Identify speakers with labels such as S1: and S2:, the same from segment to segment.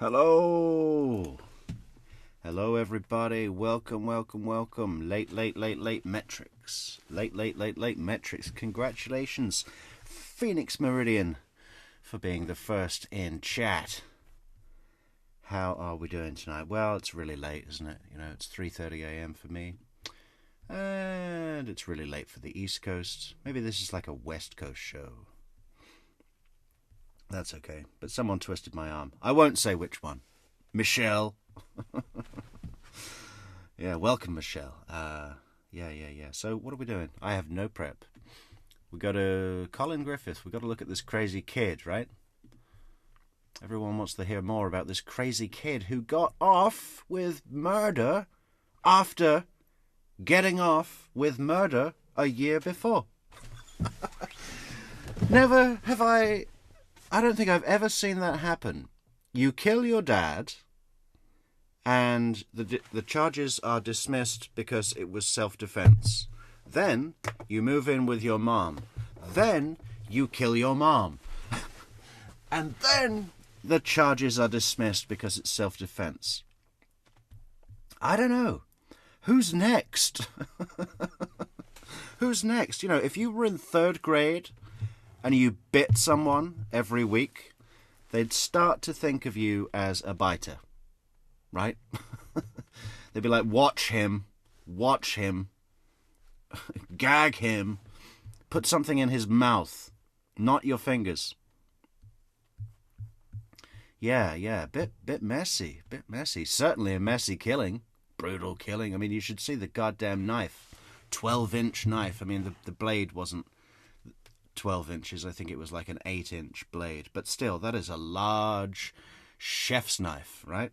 S1: Hello! Hello everybody, welcome. Late Metrix. Late Metrix. Congratulations, Phoenix Meridian, for being the first in chat. How are we doing tonight? Well, it's really late, isn't it? You know, it's 3:30 AM for me. And it's really late for the East Coast. Maybe this is like a West Coast show. That's okay. But someone twisted my arm. I won't say which one. Michelle. Yeah, welcome, Michelle. Yeah. So what are we doing? I have no prep. We go to Collin Griffith. We got to look at this crazy kid, right? Everyone wants to hear more about this crazy kid who got off with murder after getting off with murder a year before. Never have I don't think I've ever seen that happen. You kill your dad, and the charges are dismissed because it was self-defense. Then you move in with your mom. Then you kill your mom. And then the charges are dismissed because it's self-defense. I don't know. Who's next? Who's next? You know, if you were in 3rd grade and you bit someone every week, they'd start to think of you as a biter, right? They'd be like, watch him, gag him, put something in his mouth, not your fingers. Yeah, bit messy. Certainly a messy killing, brutal killing. I mean, you should see the goddamn knife, 12-inch knife. I mean, the blade wasn't 12 inches. I think it was like an 8-inch blade. But still, that is a large chef's knife, right?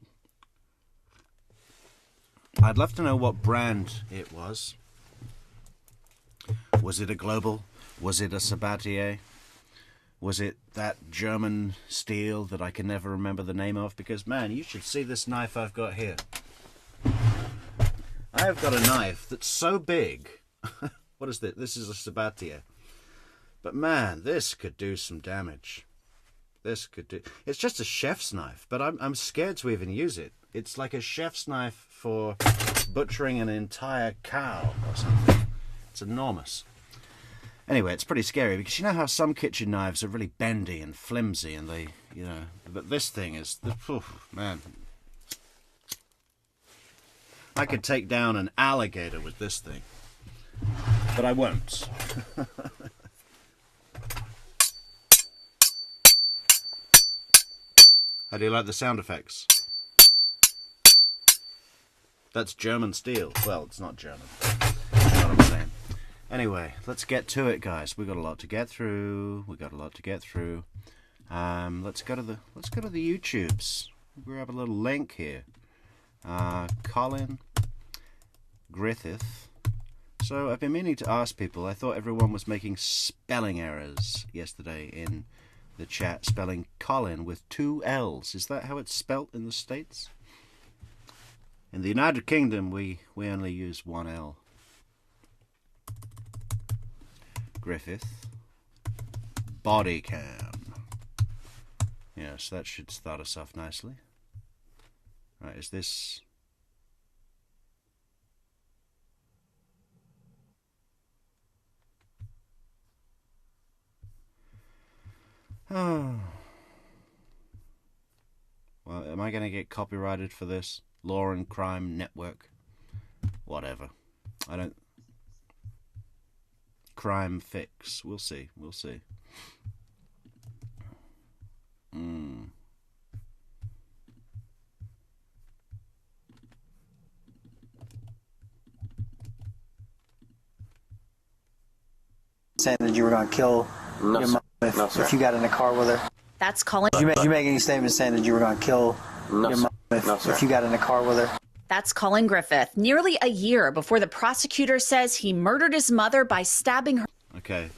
S1: I'd love to know what brand it was. Was it a Global? Was it a Sabatier? Was it that German steel that I can never remember the name of? Because, man, you should see this knife I've got here. I have got a knife that's so big. What is this? This is a Sabatier. But man, this could do some damage. It's just a chef's knife, but I'm scared to even use it. It's like a chef's knife for butchering an entire cow or something. It's enormous. Anyway, it's pretty scary because you know how some kitchen knives are really bendy and flimsy and they, you know, but this thing is, man. I could take down an alligator with this thing, but I won't. How do you like the sound effects? That's German steel. Well, it's not German. You know what I'm saying. Anyway, let's get to it, guys. We've got a lot to get through. Let's go to the YouTubes. Grab a little link here. Collin Griffith. So I've been meaning to ask people. I thought everyone was making spelling errors yesterday in the chat, spelling Colin with 2 L's. Is that how it's spelt in the States? In the United Kingdom, we only use 1 L. Griffith. Bodycam. Yes, that should start us off nicely. Right, is this... Oh. Well, am I going to get copyrighted for this? Law and Crime Network? Whatever. I don't... Crime Fix. We'll see.
S2: Saying that you were going to kill your mom if you got in a car with her?
S3: That's Colin.
S2: Did you make any statements saying that you were going to kill your mom if you got in a car with her?
S3: That's Collin Griffith, nearly a year before the prosecutor says he murdered his mother by stabbing her.
S1: Okay.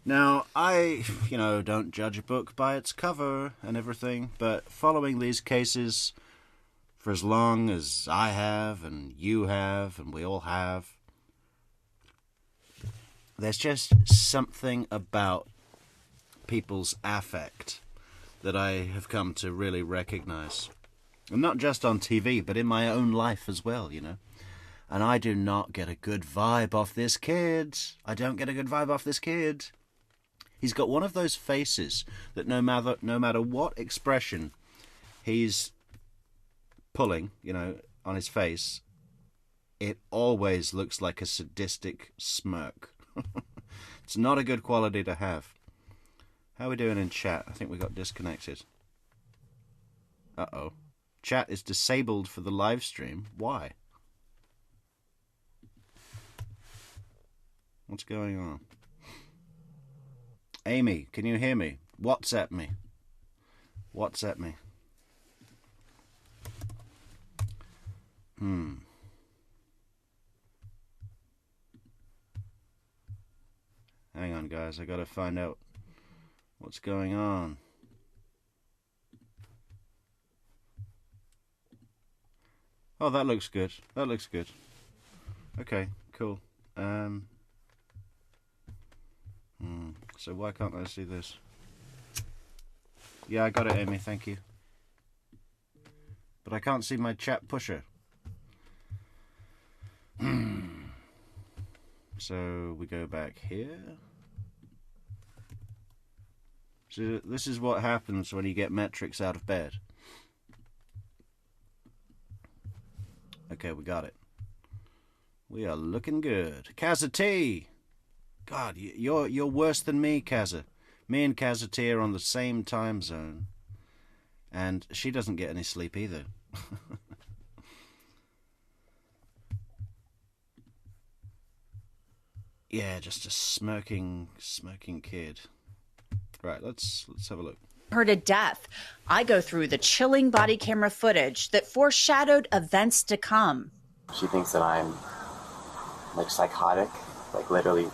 S1: Now, I, don't judge a book by its cover and everything, but following these cases for as long as I have and you have and we all have, there's just something about people's affect that I have come to really recognize. And not just on TV, but in my own life as well, you know. And I do not get a good vibe off this kid. I don't get a good vibe off this kid. He's got one of those faces that no matter what expression he's pulling, you know, on his face, it always looks like a sadistic smirk. It's not a good quality to have. How are we doing in chat? I think we got disconnected. Uh-oh. Chat is disabled for the live stream. Why? What's going on? Amy, can you hear me? WhatsApp me. WhatsApp me. Hang on, guys. I gotta find out what's going on. Oh, that looks good. That looks good. Okay, cool. So why can't I see this? Yeah, I got it, Amy. Thank you. But I can't see my chat pusher. So we go back here. So this is what happens when you get Metrix out of bed. Okay, we got it. We are looking good. Kazza T! God, you're worse than me, Kazza. Me and Kazza T are on the same time zone. And she doesn't get any sleep either. Yeah, just a smirking kid. Right, let's have a look.
S3: Her to death. I go through the chilling body camera footage that foreshadowed events to come.
S4: She thinks that I'm like psychotic, like literally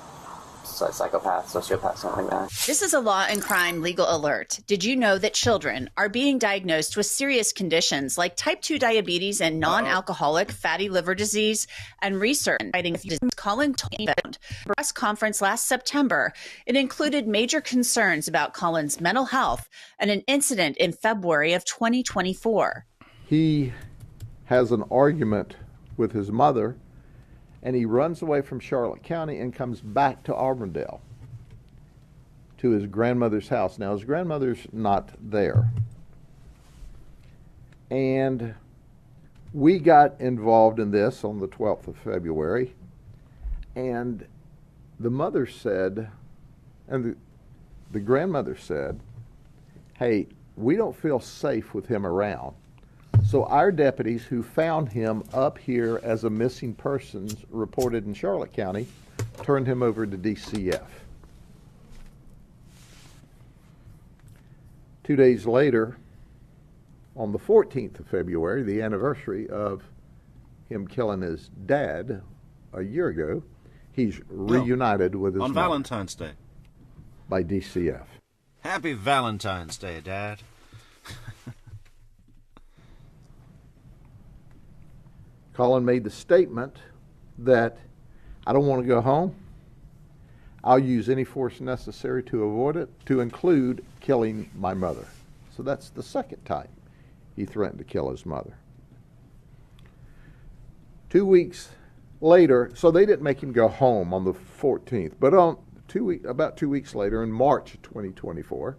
S4: psychopath, sociopath, something like that.
S3: This is a Law and Crime legal alert. Did you know that children are being diagnosed with serious conditions like type 2 diabetes and non-alcoholic fatty liver disease? And research citing Colin told me about a press conference last September. It included major concerns about Colin's mental health and an incident in February of 2024.
S5: He has an argument with his mother, and he runs away from Charlotte County and comes back to Auburndale to his grandmother's house. Now, his grandmother's not there. And we got involved in this on the 12th of February, and the mother said, and the grandmother said, hey, we don't feel safe with him around. So our deputies who found him up here as a missing persons reported in Charlotte County turned him over to DCF. 2 days later, on the 14th of February, the anniversary of him killing his dad a year ago, he's reunited with his mother.
S1: On Valentine's Day.
S5: By DCF.
S1: Happy Valentine's Day, Dad.
S5: Colin made the statement that I don't want to go home. I'll use any force necessary to avoid it, to include killing my mother. So that's the second time he threatened to kill his mother. 2 weeks later, so they didn't make him go home on the 14th, but about 2 weeks later, in March of 2024,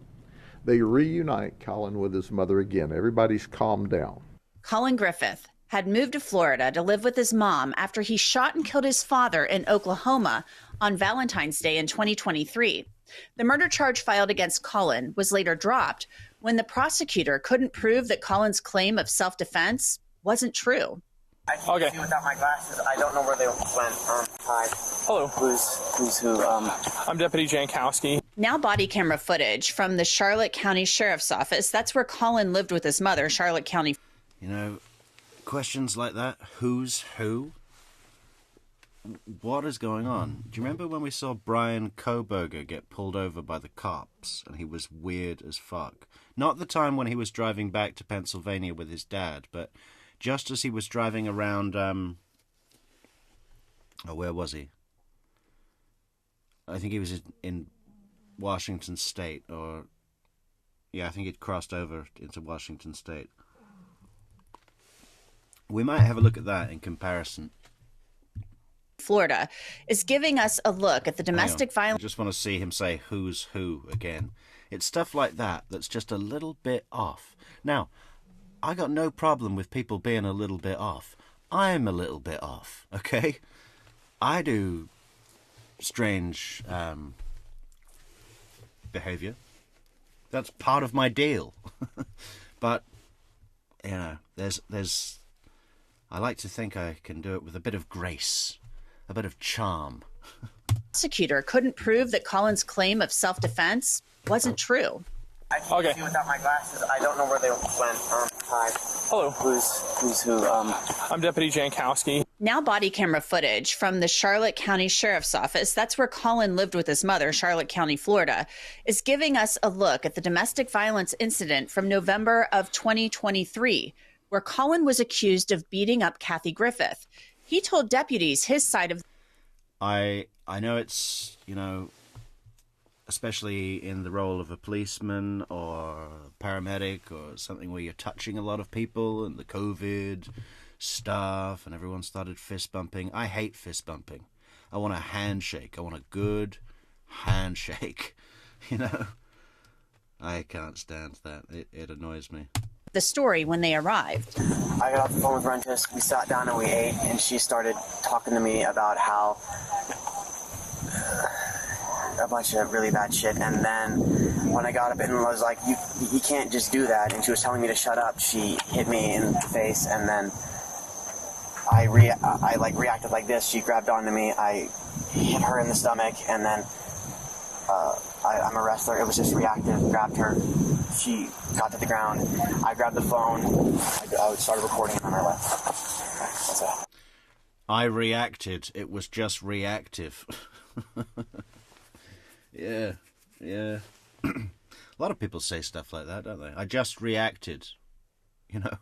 S5: they reunite Colin with his mother again. Everybody's calmed down.
S3: Collin Griffith had moved to Florida to live with his mom after he shot and killed his father in Oklahoma on Valentine's Day in 2023. The murder charge filed against Colin was later dropped when the prosecutor couldn't prove that Colin's claim of self-defense wasn't true.
S4: I can't see without my glasses. I don't know where they went. Hi.
S6: Hello.
S4: Who's who?
S6: I'm Deputy Jankowski.
S3: Now body camera footage from the Charlotte County Sheriff's Office. That's where Colin lived with his mother, Charlotte County.
S1: You know, questions like that, who's who? What is going on? Do you remember when we saw Brian Kohberger get pulled over by the cops and he was weird as fuck? Not the time when he was driving back to Pennsylvania with his dad, but just as he was driving around, where was he? I think he was in Washington State, or, yeah, I think he'd crossed over into Washington State. We might have a look at that in comparison.
S3: Florida is giving us a look at the domestic violence.
S1: I just want to see him say who's who again. It's stuff like that that's just a little bit off. Now, I got no problem with people being a little bit off. I'm a little bit off, okay? I do strange behavior. That's part of my deal. But, you know, there's I like to think I can do it with a bit of grace, a bit of charm.
S3: Prosecutor couldn't prove that Colin's claim of self-defense wasn't true.
S4: I can't see without my glasses. I don't know where they went. Hi.
S6: Hello.
S4: Who's who?
S6: I'm Deputy Jankowski.
S3: Now body camera footage from the Charlotte County Sheriff's Office, that's where Colin lived with his mother, Charlotte County, Florida, is giving us a look at the domestic violence incident from November of 2023, where Colin was accused of beating up Kathy Griffith. He told deputies his side of...
S1: I know it's, you know, especially in the role of a policeman or a paramedic or something where you're touching a lot of people and the COVID stuff and everyone started fist bumping. I hate fist bumping. I want a handshake. I want a good handshake. You know, I can't stand that. It annoys me.
S3: The story when they arrived.
S4: I got off the phone with Rentis. We sat down and we ate, and she started talking to me about how a bunch of really bad shit. And then when I got up and was like, you can't just do that, and she was telling me to shut up, she hit me in the face, and then I reacted like this. She grabbed onto me. I hit her in the stomach, and then I'm a wrestler. It was just reactive. Grabbed her. She got to the ground. I grabbed the phone. I started recording, and then I left. That's it.
S1: I reacted. It was just reactive. Yeah. A lot of people say stuff like that, don't they? I just reacted, you know.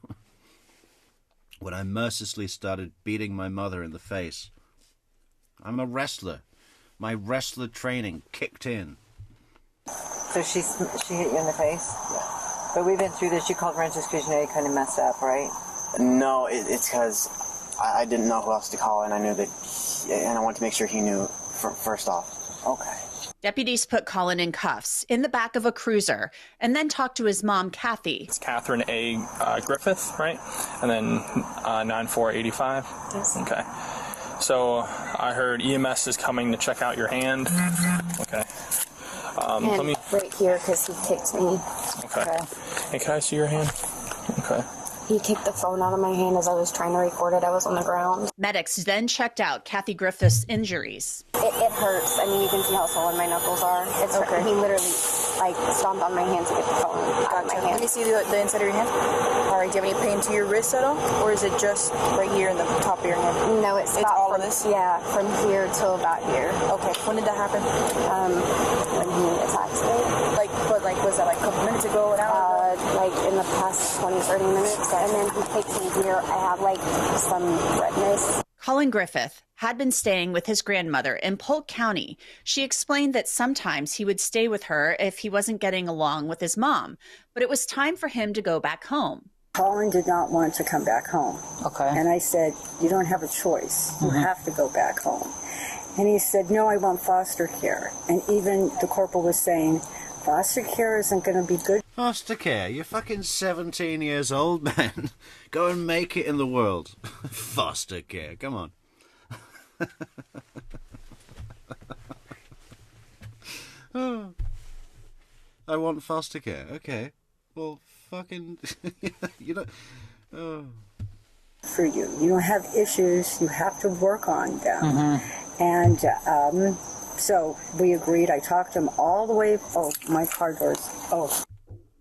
S1: When I mercilessly started beating my mother in the face. I'm a wrestler. My wrestler training kicked in.
S7: So she hit you in the face?
S4: Yeah.
S7: But we've been through this. You called Rentis because you know you kind of messed up, right?
S4: No, it's because I didn't know who else to call, and I knew that, and I wanted to make sure he knew first off.
S7: Okay.
S3: Deputies put Colin in cuffs in the back of a cruiser and then talked to his mom, Kathy.
S6: It's Catherine A. Griffith, right? And then 9485.
S7: Yes.
S6: Okay. So I heard EMS is coming to check out your hand. Okay. Let me...
S8: right here because he kicked me.
S6: Okay. Hey, can I see your hand? Okay.
S8: He kicked the phone out of my hand as I was trying to record it. I was on the ground.
S3: Medics then checked out Kathy Griffith's injuries.
S8: It hurts. I mean, you can see how swollen my knuckles are. It's okay. He literally, stomped on my hand to get the phone out of my hand.
S9: Let me see the inside of your hand. All right, do you have any pain to your wrist at all? Or is it just right here in the top of your hand?
S8: No, it's
S9: all of this?
S8: Yeah, from here till about here.
S9: Okay, when did that happen?
S8: When he attacked me.
S9: Was that a couple minutes ago, an hour ago?
S8: In the past 20, 30 minutes. And then he takes me here. I have, some redness.
S3: Collin Griffith had been staying with his grandmother in Polk County. She explained that sometimes he would stay with her if he wasn't getting along with his mom, but it was time for him to go back home.
S10: Colin did not want to come back home.
S7: Okay.
S10: And I said, you don't have a choice. You have to go back home. And he said, no, I want foster care. And even the corporal was saying, foster care isn't going to be good.
S1: Foster care? You're fucking 17 years old, man. Go and make it in the world. Foster care, come on. Oh, I want foster care. Okay. Well, fucking... you know... Oh.
S10: For you. You don't have issues. You have to work on them. And so we agreed. I talked to him all the way... Oh, my car door's... Oh.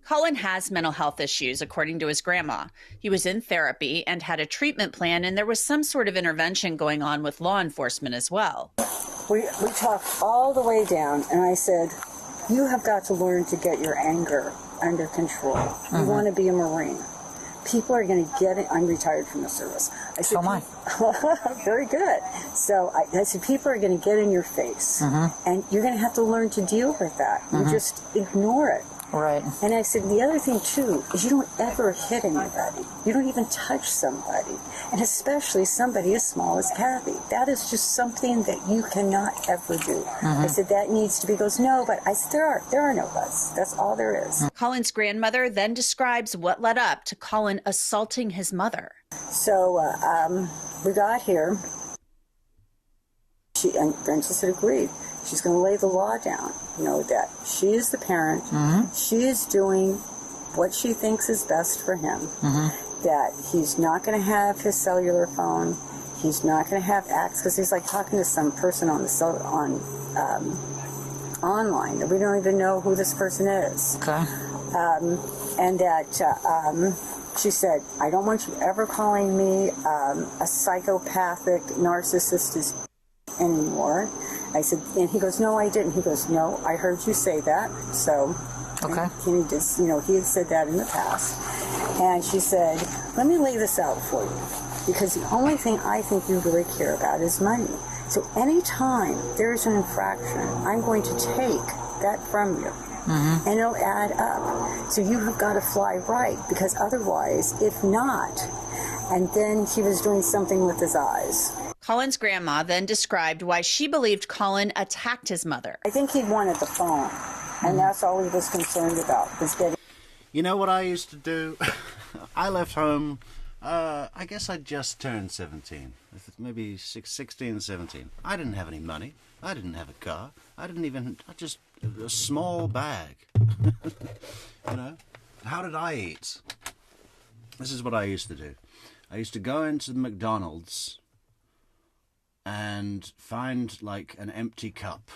S3: Colin has mental health issues, according to his grandma. He was in therapy and had a treatment plan, and there was some sort of intervention going on with law enforcement as well.
S10: We talked all the way down, and I said, you have got to learn to get your anger under control. You want to be a Marine. People are going to get it. I'm retired from the service. I said,
S7: so am I.
S10: Very good. So I said, people are going to get in your face, and you're going to have to learn to deal with that. You just ignore it.
S11: Right.
S10: And I said, the other thing, too, is you don't ever hit anybody. You don't even touch somebody. And especially somebody as small as Kathy. That is just something that you cannot ever do. I said, that needs to be. He goes, no, but I said, there are no buts. That's all there is.
S3: Colin's grandmother then describes what led up to Colin assaulting his mother.
S10: So we got here. And Princess had agreed. She's going to lay the law down. You know, that she is the parent. She is doing what she thinks is best for him. That he's not going to have his cellular phone. He's not going to have access, because he's like talking to some person on the online that we don't even know who this person is.
S11: Okay.
S10: And that she said, I don't want you ever calling me a psychopathic narcissist anymore. I said, and he goes, no, I didn't. He goes, no, I heard you say that. So,
S11: okay.
S10: He just, you know, he had said that in the past. And she said, let me lay this out for you, because the only thing I think you really care about is money. So anytime there's an infraction, I'm going to take that from you. And it'll add up. So you have got to fly right, because otherwise, if not, and then he was doing something with his eyes.
S3: Colin's grandma then described why she believed Colin attacked his mother.
S10: I think he wanted the phone, and that's all he was concerned about, was getting...
S1: You know what I used to do? I left home, I guess I just turned 17. Maybe 16, 17. I didn't have any money. I didn't have a car. I just, a small bag. You know? How did I eat? This is what I used to do. I used to go into the McDonald's and find like an empty cup,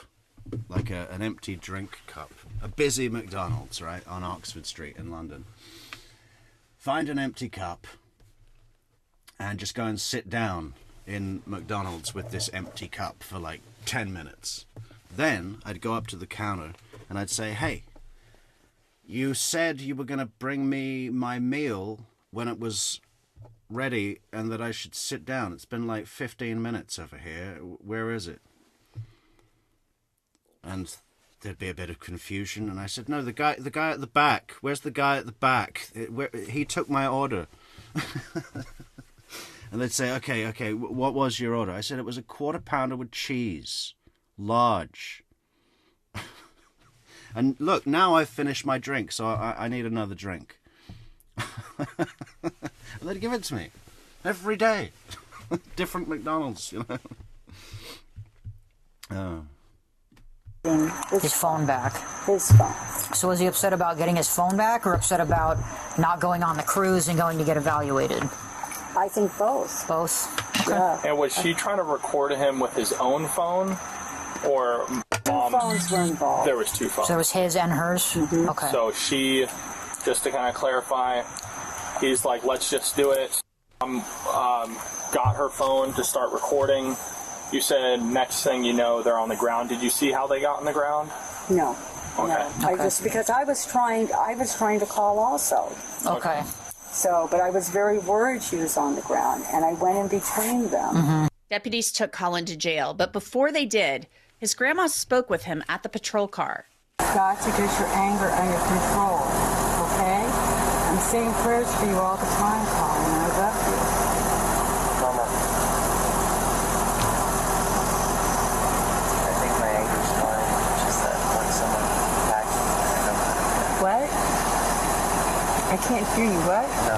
S1: like an empty drink cup, a busy McDonald's, right, on Oxford Street in London. Find an empty cup and just go and sit down in McDonald's with this empty cup for like 10 minutes. Then I'd go up to the counter and I'd say, hey, you said you were going to bring me my meal when it was ready and that I should sit down. It's been like 15 minutes over here. Where is it? And there'd be a bit of confusion, and I said, no, the guy at the back. Where's the guy at the back? He took my order. And they'd say, okay, what was your order? I said it was a quarter pounder with cheese, large. And look, now I've finished my drink, so I need another drink. And they'd give it to me every day. Different McDonald's, you know.
S11: His phone back.
S10: His phone.
S11: So was he upset about getting his phone back, or upset about not going on the cruise and going to get evaluated?
S10: I think both.
S11: Both? Okay.
S10: Yeah.
S6: And was she trying to record him with his own phone, or mom's?
S10: Phones were involved.
S6: There was two phones.
S11: So it was his and hers? Okay.
S6: So she, just to kind of clarify, he's like, let's just do it. Got her phone to start recording. You said next thing you know, they're on the ground. Did you see how they got on the ground?
S10: No.
S6: Okay.
S10: No. I just, because I was trying to call also.
S11: Okay.
S10: So, but I was very worried she was on the ground, and I went in between them.
S3: Deputies took Colin to jail, but before they did, his grandma spoke with him at the patrol car.
S10: You've got to get your anger under control, okay? I'm saying prayers for you all the time, Colin, and I love you.
S4: Mama, I think my anger's fine. It's just that when someone attacks me, I don't know.
S10: What? I can't hear you. What?
S4: No.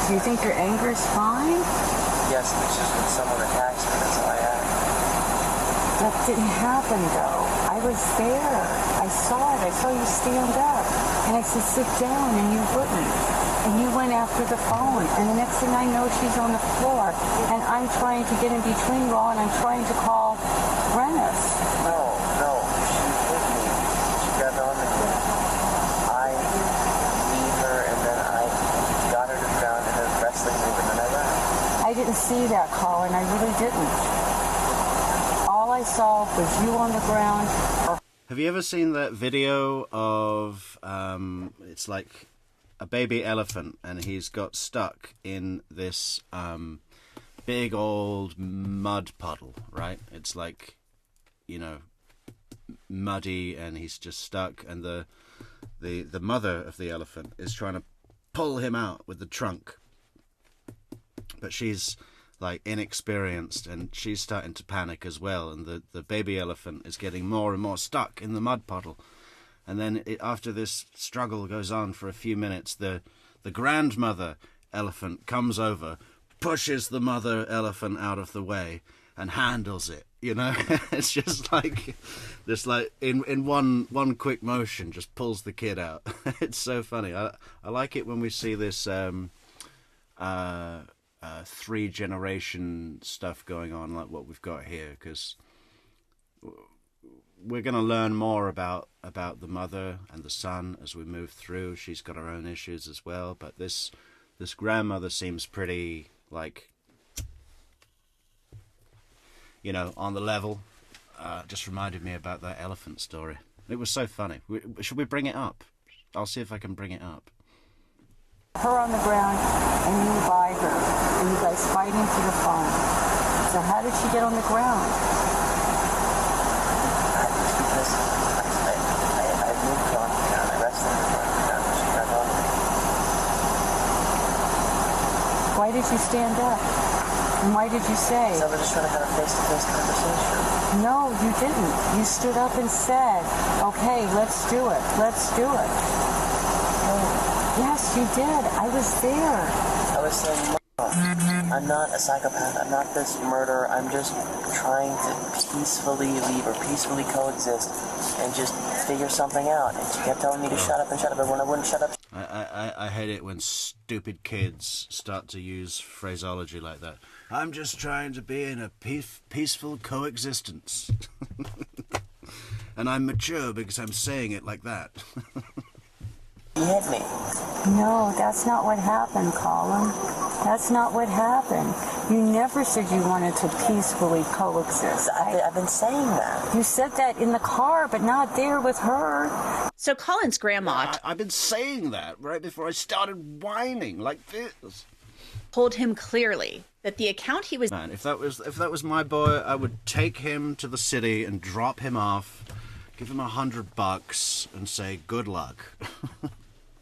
S10: Do you think your anger's fine?
S4: Yes, it's just when someone attacks me, that's how I act.
S10: That didn't happen, though. I was there. I saw it. I saw you stand up. And I said, sit down, and you wouldn't. And you went after the phone. And the next thing I know, she's on the floor. And I'm trying to get in between you all, and I'm trying to call Rennis.
S4: No. She hit me. She grabbed onto me. I beat her, and then I got her to the ground in a wrestling move, and then I left.
S10: I didn't see that, Colin. I really didn't. All I saw was you on the ground.
S1: Have you ever seen that video of, it's like a baby elephant, and he's got stuck in this big old mud puddle, right? It's like, you know, muddy, and he's just stuck, and the the mother of the elephant is trying to pull him out with the trunk, but she's like inexperienced and she's starting to panic as well, and the baby elephant is getting more and more stuck in the mud puddle. And then after this struggle goes on for a few minutes, the grandmother elephant comes over, pushes the mother elephant out of the way and handles it, you know. It's just like this, like in one quick motion, just pulls the kid out. It's so funny. I like it when we see this 3-generation stuff going on like what we've got here, because we're going to learn more about the mother and the son as we move through. She's got her own issues as well, but this grandmother seems pretty, like, you know, on the level. Just reminded me about that elephant story. It was so funny. Should we bring it up? I'll see if I can bring it up.
S10: Her on the ground and you by her, and you guys fighting for the phone. So how did she get on the ground?
S4: Because I moved her on the ground. I rested her on the ground when she got on.
S10: Why did you stand up? And why did you say?
S4: So we're just trying to have a face-to-face conversation.
S10: No, you didn't. You stood up and said, okay, let's do it. Let's do it. Yes, you did. I was there.
S4: I was saying, Mom, I'm not a psychopath. I'm not this murderer. I'm just trying to peacefully leave or peacefully coexist and just figure something out. And she kept telling me to shut up and shut up. And when I wouldn't shut up...
S1: I hate it when stupid kids start to use phraseology like that. I'm just trying to be in a peaceful coexistence. And I'm mature because I'm saying it like that.
S4: He hit me.
S10: No, that's not what happened, Colin. That's not what happened. You never said you wanted to peacefully coexist.
S4: I've been saying that.
S10: You said that in the car, but not there with her.
S3: So Colin's grandma...
S1: I've been saying that right before I started whining like this.
S3: ...told him clearly that the account he was...
S1: Man, if that was my boy, I would take him to the city and drop him off, give him $100 and say, good luck.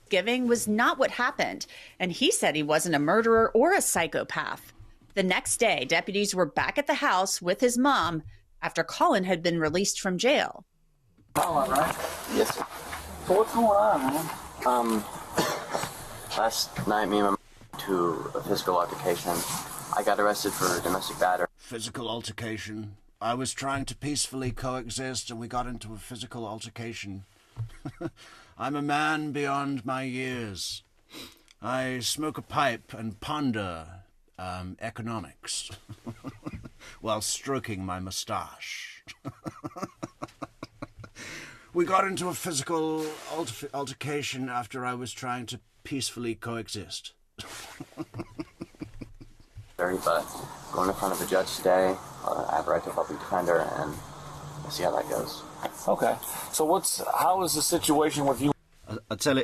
S3: ...giving was not what happened, and he said he wasn't a murderer or a psychopath. The next day, deputies were back at the house with his mom after Colin had been released from jail.
S4: Colin, right? Yes, sir. So what's going on, man? Last night, me and my mom went to a physical altercation. I got arrested for domestic battery.
S1: Physical altercation? I was trying to peacefully coexist and we got into a physical altercation. I'm a man beyond my years. I smoke a pipe and ponder economics while stroking my moustache. We got into a physical altercation after I was trying to peacefully coexist.
S4: But going in front of a judge today, I have a right to public defender, and we'll see how that goes.
S12: Okay. So how is the situation with you?
S1: I'll tell you,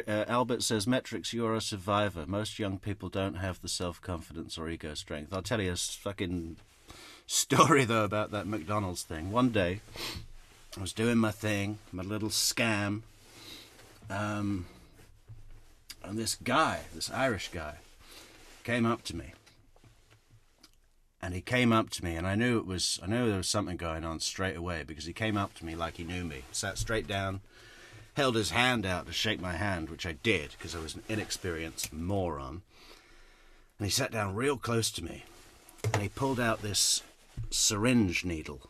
S1: Albert says, Metrix, you're a survivor. Most young people don't have the self-confidence or ego strength. I'll tell you a fucking story, though, about that McDonald's thing. One day, I was doing my thing, my little scam, and this Irish guy, came up to me. And he came up to me, and I knew there was something going on straight away, because he came up to me like he knew me. Sat straight down, held his hand out to shake my hand, which I did, because I was an inexperienced moron. And he sat down real close to me, and he pulled out this syringe needle.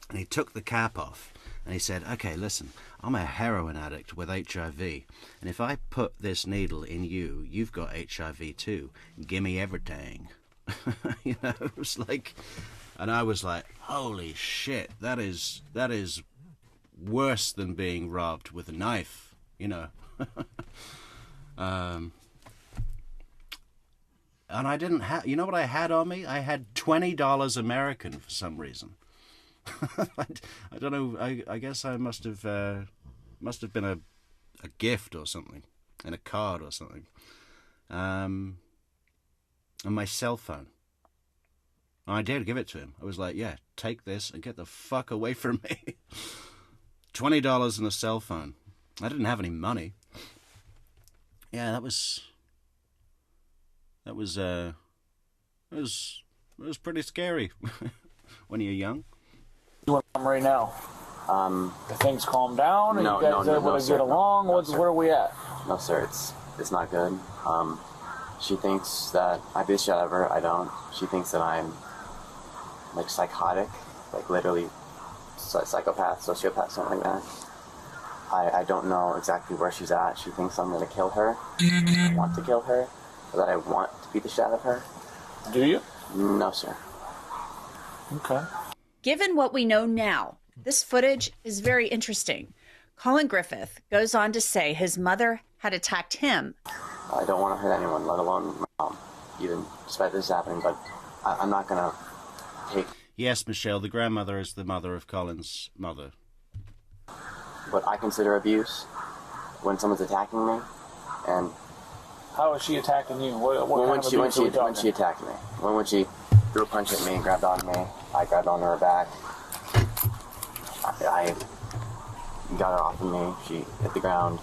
S1: And he took the cap off, and he said, okay, listen, I'm a heroin addict with HIV, and if I put this needle in you, you've got HIV too. Gimme everything. You know, it was like, and I was like, holy shit, that is worse than being robbed with a knife, you know. And I didn't have, you know what I had on me? I had $20 American for some reason. I don't know, I guess I must have been a gift or something, in a card or something. And my cell phone. And I did give it to him. I was like, yeah, take this and get the fuck away from me. $20 and a cell phone. I didn't have any money. Yeah, it was pretty scary when you're young.
S12: Doing right now. The things calm down, and you guys able to get along. Where are we at?
S4: No, sir. It's not good. She thinks that I beat the shit out of her. I don't. She thinks that I'm like psychotic, like literally psychopath, sociopath, something like that. I don't know exactly where she's at. She thinks I'm gonna kill her. I want to kill her, or that I want to beat the shit out of her.
S12: Do you?
S4: No, sir.
S12: Okay.
S3: Given what we know now, this footage is very interesting. Collin Griffith goes on to say his mother had attacked him.
S4: I don't want to hurt anyone, let alone my mom, even despite this happening, but I'm not going to take...
S1: Yes, Michelle, the grandmother is the mother of Colin's mother.
S4: What I consider abuse when someone's attacking me, and...
S12: How is she attacking you? What kind of abuse are we talking?
S4: When she attacked me. When she threw a punch at me and grabbed on me, I grabbed onto her back. I got her off of me, she hit the ground,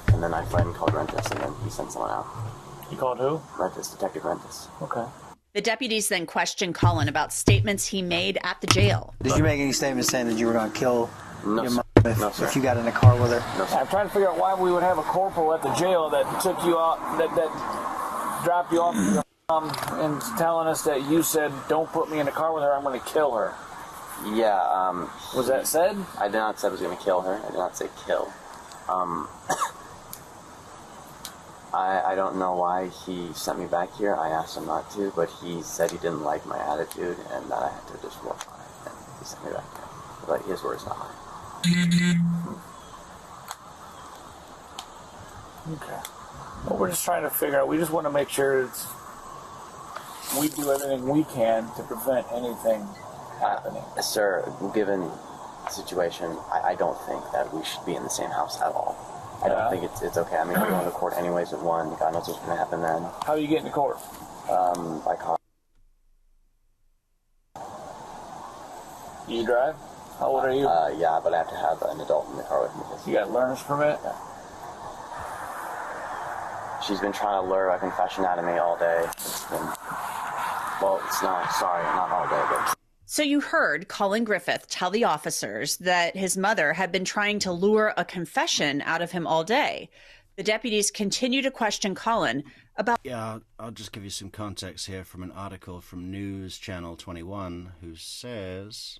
S4: and then I fled and called Rentis, and then he sent someone out.
S12: You called who?
S4: Rentis, Detective Rentis.
S12: Okay.
S3: The deputies then questioned Colin about statements he made at the jail.
S2: Did you make any statements saying that you were going to kill your mom if you got in a car with her?
S4: No, sir.
S12: I'm trying to figure out why we would have a corporal at the jail that took you out, that dropped you off your mom and telling us that you said, don't put me in a car with her, I'm going to kill her.
S4: Yeah,
S12: was that said?
S4: I did not say I was going to kill her. I did not say kill. I don't know why he sent me back here. I asked him not to, but he said he didn't like my attitude and that I had to just work on it. And he sent me back here. But his word's not mine.
S12: Okay. Well, we're just trying to figure out. We just want to make sure we do everything we can to prevent anything happening.
S4: Sir, given the situation, I don't think that we should be in the same house at all. I don't think it's okay. I mean, we're going to court anyways at 1. God knows what's going to happen then.
S12: How are you getting to court?
S4: By car.
S12: You drive? How old are you?
S4: Yeah, but I have to have an adult in the car with me.
S12: You got a learner's permit?
S4: Yeah. She's been trying to lure a confession out of me all day. Well, it's not all day, but...
S3: So you heard Collin Griffith tell the officers that his mother had been trying to lure a confession out of him all day. The deputies continue to question Colin about...
S1: Yeah, I'll just give you some context here from an article from News Channel 21, who says...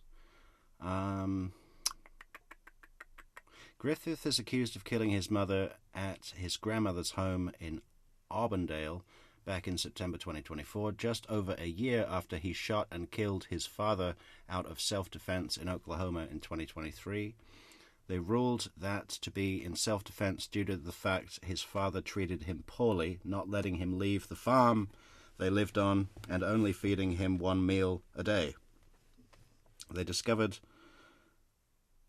S1: Griffith is accused of killing his mother at his grandmother's home in Auburndale back in September 2024, just over a year after he shot and killed his father out of self-defense in Oklahoma in 2023. They ruled that to be in self-defense due to the fact his father treated him poorly, not letting him leave the farm they lived on and only feeding him one meal a day. They discovered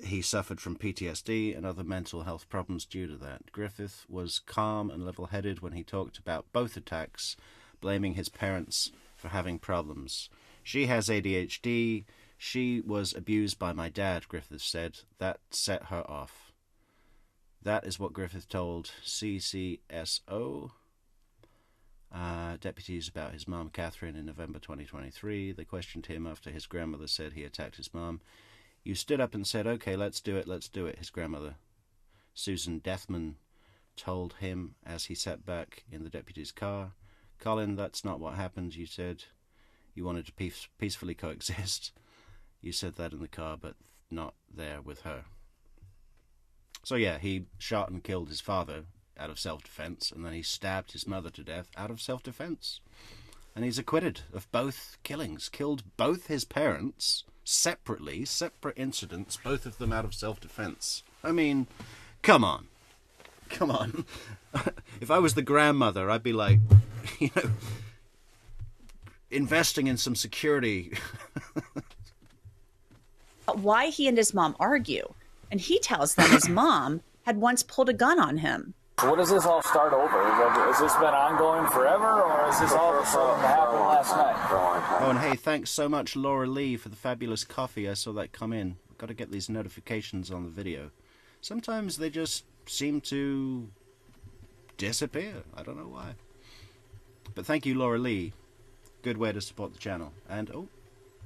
S1: he suffered from PTSD and other mental health problems due to that. Griffith was calm and level-headed when he talked about both attacks, blaming his parents for having problems. She has ADHD. She was abused by my dad, Griffith said. That set her off. That is what Griffith told CCSO deputies about his mom, Catherine, in November 2023. They questioned him after his grandmother said he attacked his mom. You stood up and said, okay, let's do it, his grandmother, Susan Deathman, told him as he sat back in the deputy's car. Colin, that's not what happened, you said. You wanted to peacefully coexist. You said that in the car, but not there with her. So yeah, he shot and killed his father out of self-defense, and then he stabbed his mother to death out of self-defense. And he's acquitted of both killings, killed both his parents separately, separate incidents, both of them out of self-defense. I mean, come on. Come on. If I was the grandmother, I'd be like, investing in some security.
S3: Why he and his mom argue, and he tells them his mom had once pulled a gun on him.
S12: What does this all start over? Has this been ongoing forever, or is this all of a sudden happened last night?
S1: Oh, and hey, thanks so much, Laura Lee, for the fabulous coffee. I saw that come in. I've got to get these notifications on the video. Sometimes they just seem to disappear. I don't know why. But thank you, Laura Lee. Good way to support the channel. And, oh,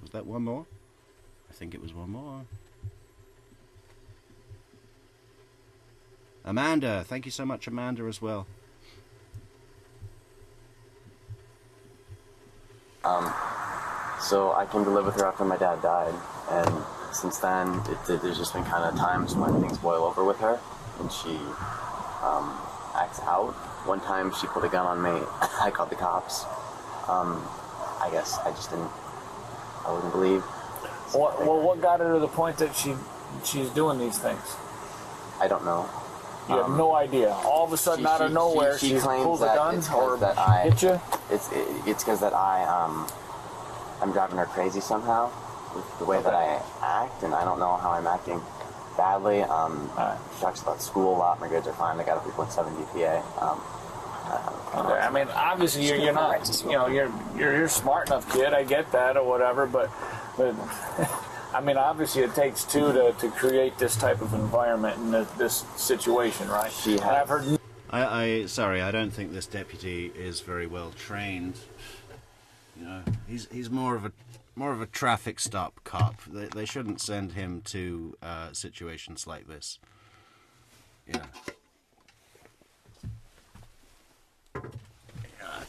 S1: was that one more? I think it was one more. Amanda. Thank you so much, Amanda, as well.
S4: So I came to live with her after my dad died, and since then, there's just been kind of times when things boil over with her, and she acts out. One time, she pulled a gun on me. I called the cops. I guess I wouldn't believe.
S12: What got her to the point that she's doing these things?
S4: I don't know.
S12: You have no idea. All of a sudden, out of nowhere, she pulls a gun or hit you?
S4: It's because that I'm driving her crazy somehow with the way that I act, and I don't know how I'm acting badly. She talks about school a lot. My grades are fine. I got a 3.7 GPA.
S12: Okay. I mean, obviously you're not, you're smart enough kid. I get that or whatever, but I mean, obviously it takes two to create this type of environment in this situation, right? I've heard.
S1: Sorry, I don't think this deputy is very well trained. You know, he's more of a traffic stop cop. They shouldn't send him to situations like this. Yeah.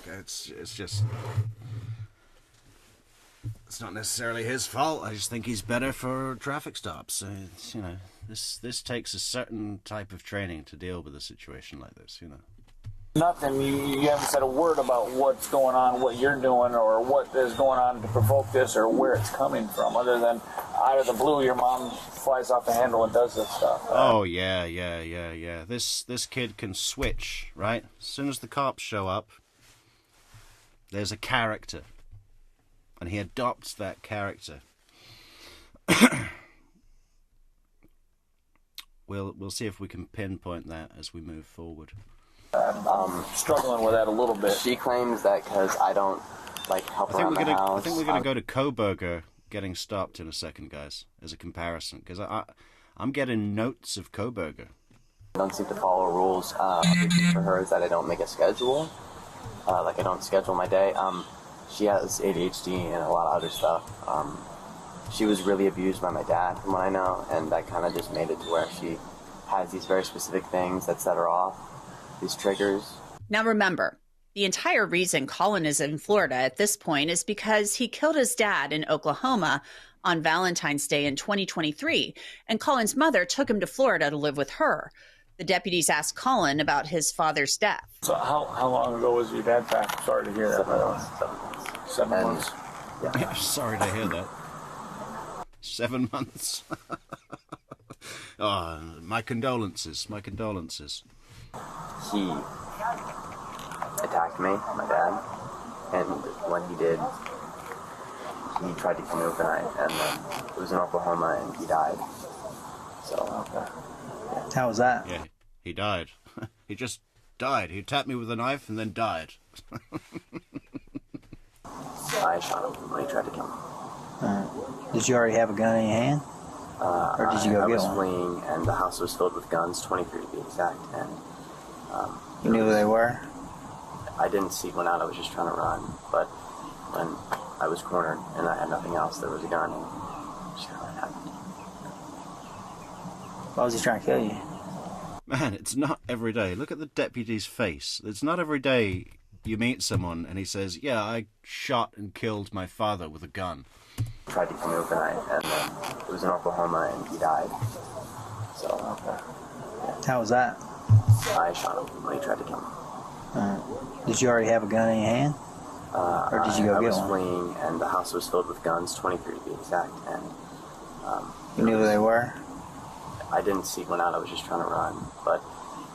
S1: It's just, it's not necessarily his fault. I just think he's better for traffic stops. It's, you know, this takes a certain type of training to deal with a situation like this. You know.
S12: Nothing. You haven't said a word about what's going on, what you're doing, or what is going on to provoke this, or where it's coming from, other than out of the blue, your mom flies off the handle and does this stuff.
S1: Oh yeah. This kid can switch, right? As soon as the cops show up, there's a character, and he adopts that character. We'll see if we can pinpoint that as we move forward.
S12: I'm struggling with that a little bit.
S4: She claims that because I don't help around the house.
S1: I think we're gonna go to Kohberger getting stopped in a second, guys, as a comparison, because I'm getting notes of Kohberger.
S4: I don't seem to follow rules. The key for her is that I don't make a schedule. I don't schedule my day. She has ADHD and a lot of other stuff. She was really abused by my dad, from what I know, and that kind of just made it to where she has these very specific things that set her off, these triggers.
S3: Now remember, the entire reason Colin is in Florida at this point is because he killed his dad in Oklahoma on Valentine's Day in 2023, and Colin's mother took him to Florida to live with her. The deputies asked Colin about his father's death.
S12: So how long ago was your dad back? Sorry to hear that.
S4: 7 months.
S12: 7 months.
S1: Yeah, sorry to hear that. 7 months. Oh, my condolences. My condolences.
S4: He attacked me, my dad, and when he did, he tried to kill me with a knife, and then it was in Oklahoma, and he died. So, okay.
S2: How was that?
S1: Yeah, he died. He just died. He attacked me with a knife and then died.
S4: I shot him when he tried to kill me.
S2: Did you already have a gun in your hand? Or did you go get one?
S4: I was fleeing, and the house was filled with guns, 23 to be exact, and...
S2: you knew who they were?
S4: I didn't seek one out, I was just trying to run, but when I was cornered and I had nothing else, there was a gun, and just kind of what happened.
S2: Why was he trying to kill you?
S1: Man, it's not every day. Look at the deputy's face. It's not every day you meet someone and he says, yeah, I shot and killed my father with a gun.
S4: Tried to kill me with a knife, and then it was in Oklahoma, and he died. So,
S2: yeah. How was that?
S4: I shot him when he tried to kill me.
S2: Did you already have a gun in your hand? Or did you go get one?
S4: I was fleeing, and the house was filled with guns, 23 to be exact, and...
S2: you knew who they were?
S4: I didn't seek one out, I was just trying to run, but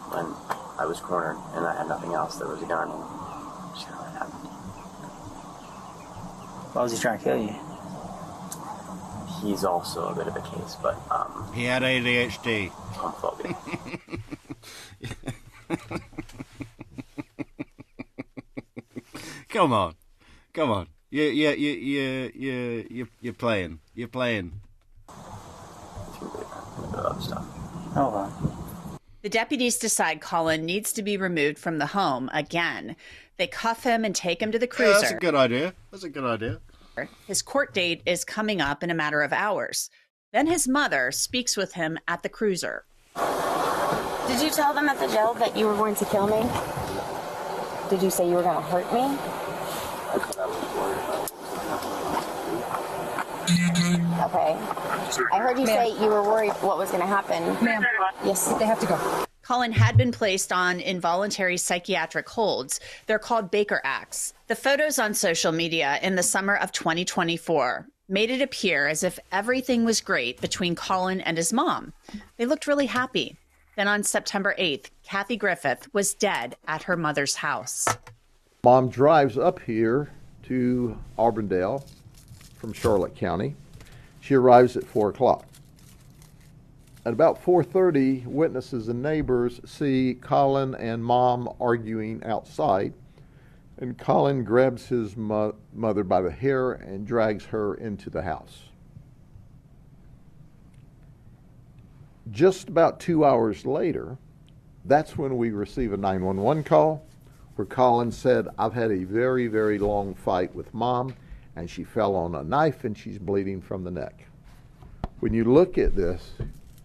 S4: when I was cornered and I had nothing else, there was a gun, and just kind of what happened.
S2: Why was he trying to kill you?
S4: He's also a bit of a case, but,
S1: he had ADHD.
S4: Homophobia.
S1: Come on. You're playing.
S4: Other stuff.
S2: Hold on.
S3: The deputies decide Colin needs to be removed from the home again. They cuff him and take him to the cruiser.
S1: Yeah, that's a good idea. That's a good idea.
S3: His court date is coming up in a matter of hours. Then his mother speaks with him at the cruiser.
S8: Did you tell them at the jail that you were going to kill me? Did you say you were going to hurt me? Okay. I heard you say you were worried what was going to happen.
S11: Ma'am.
S8: Yes.
S11: They have to go.
S3: Colin had been placed on involuntary psychiatric holds. They're called Baker Acts. The photos on social media in the summer of 2024 made it appear as if everything was great between Colin and his mom. They looked really happy. Then on September 8th, Kathy Griffith was dead at her mother's house.
S5: Mom drives up here to Auburndale from Charlotte County. She arrives at 4 o'clock. At about 4:30, witnesses and neighbors see Colin and Mom arguing outside, and Colin grabs his mother by the hair and drags her into the house. Just about 2 hours later, that's when we receive a 911 call where Colin said, "I've had a very, very long fight with Mom, and she fell on a knife and she's bleeding from the neck." When you look at this,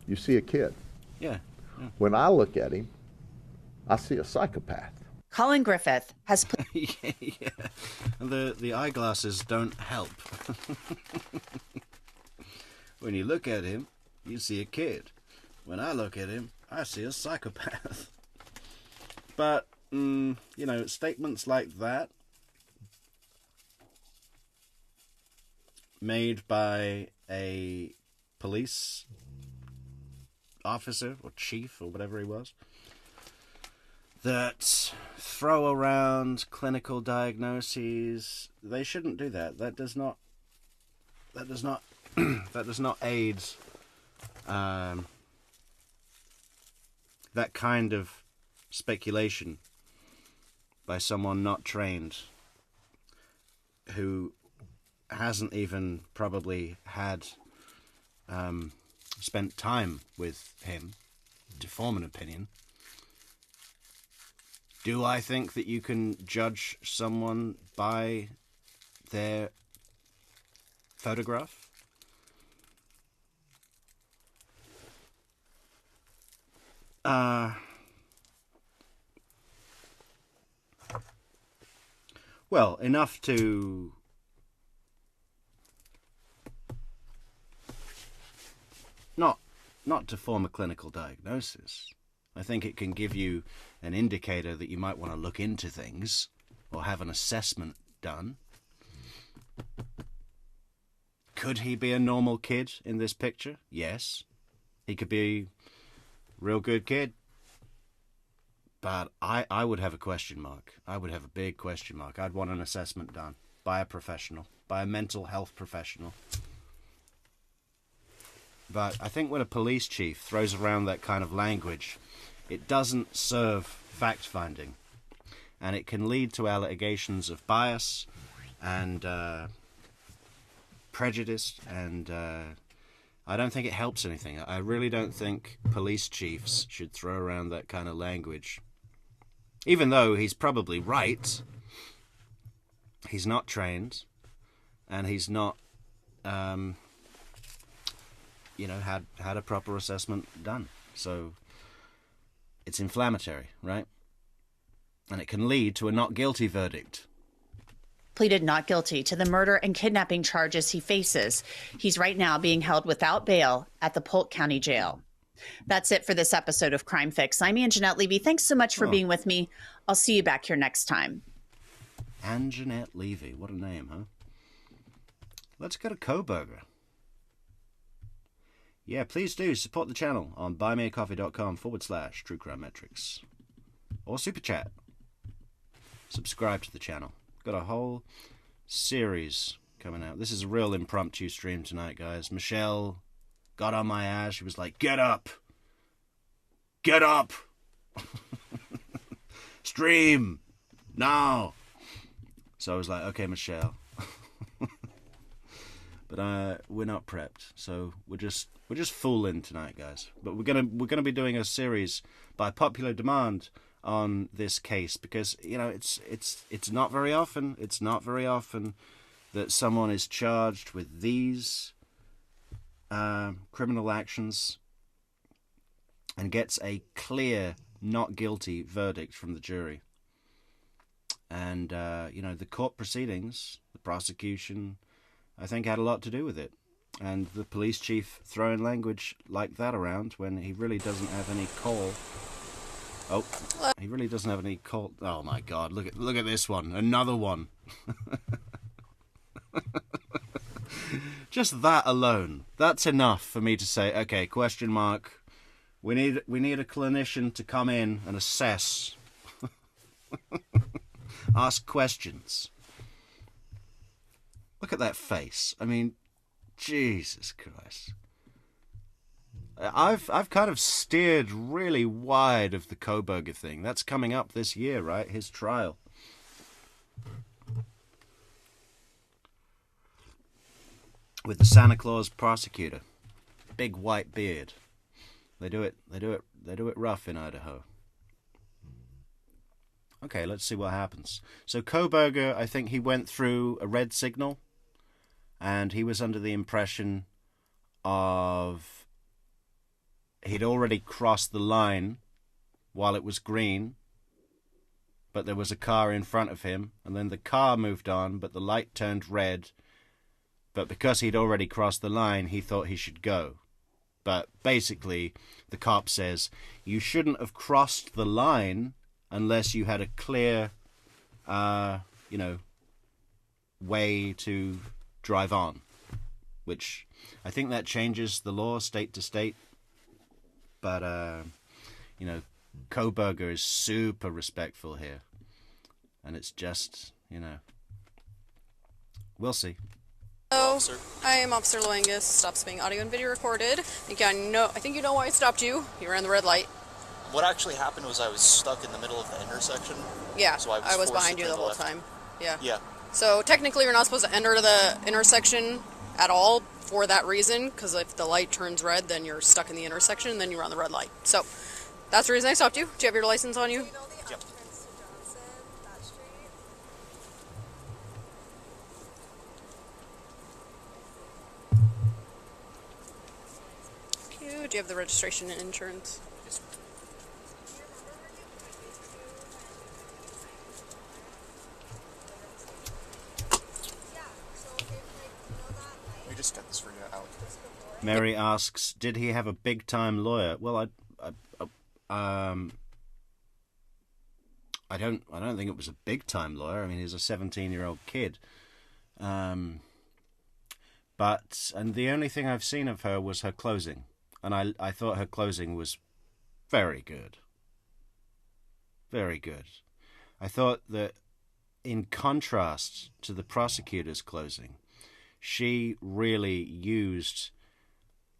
S5: you see a kid.
S1: Yeah.
S5: When I look at him, I see a psychopath.
S3: Colin Griffith has put...
S1: yeah. The eyeglasses don't help. When you look at him, you see a kid. When I look at him, I see a psychopath. But, you know, statements like that made by a police officer or chief or whatever he was that throw around clinical diagnoses, they shouldn't do that. That does not that does not aid that kind of speculation by someone not trained, who hasn't even probably had spent time with him to form an opinion. Do I think that you can judge someone by their photograph? Well, enough to not to form a clinical diagnosis. I think it can give you an indicator that you might want to look into things or have an assessment done. Could he be a normal kid in this picture? Yes. He could be a real good kid. But I would have a question mark. I would have a big question mark. I'd want an assessment done by a professional, by a mental health professional. But I think when a police chief throws around that kind of language, it doesn't serve fact-finding. And it can lead to allegations of bias and prejudice, and I don't think it helps anything. I really don't think police chiefs should throw around that kind of language. Even though he's probably right, he's not trained, and he's not, had a proper assessment done. So it's inflammatory, right? And it can lead to a not guilty verdict.
S3: Pleaded not guilty to the murder and kidnapping charges he faces. He's right now being held without bail at the Polk County Jail. That's it for this episode of Crime Fix. I'm Anjanette Levy. Thanks so much for being with me. I'll see you back here next time.
S1: Anjanette Levy. What a name, huh? Let's go to Kohberger. Yeah, please do support the channel on buymeacoffee.com/True Crime Metrix. Or Super Chat. Subscribe to the channel. Got a whole series coming out. This is a real impromptu stream tonight, guys. Michelle got on my ass. She was like, "Get up! Get up! Stream! Now!" So I was like, "Okay, Michelle." But we're not prepped, so we're just fooling tonight, guys. But we're gonna be doing a series by popular demand on this case, because it's not very often. It's not very often that someone is charged with these criminal actions and gets a clear not guilty verdict from the jury. And the court proceedings, the prosecution, I think had a lot to do with it. And the police chief throwing language like that around when he really doesn't have any call. Oh, he really doesn't have any call. Oh my God! Look at this one. Another one. Just that alone, that's enough for me to say, okay, question mark. We need a clinician to come in and assess, ask questions. Look at that face. I mean, Jesus Christ. I've kind of steered really wide of the Kohberger thing. That's coming up this year, right? His trial. With the Santa Claus prosecutor. Big white beard. They do it rough in Idaho. Okay, let's see what happens. So Kohberger, I think he went through a red signal, and he was under the impression of he'd already crossed the line while it was green, but there was a car in front of him, and then the car moved on, but the light turned red, but because he'd already crossed the line, he thought he should go. But basically, the cop says, you shouldn't have crossed the line unless you had a clear, way to drive on. Which, I think that changes the law state to state. But, Kohberger is super respectful here. And it's just, we'll see.
S13: Hello, I am Officer Loangus. Stops being audio and video recorded. I think you know why I stopped you. You ran the red light.
S14: What actually happened was I was stuck in the middle of the intersection.
S13: Yeah,
S14: so
S13: I was behind you the whole time. Yeah.
S14: Yeah.
S13: So technically you're not supposed to enter the intersection at all for that reason, because if the light turns red, then you're stuck in the intersection, and then you run the red light. So that's the reason I stopped you. Do you have your license on you?
S14: Yep.
S13: Do you have the registration and insurance?
S14: Yes. We just got this for you, Alec.
S1: Mary asks, did he have a big-time lawyer? Well, I don't think it was a big-time lawyer. I mean, he's a 17-year-old kid. And the only thing I've seen of her was her closing. And I thought her closing was very good. Very good. I thought that in contrast to the prosecutor's closing, she really used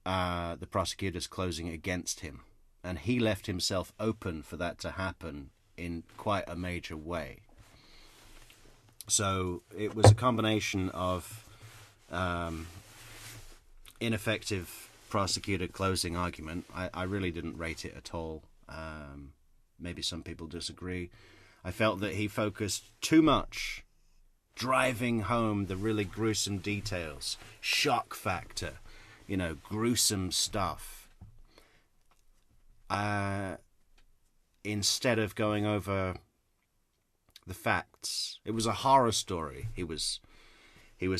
S1: the prosecutor's closing against him. And he left himself open for that to happen in quite a major way. So it was a combination of ineffective prosecutor closing argument. I really didn't rate it at all. Maybe some people disagree. I felt that he focused too much, driving home the really gruesome details, shock factor, gruesome stuff, instead of going over the facts. It was a horror story he was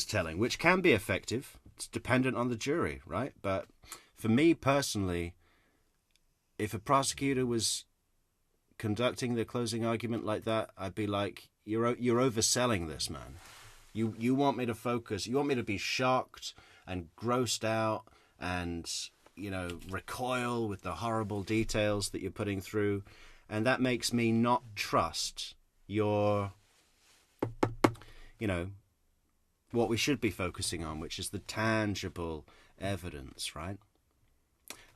S1: telling, which can be effective. It's dependent on the jury, right? But for me personally, if a prosecutor was conducting the closing argument like that, I'd be like, you're overselling this, man. You want me to focus. You want me to be shocked and grossed out and, recoil with the horrible details that you're putting through. And that makes me not trust your, what we should be focusing on, which is the tangible evidence, right?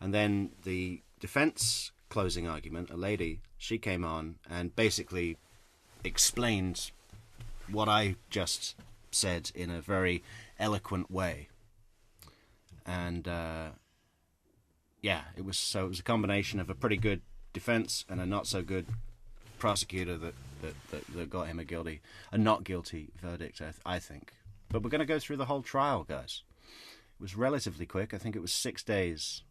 S1: And then the defense closing argument, a lady, she came on and basically explained what I just said in a very eloquent way. And it was a combination of a pretty good defense and a not so good prosecutor that got him a not guilty verdict, I think. But we're going to go through the whole trial, guys. It was relatively quick. I think it was 6 days.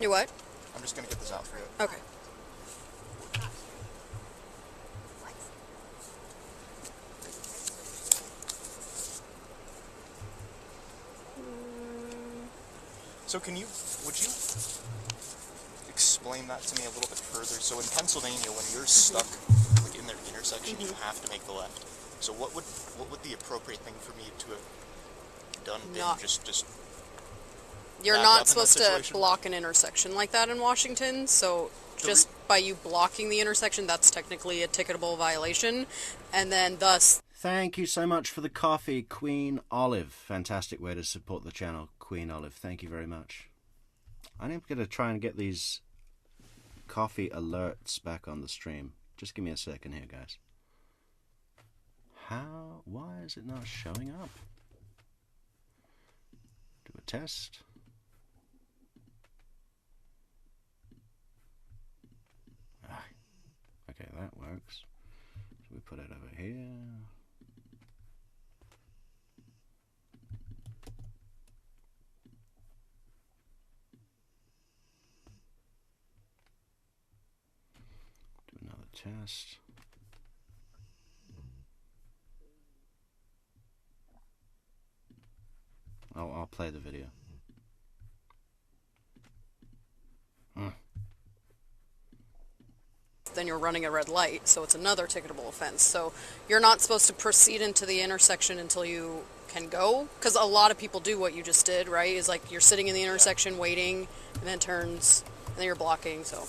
S13: You what?
S14: I'm just going to get this out for you.
S13: Okay.
S14: So would you explain that to me a little bit further? So in Pennsylvania, when you're stuck like in the intersection, you have to make the left. So what would the appropriate thing for me to have done been? Just
S13: you're not supposed to block an intersection like that in Washington, so just by you blocking the intersection, that's technically a ticketable violation, and then thus...
S1: Thank you so much for the coffee, Queen Olive. Fantastic way to support the channel, Queen Olive. Thank you very much. I'm going to try and get these coffee alerts back on the stream. Just give me a second here, guys. Why is it not showing up? Do a test. Okay, that works. So we put it over here. Do another test. I'll play the video.
S13: Then you're running a red light, so it's another ticketable offense. So you're not supposed to proceed into the intersection until you can go, because a lot of people do what you just did, right? Is like you're sitting in the intersection waiting, and then turns, and then you're blocking, so...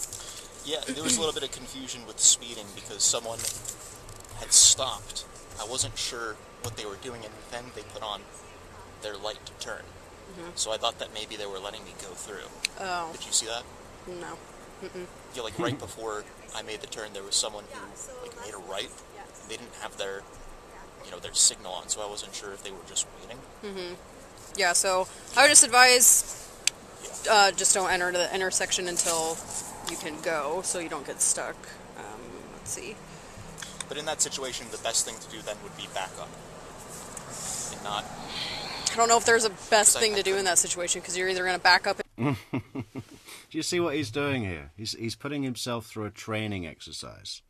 S14: Yeah, there was a little bit of confusion with speeding because someone had stopped. I wasn't sure what they were doing, and then they put on their light to turn. So I thought that maybe they were letting me go through.
S13: Oh.
S14: Did you see that?
S13: No.
S14: Yeah, like right before I made the turn, there was someone who like made a right. They didn't have their, their signal on, so I wasn't sure if they were just waiting.
S13: Yeah, so I would just advise, just don't enter the intersection until you can go, so you don't get stuck. Let's see.
S14: But in that situation, the best thing to do then would be back up, and not.
S13: I don't know if there's a best thing to do in that situation, because you're either going to back up.
S1: Do you see what he's doing here? He's putting himself through a training exercise.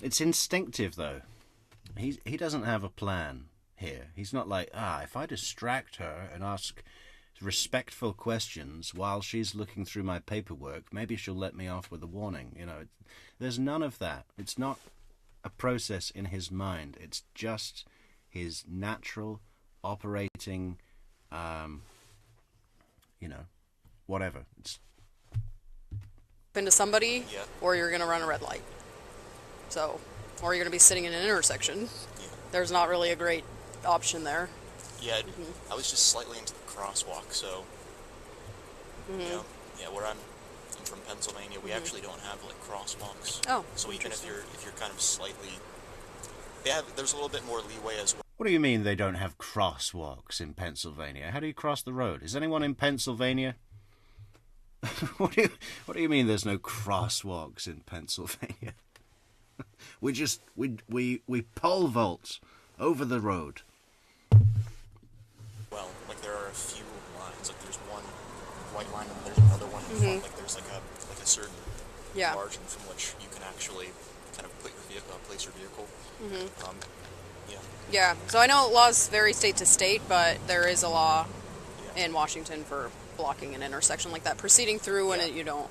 S1: It's instinctive, though. He doesn't have a plan here. He's not like, if I distract her and ask respectful questions while she's looking through my paperwork, maybe she'll let me off with a warning. There's none of that. It's not a process in his mind. It's just his natural operating, whatever. It's
S13: into somebody, or you're going to run a red light. So, or you're going to be sitting in an intersection. There's not really a great option there.
S14: Yeah, I was just slightly into the crosswalk, so, where I'm from Pennsylvania, we actually don't have, like, crosswalks.
S13: Oh,
S14: so even if you're kind of slightly, there's a little bit more leeway as well.
S1: What do you mean they don't have crosswalks in Pennsylvania? How do you cross the road? Is anyone in Pennsylvania? What do you mean there's no crosswalks in Pennsylvania? We pole vault over the road.
S14: Well, like there are a few lines. Like there's one white line and there's another one in front. Like there's like a certain margin from which you can actually kind of put your vehicle, place your vehicle.
S13: Yeah. So I know laws vary state to state, but there is a law in Washington for blocking an intersection like that, proceeding through when you don't.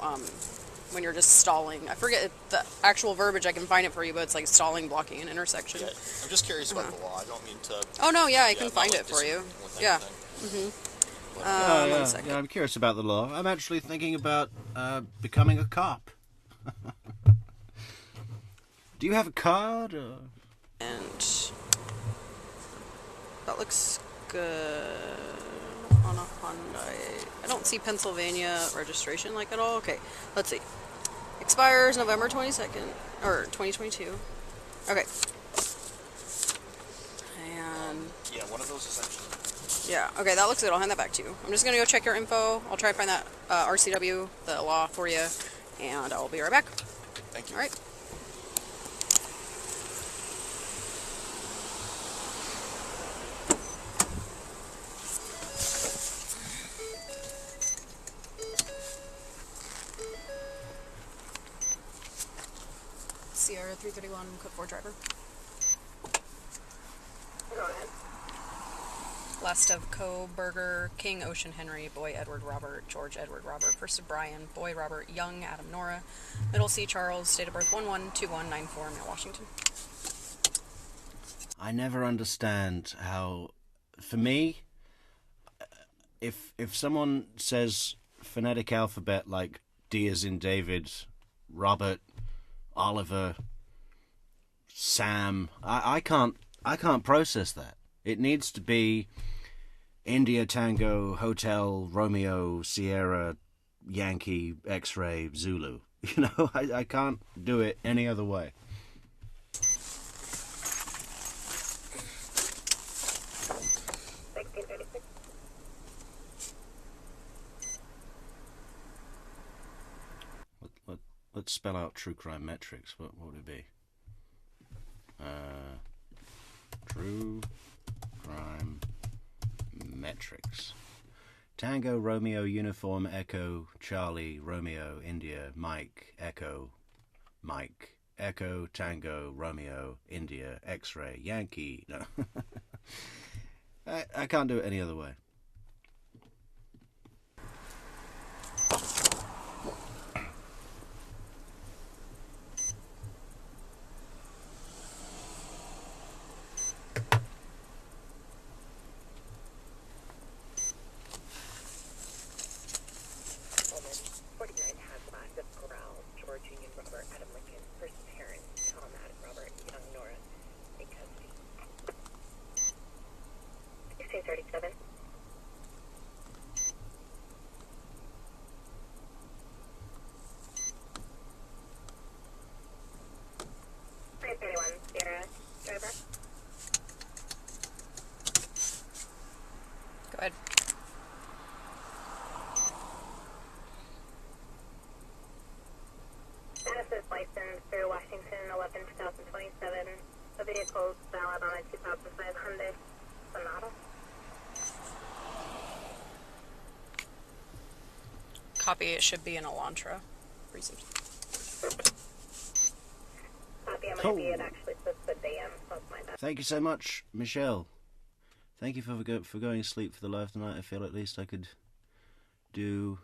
S13: When you're just stalling. I forget the actual verbiage. I can find it for you, but it's like stalling, blocking an intersection.
S14: Yeah, I'm just curious about the law. I don't mean to...
S13: Oh, no, I can find it for you. Yeah. One second.
S1: Yeah, I'm curious about the law. I'm actually thinking about becoming a cop. Do you have a card? Or?
S13: And that looks good on a Hyundai. I don't see Pennsylvania registration like at all. Okay, let's see. Expires November 22nd, or 2022. Okay. And...
S14: yeah, one of those is actually
S13: Yeah, okay, that looks good. I'll hand that back to you. I'm just going to go check your info. I'll try to find that RCW, the law, for you, and I'll be right back.
S14: Thank you.
S13: All right. Sierra 331, code 4 driver. Go ahead. Last of Kohberger, King, Ocean, Henry, Boy, Edward, Robert, George, Edward, Robert. First of Brian, Boy, Robert, Young, Adam, Nora. Middle C, Charles, date of birth 112194, Mount Washington.
S1: I never understand how, for me, if someone says phonetic alphabet like D as in David, Robert, Oliver, Sam, I can't process that. It needs to be India, Tango, Hotel, Romeo, Sierra, Yankee, X-Ray, Zulu. You know, I can't do it any other way. Let's spell out True Crime Metrix. What would it be? True Crime Metrix. Tango, Romeo, Uniform, Echo, Charlie, Romeo, India, Mike, Echo, Mike, Echo, Tango, Romeo, India, X-Ray, Yankee. No. I can't do it any other way.
S13: Go ahead.
S15: Genesis license through Washington 11/2027. The vehicle is valid on a 2005 Hyundai Sonata.
S13: Copy, it should be an Elantra. Received.
S15: Copy, it might be, it actually says the DM, so it's my bad.
S1: Thank you so much, Michelle. Thank you for going to sleep for the live tonight. I feel at least I could do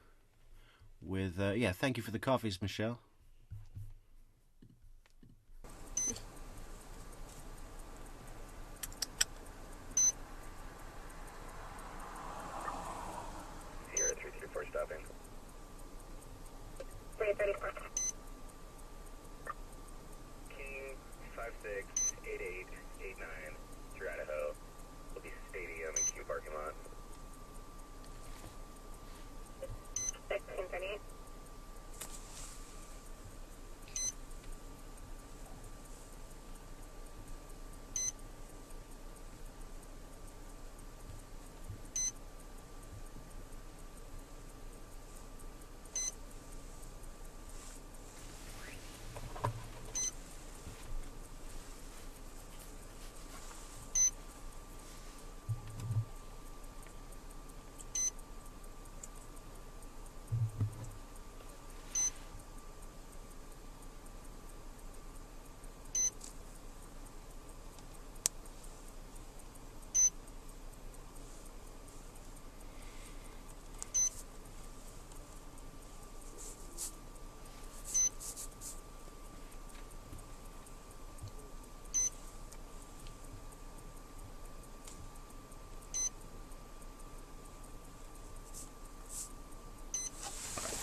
S1: with... yeah, thank you for the coffees, Michelle.
S16: Sierra 334 stopping.
S15: 334.
S16: King 568889 through Idaho. Will be Stadium and Q parking lot.
S15: 1638.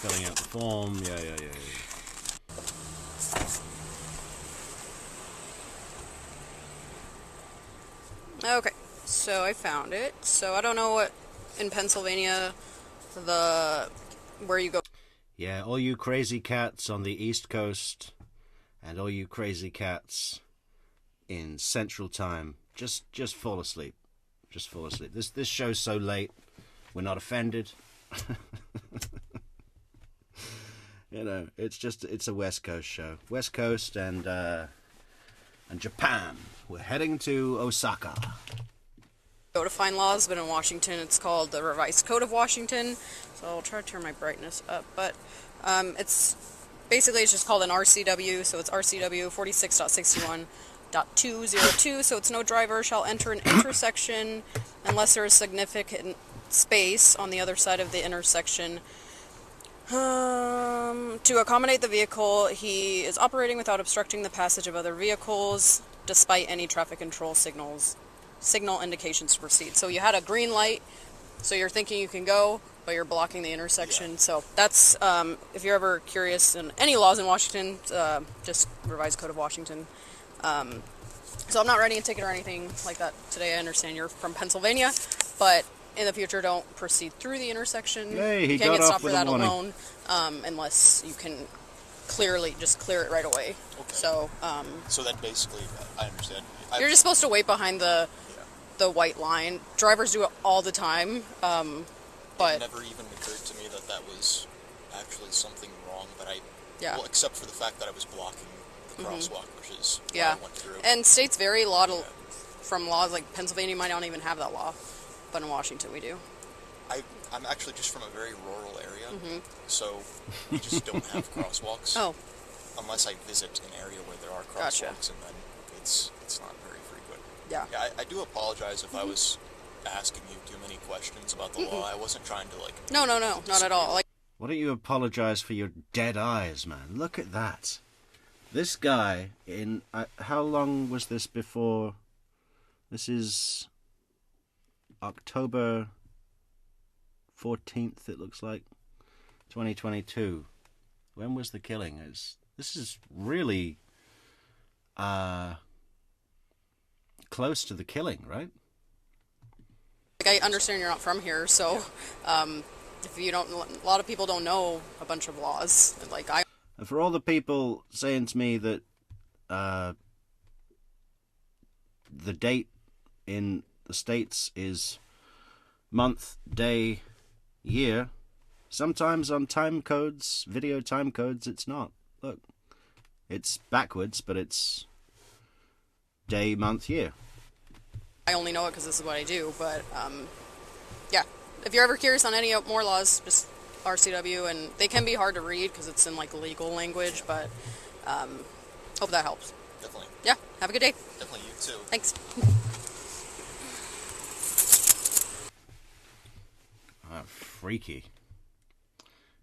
S1: Filling out the form, yeah.
S13: Okay, so I found it. So I don't know what in Pennsylvania where you go.
S1: Yeah, all you crazy cats on the East Coast and all you crazy cats in Central Time, just fall asleep. just fall asleep. This show's so late, we're not offended. You know, it's a West Coast show. West Coast and Japan. We're heading to Osaka.
S13: Codifying laws, but in Washington it's called the Revised Code of Washington. So I'll try to turn my brightness up, but it's just called an RCW, so it's RCW 46.61.202, so it's no driver shall enter an intersection unless there is significant space on the other side of the intersection to accommodate the vehicle he is operating without obstructing the passage of other vehicles, despite any traffic control signal indications to proceed. So you had a green light, so you're thinking you can go, but you're blocking the intersection. Yeah. So that's, if you're ever curious in any laws in Washington, just Revised Code of Washington. So I'm not writing a ticket or anything like that today. I understand you're from Pennsylvania, but in the future, don't proceed through the intersection.
S1: Hey,
S13: you can't get stopped for that alone, unless you can clearly just clear it right away.
S14: Okay.
S13: So
S14: then basically, I understand.
S13: You're just supposed to wait behind the white line. Drivers do it all the time, but
S14: it never even occurred to me that was actually something wrong. But well, except for the fact that I was blocking the crosswalk, which is what I went through.
S13: And states vary a lot from laws. Like Pennsylvania might not even have that law, but in Washington we do.
S14: I'm actually just from a very rural area, so we just don't have crosswalks.
S13: Oh.
S14: Unless I visit an area where there are crosswalks, and then it's not very frequent.
S13: Yeah.
S14: I do apologize if I was asking you too many questions about the law. I wasn't trying to
S13: No, not at all.
S1: Why don't you apologize for your dead eyes, man? Look at that. This guy in how long was this before? This is October 14th, it looks like, 2022. When was the killing? This is really close to the killing, right?
S13: I understand you're not from here, so if you don't, a lot of people don't know a bunch of laws.
S1: And for all the people saying to me that the date in the States is month, day, year, sometimes on time codes, video time codes, it's not. Look, it's backwards, but it's day, month, year.
S13: I only know it because this is what I do, but yeah. If you're ever curious on any more laws, just RCW, and they can be hard to read because it's in legal language, but hope that helps.
S14: Definitely.
S13: Yeah, have a good day.
S14: Definitely, you too.
S13: Thanks.
S1: Freaky.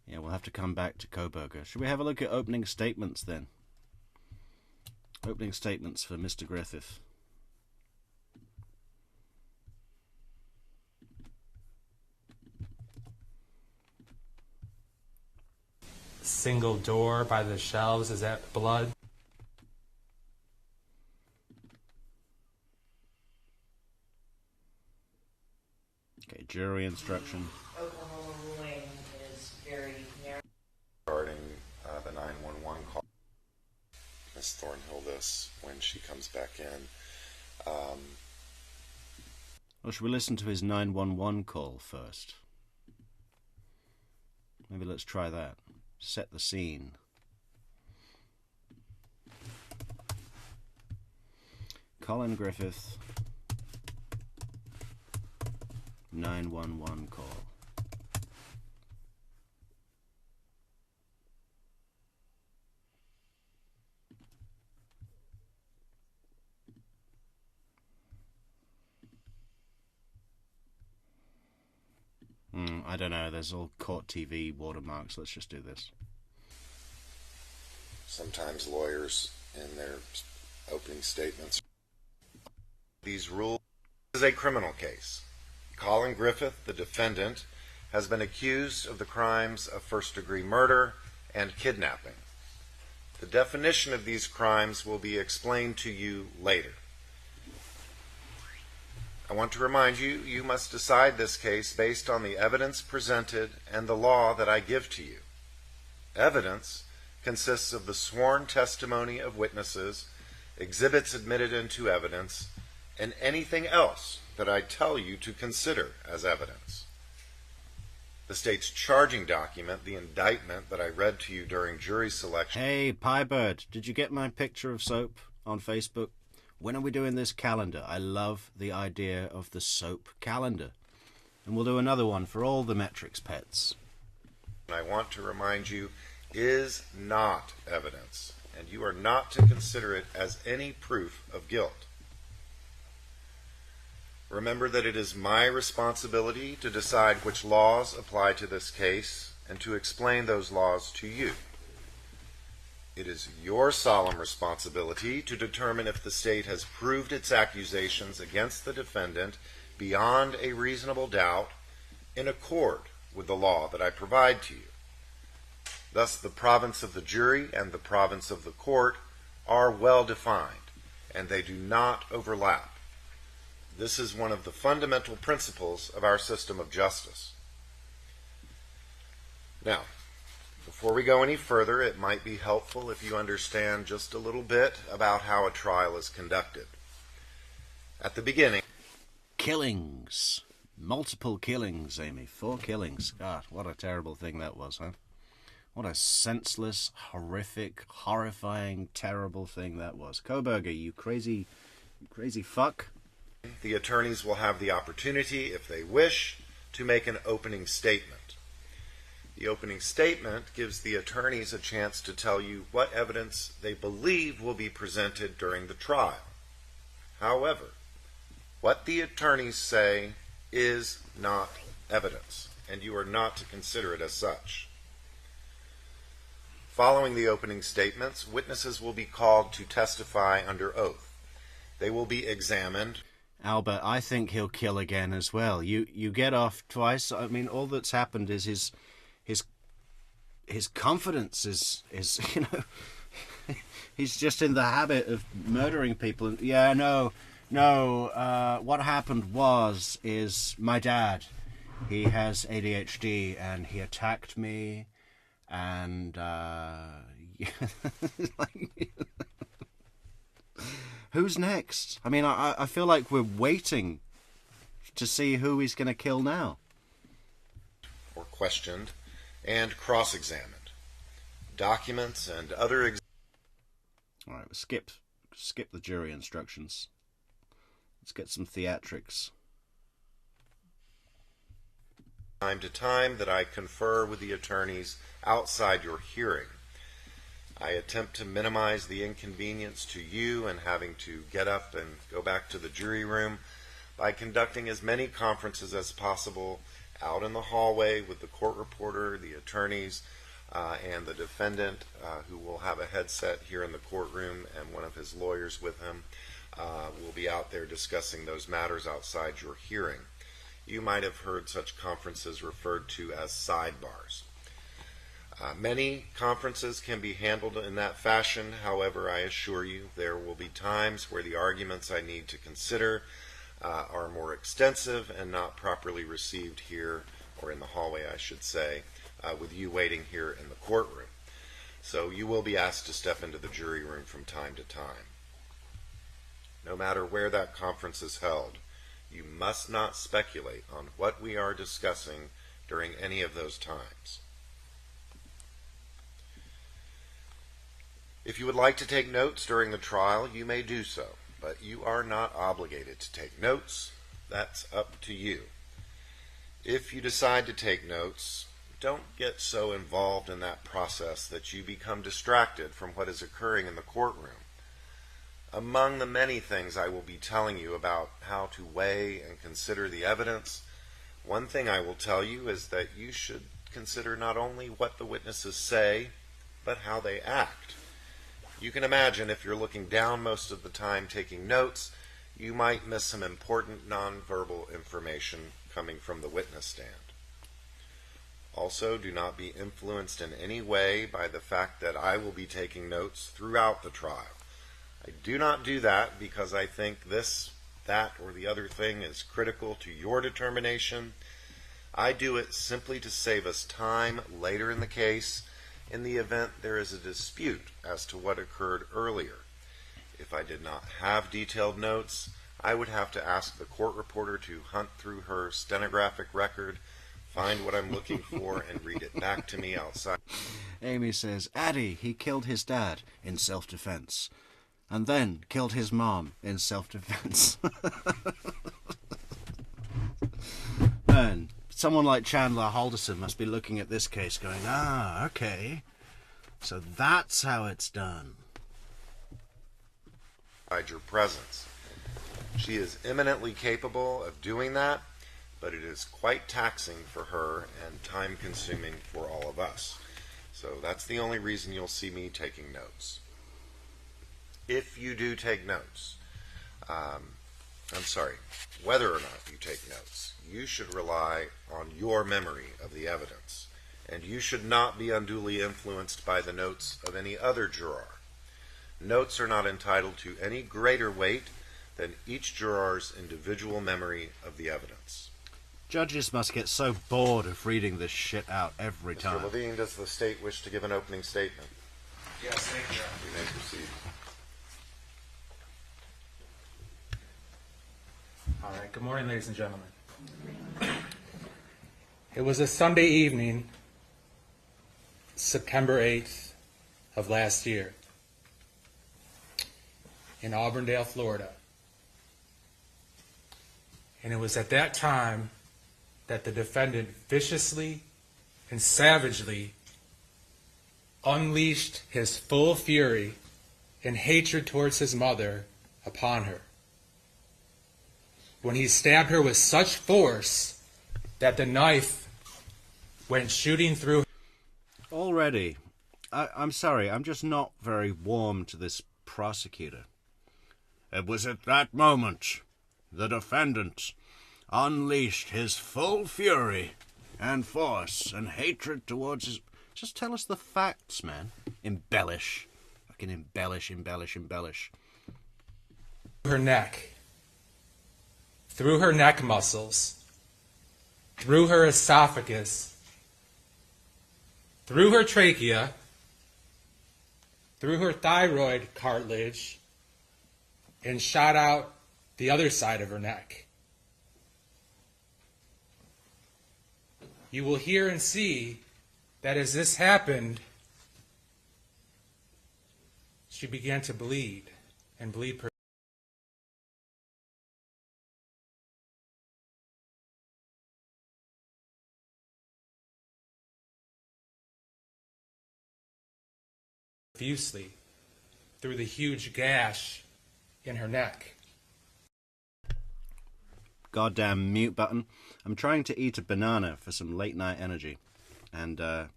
S1: Yeah, we'll have to come back to Kohberger. Should we have a look at opening statements then? Opening statements for Mr. Griffith.
S17: Single door by the shelves, is that blood?
S1: Okay, jury instruction.
S18: Oklahoma ruling is very narrow.
S19: Regarding the 911 call, Miss Thornhill, this when she comes back in.
S1: Well, should we listen to his 911 call first? Maybe let's try that. Set the scene. Collin Griffith, 911 call. I don't know, there's all court TV watermarks. Let's just do this.
S19: Sometimes lawyers in their opening statements. These rules. This is a criminal case. Collin Griffith, the defendant, has been accused of the crimes of first-degree murder and kidnapping. The definition of these crimes will be explained to you later. I want to remind you, you must decide this case based on the evidence presented and the law that I give to you. Evidence consists of the sworn testimony of witnesses, exhibits admitted into evidence, and anything else that I tell you to consider as evidence. The state's charging document, the indictment that I read to you during jury selection.
S1: Hey, Piebird, did you get my picture of soap on Facebook? When are we doing this calendar? I love the idea of the soap calendar. And we'll do another one for all the Metrix pets.
S19: I want to remind you, is not evidence, and you are not to consider it as any proof of guilt. Remember that it is my responsibility to decide which laws apply to this case and to explain those laws to you. It is your solemn responsibility to determine if the state has proved its accusations against the defendant beyond a reasonable doubt in accord with the law that I provide to you. Thus, the province of the jury and the province of the court are well defined, and they do not overlap. This is one of the fundamental principles of our system of justice. Now, before we go any further, it might be helpful if you understand just a little bit about how a trial is conducted. At the beginning,
S1: killings. Multiple killings, Amy. 4 killings. God, what a terrible thing that was, huh? What a senseless, horrific, horrifying, terrible thing that was. Kohberger, you crazy fuck.
S19: The attorneys will have the opportunity, if they wish, to make an opening statement. The opening statement gives the attorneys a chance to tell you what evidence they believe will be presented during the trial. However, what the attorneys say is not evidence, and you are not to consider it as such. Following the opening statements, witnesses will be called to testify under oath. They will be examined.
S1: Albert, I think he'll kill again as well. You get off twice. I mean, all that's happened is his confidence is you know, he's just in the habit of murdering people. Yeah, no. What happened is my dad. He has ADHD and he attacked me, and who's next? I mean, I feel like we're waiting to see who he's going to kill now.
S19: Or questioned and cross-examined. Documents and other...
S1: All right, we'll skip the jury instructions. Let's get some theatrics.
S19: Time to time that I confer with the attorneys outside your hearing. I attempt to minimize the inconvenience to you and having to get up and go back to the jury room by conducting as many conferences as possible out in the hallway with the court reporter, the attorneys, and the defendant, who will have a headset here in the courtroom, and one of his lawyers with him will be out there discussing those matters outside your hearing. You might have heard such conferences referred to as sidebars. Many conferences can be handled in that fashion. However, I assure you there will be times where the arguments I need to consider are more extensive and not properly received here, or in the hallway I should say, with you waiting here in the courtroom. So you will be asked to step into the jury room from time to time. No matter where that conference is held, you must not speculate on what we are discussing during any of those times. If you would like to take notes during the trial, you may do so, but you are not obligated to take notes. That's up to you. If you decide to take notes, don't get so involved in that process that you become distracted from what is occurring in the courtroom. Among the many things I will be telling you about how to weigh and consider the evidence, one thing I will tell you is that you should consider not only what the witnesses say, but how they act. You can imagine if you're looking down most of the time taking notes, you might miss some important nonverbal information coming from the witness stand. Also, do not be influenced in any way by the fact that I will be taking notes throughout the trial. I do not do that because I think this, that, or the other thing is critical to your determination. I do it simply to save us time later in the case in the event there is a dispute as to what occurred earlier. If I did not have detailed notes, I would have to ask the court reporter to hunt through her stenographic record, find what I'm looking for, and read it back to me outside.
S1: Amy says, Addie, he killed his dad in self-defense. And then killed his mom in self-defense. Man, someone like Chandler Halderson must be looking at this case going, okay. So that's how it's done.
S19: Your presence. She is eminently capable of doing that, but it is quite taxing for her and time-consuming for all of us. So that's the only reason you'll see me taking notes. If you do take notes, whether or not you take notes, you should rely on your memory of the evidence, and you should not be unduly influenced by the notes of any other juror. Notes are not entitled to any greater weight than each juror's individual memory of the evidence.
S1: Judges must get so bored of reading this shit out every time.
S19: Mr. Levine, does the state wish to give an opening statement?
S17: Yes, thank you.
S19: You may proceed.
S17: All right, good morning, ladies and gentlemen. It was a Sunday evening, September 8th of last year, in Auburndale, Florida. And it was at that time that the defendant viciously and savagely unleashed his full fury and hatred towards his mother upon her, when he stabbed her with such force that the knife went shooting through.
S1: Already, I'm sorry, I'm just not very warm to this prosecutor. It was at that moment the defendant unleashed his full fury and force and hatred towards his... Just tell us the facts, man. Embellish. Fucking embellish.
S17: Her neck, through her neck muscles, through her esophagus, through her trachea, through her thyroid cartilage, and shot out the other side of her neck. You will hear and see that as this happened, she began to bleed and bleed profusely through the huge gash in her neck.
S1: Goddamn mute button. I'm trying to eat a banana for some late night energy. And I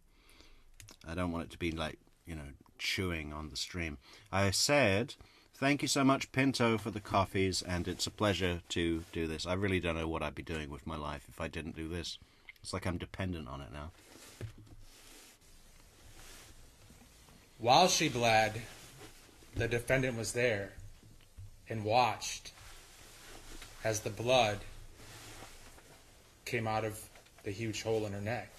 S1: don't want it to be like, chewing on the stream. I said, thank you so much, Pinto, for the coffees, and it's a pleasure to do this. I really don't know what I'd be doing with my life if I didn't do this. It's like I'm dependent on it now.
S17: While she bled, the defendant was there and watched as the blood came out of the huge hole in her neck.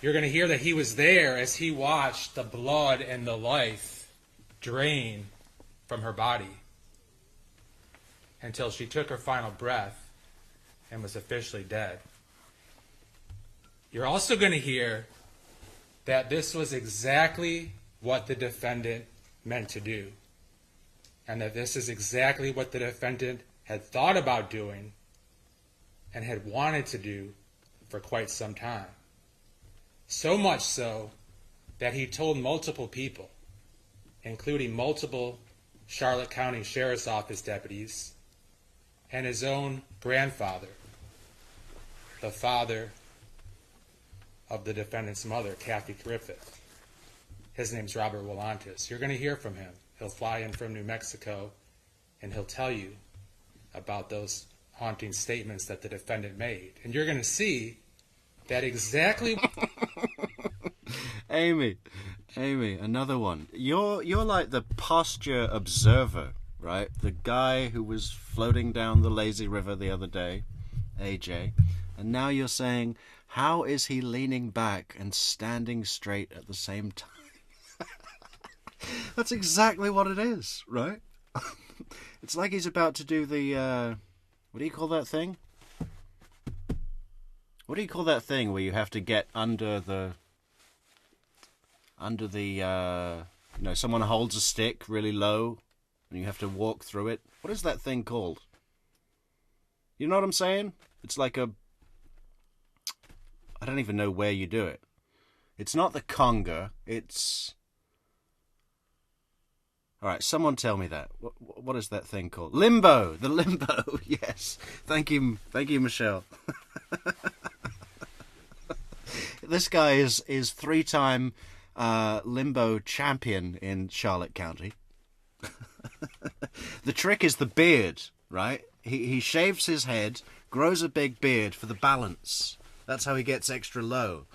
S17: You're going to hear that he was there as he watched the blood and the life drain from her body until she took her final breath and was officially dead. You're also going to hear that this was exactly what the defendant meant to do, and that this is exactly what the defendant had thought about doing and had wanted to do for quite some time. So much so that he told multiple people, including multiple Charlotte County Sheriff's Office deputies and his own grandfather, the father of the defendant's mother, Kathy Griffith. His name's Robert Willantis. You're going to hear from him. He'll fly in from New Mexico, and he'll tell you about those haunting statements that the defendant made. And you're going to see that exactly...
S1: Amy, another one. You're like the posture observer, right? The guy who was floating down the lazy river the other day, AJ, and now you're saying, how is he leaning back and standing straight at the same time? That's exactly what it is, right? It's like he's about to do the, what do you call that thing? What do you call that thing where you have to get under the, someone holds a stick really low and you have to walk through it? What is that thing called? You know what I'm saying? It's like I don't even know where you do it. It's not the conga, it's... Alright, someone tell me that. What is that thing called? Limbo! The limbo, yes. Thank you, Michelle. This guy is 3-time limbo champion in Charlotte County. The trick is the beard, right? He shaves his head, grows a big beard for the balance. That's how he gets extra low.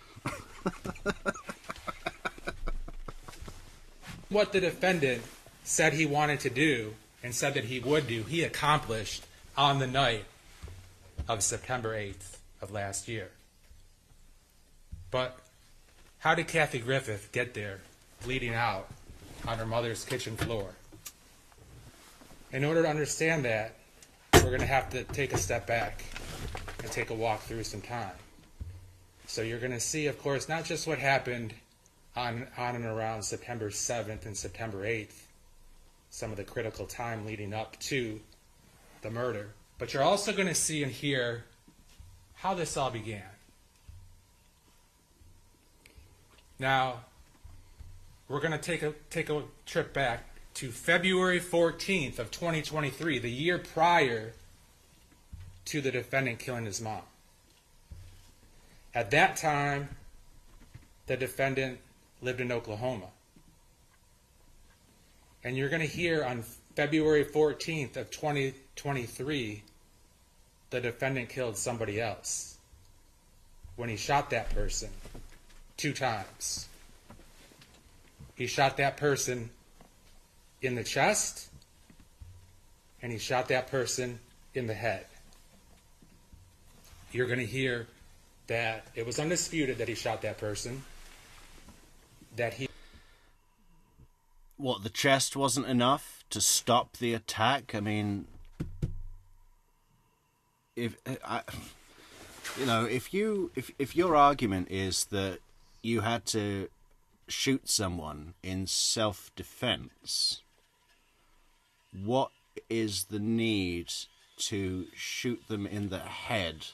S17: What the defendant said he wanted to do and said that he would do, he accomplished on the night of September 8th of last year. But how did Kathy Griffith get there, bleeding out on her mother's kitchen floor? In order to understand that, we're going to have to take a step back and take a walk through some time. So you're going to see, of course, not just what happened on and around September 7th and September 8th, some of the critical time leading up to the murder, but you're also going to see and hear how this all began. Now, we're going to take a trip back to February 14th of 2023, the year prior to the defendant killing his mom. At that time, the defendant lived in Oklahoma. And you're going to hear on February 14th of 2023, the defendant killed somebody else when he shot that person 2 times. He shot that person in the chest, and he shot that person in the head. You're going to hear that it was undisputed that he shot that person, that he...
S1: What, the chest wasn't enough to stop the attack? I mean, if your argument is that you had to shoot someone in self-defense, what is the need to shoot them in the head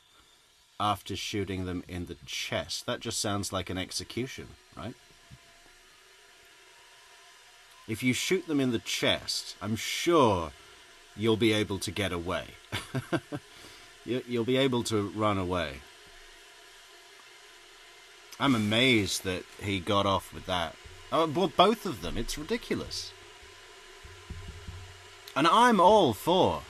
S1: after shooting them in the chest? That just sounds like an execution, right? If you shoot them in the chest, I'm sure you'll be able to get away. You'll be able to run away. I'm amazed that he got off with that. Oh, well, both of them. It's ridiculous. And I'm all for,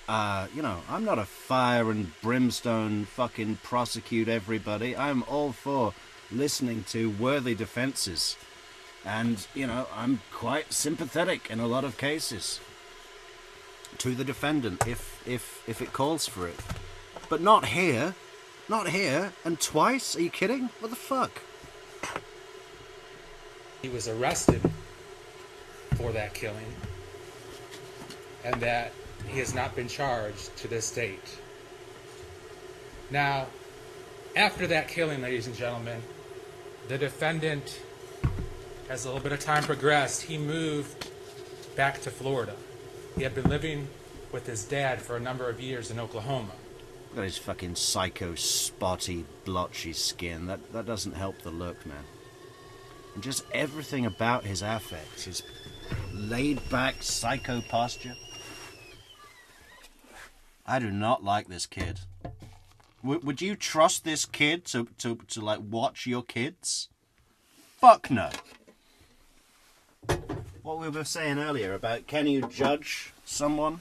S1: I'm not a fire and brimstone fucking prosecute everybody. I'm all for listening to worthy defenses. And, I'm quite sympathetic in a lot of cases to the defendant if it calls for it. But not here. Not here. And twice? Are you kidding? What the fuck?
S17: He was arrested for that killing, and that he has not been charged to this date. Now, after that killing, ladies and gentlemen, the defendant, as a little bit of time progressed, he moved back to Florida. He had been living with his dad for a number of years in Oklahoma.
S1: Got his fucking psycho, spotty, blotchy skin. That doesn't help the look, man. And just everything about his affect, his laid-back psycho posture. I do not like this kid. Would you trust this kid to like watch your kids? Fuck no. What we were saying earlier about, can you judge someone?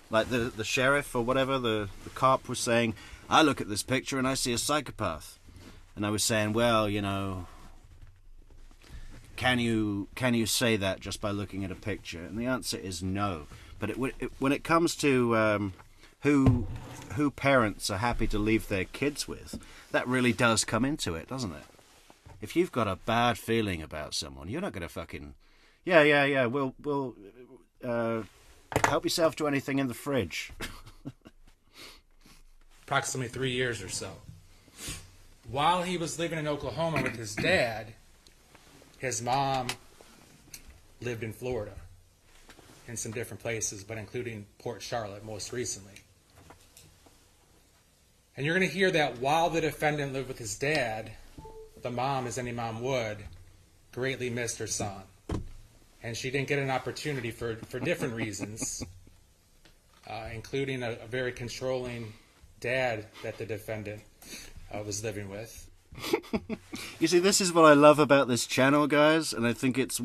S1: Like the sheriff or whatever, the cop was saying, I look at this picture and I see a psychopath. And I was saying, well, can you say that just by looking at a picture? And the answer is no. But when it comes to who parents are happy to leave their kids with, that really does come into it, doesn't it? If you've got a bad feeling about someone, you're not going to fucking... Yeah, we'll Help yourself to anything in the fridge.
S17: Approximately 3 years or so. While he was living in Oklahoma with his dad, his mom lived in Florida in some different places, but including Port Charlotte most recently. And you're going to hear that while the defendant lived with his dad, the mom, as any mom would, greatly missed her son. And she didn't get an opportunity for different reasons, including a very controlling dad that the defendant was living with.
S1: You see, this is what I love about this channel, guys, and I think it's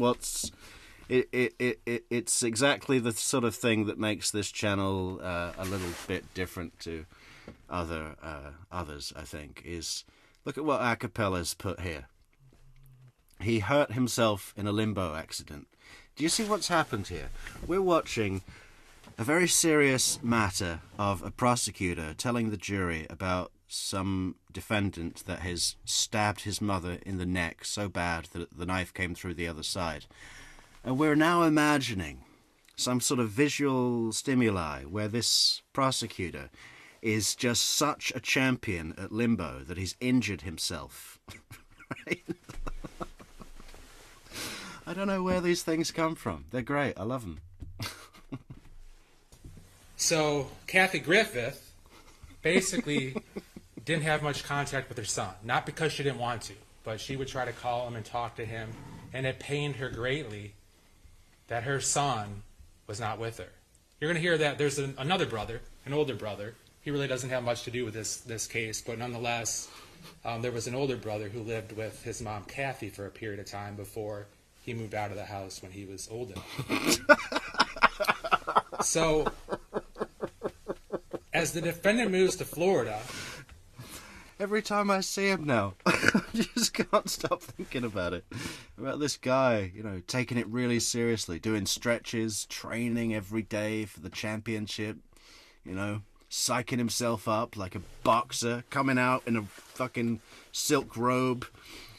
S1: it's exactly the sort of thing that makes this channel a little bit different to others, I think, is look at what Acapella's put here. He hurt himself in a limbo accident. Do you see what's happened here? We're watching a very serious matter of a prosecutor telling the jury about some defendant that has stabbed his mother in the neck so bad that the knife came through the other side. And we're now imagining some sort of visual stimuli where this prosecutor is just such a champion at limbo that he's injured himself. Right? I don't know where these things come from. They're great. I love them.
S17: So Kathy Griffith basically didn't have much contact with her son. Not because she didn't want to, but she would try to call him and talk to him, and it pained her greatly that her son was not with her. You're going to hear that there's another brother, an older brother. He really doesn't have much to do with this case, but nonetheless, there was an older brother who lived with his mom, Kathy, for a period of time before he moved out of the house when he was old enough. So, as the defendant moves to Florida...
S1: Every time I see him now, I just can't stop thinking about it. About this guy, you know, taking it really seriously, doing stretches, training every day for the championship, you know, psyching himself up like a boxer, coming out in a fucking silk robe,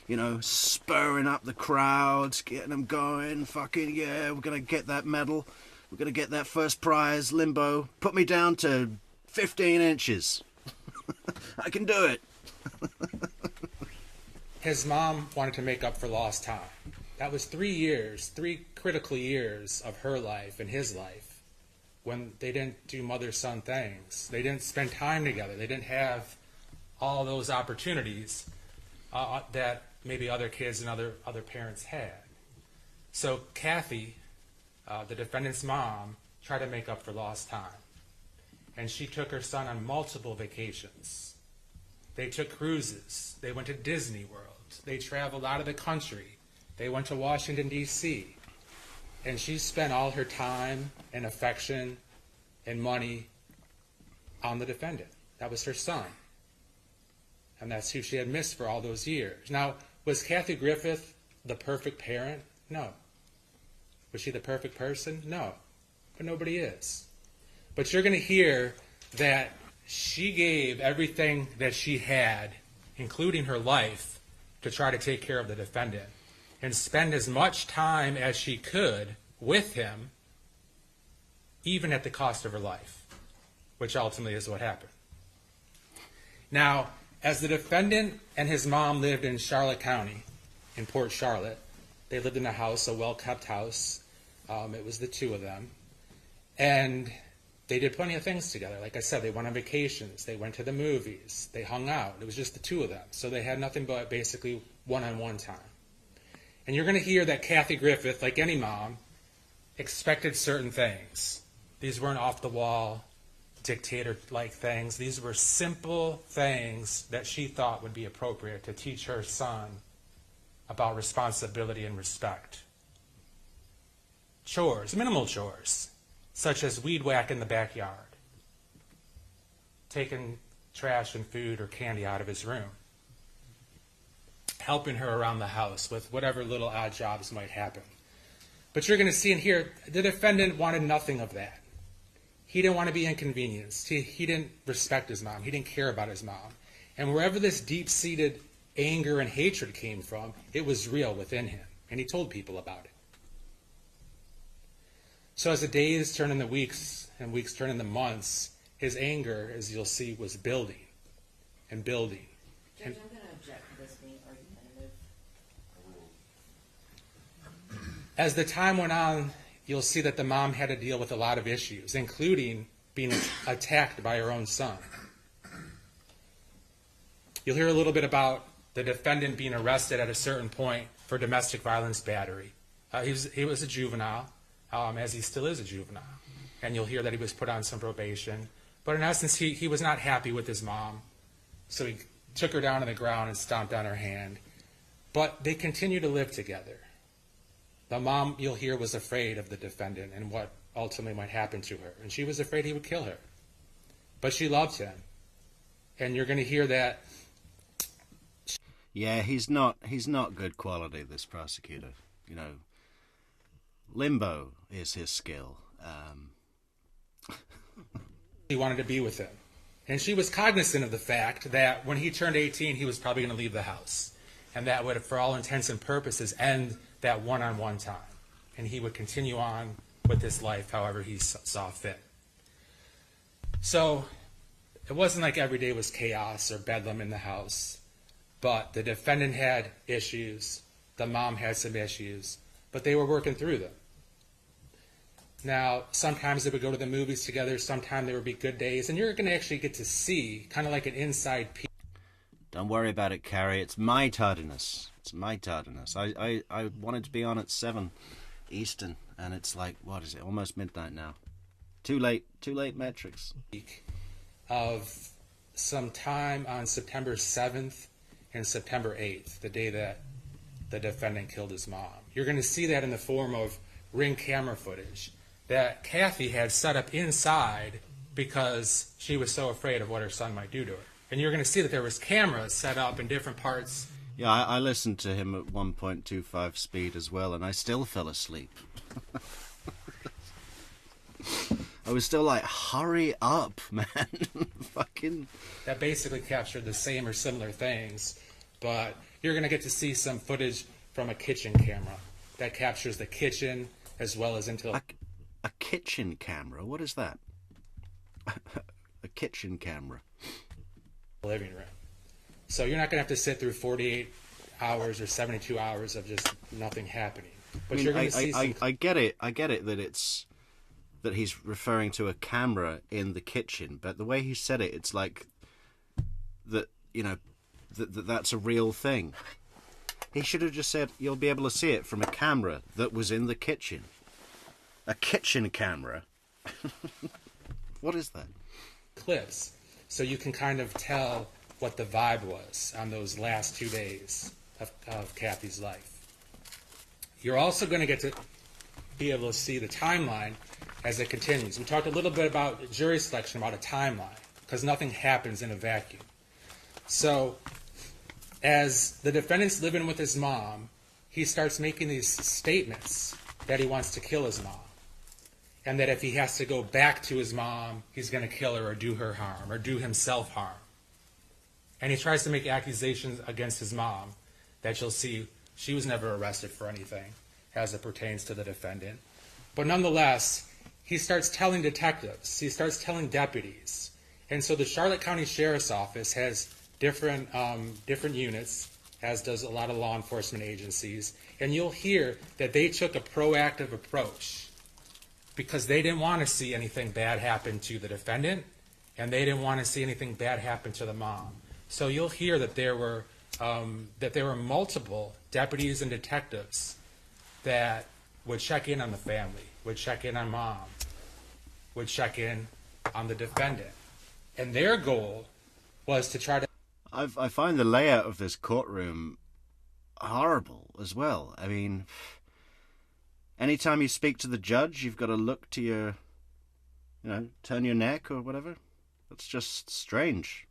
S1: you know, spurring up the crowds, getting them going, fucking, yeah, we're going to get that medal, we're going to get that first prize, limbo, put me down to 15 inches. I can do it.
S17: His mom wanted to make up for lost time. That was 3 years, 3 critical years of her life and his life when they didn't do mother-son things. They didn't spend time together. They didn't have all those opportunities that maybe other kids and other parents had. So Kathy, the defendant's mom, tried to make up for lost time. And she took her son on multiple vacations. They took cruises. They went to Disney World. They traveled out of the country. They went to Washington, D.C. And she spent all her time and affection and money on the defendant. That was her son. And that's who she had missed for all those years. Now, was Kathy Griffith the perfect parent? No. Was she the perfect person? No. But nobody is. But you're going to hear that she gave everything that she had, including her life, to try to take care of the defendant and spend as much time as she could with him, even at the cost of her life, which ultimately is what happened. Now, as the defendant and his mom lived in Charlotte County, in Port Charlotte, they lived in a house, a well-kept house. It was the two of them. And they did plenty of things together. Like I said, they went on vacations. They went to the movies. They hung out. It was just the two of them. So they had nothing but basically one-on-one time. And you're going to hear that Kathy Griffith, like any mom, expected certain things. These weren't off-the-wall, dictator-like things. These were simple things that she thought would be appropriate to teach her son about responsibility and respect. Chores, minimal chores, such as weed whack in the backyard, taking trash and food or candy out of his room, helping her around the house with whatever little odd jobs might happen. But you're going to see in here, the defendant wanted nothing of that. He didn't want to be inconvenienced. He didn't respect his mom. He didn't care about his mom. And wherever this deep-seated anger and hatred came from, it was real within him. And he told people about it. So as the days turn into weeks and weeks turn into months, his anger, as you'll see, was building and building.
S18: Judge, I'm going to object to this being argumentative.
S17: As the time went on, you'll see that the mom had to deal with a lot of issues, including being attacked by her own son. You'll hear a little bit about the defendant being arrested at a certain point for domestic violence battery. He was a juvenile, as he still is a juvenile. And you'll hear that he was put on some probation. But in essence, he was not happy with his mom. So he took her down to the ground and stomped on her hand. But they continued to live together. The mom, you'll hear, was afraid of the defendant and what ultimately might happen to her. And she was afraid he would kill her. But she loved him. And you're going to hear that.
S1: Yeah, he's not good quality, this prosecutor. You know, limbo is his skill.
S17: She wanted to be with him. And she was cognizant of the fact that when he turned 18, he was probably going to leave the house. And that would, for all intents and purposes, end that one-on-one time. And he would continue on with his life however he saw fit. So it wasn't like every day was chaos or bedlam in the house. But the defendant had issues. The mom had some issues. But they were working through them. Now, sometimes they would go to the movies together. Sometimes there would be good days. And you're going to actually get to see kind of like an inside peek.
S1: Don't worry about it, Carrie. It's my tardiness. It's my tardiness. I wanted to be on at 7 Eastern, and it's like, what is it, almost midnight now. Too late, Metrix.
S17: Of some time on September 7th and September 8th, the day that the defendant killed his mom. You're going to see that in the form of Ring camera footage that Kathy had set up inside because she was so afraid of what her son might do to her. And you're going to see that there was cameras set up in different parts.
S1: Yeah, I listened to him at 1.25 speed as well, and I still fell asleep. I was still like, hurry up, man. Fucking.
S17: That basically captured the same or similar things, but you're going to get to see some footage from a kitchen camera that captures the kitchen as well as into
S1: a kitchen camera. What is that? A kitchen camera.
S17: Living room. So you're not going to have to sit through 48 hours or 72 hours of just nothing happening. But you're going to see some...
S1: I get it that he's referring to a camera in the kitchen, but the way he said it, it's like that, you know, that's a real thing. He should have just said, you'll be able to see it from a camera that was in the kitchen. A kitchen camera? What is that?
S17: Clips. So you can kind of tell what the vibe was on those last 2 days of Kathy's life. You're also going to get to be able to see the timeline as it continues. We talked a little bit about jury selection, about a timeline, because nothing happens in a vacuum. So as the defendant's living with his mom, he starts making these statements that he wants to kill his mom. And that if he has to go back to his mom, he's going to kill her or do her harm or do himself harm. And he tries to make accusations against his mom that you'll see she was never arrested for anything as it pertains to the defendant. But nonetheless, he starts telling detectives, he starts telling deputies. And so the Charlotte County Sheriff's Office has different units, as does a lot of law enforcement agencies. And you'll hear that they took a proactive approach because they didn't want to see anything bad happen to the defendant, and they didn't want to see anything bad happen to the mom. So you'll hear that there were multiple deputies and detectives that would check in on the family, would check in on mom, would check in on the defendant. And their goal was to try to...
S1: I find the layout of this courtroom horrible as well. I mean, anytime you speak to the judge, you've got to look to your, turn your neck or whatever. It's just strange.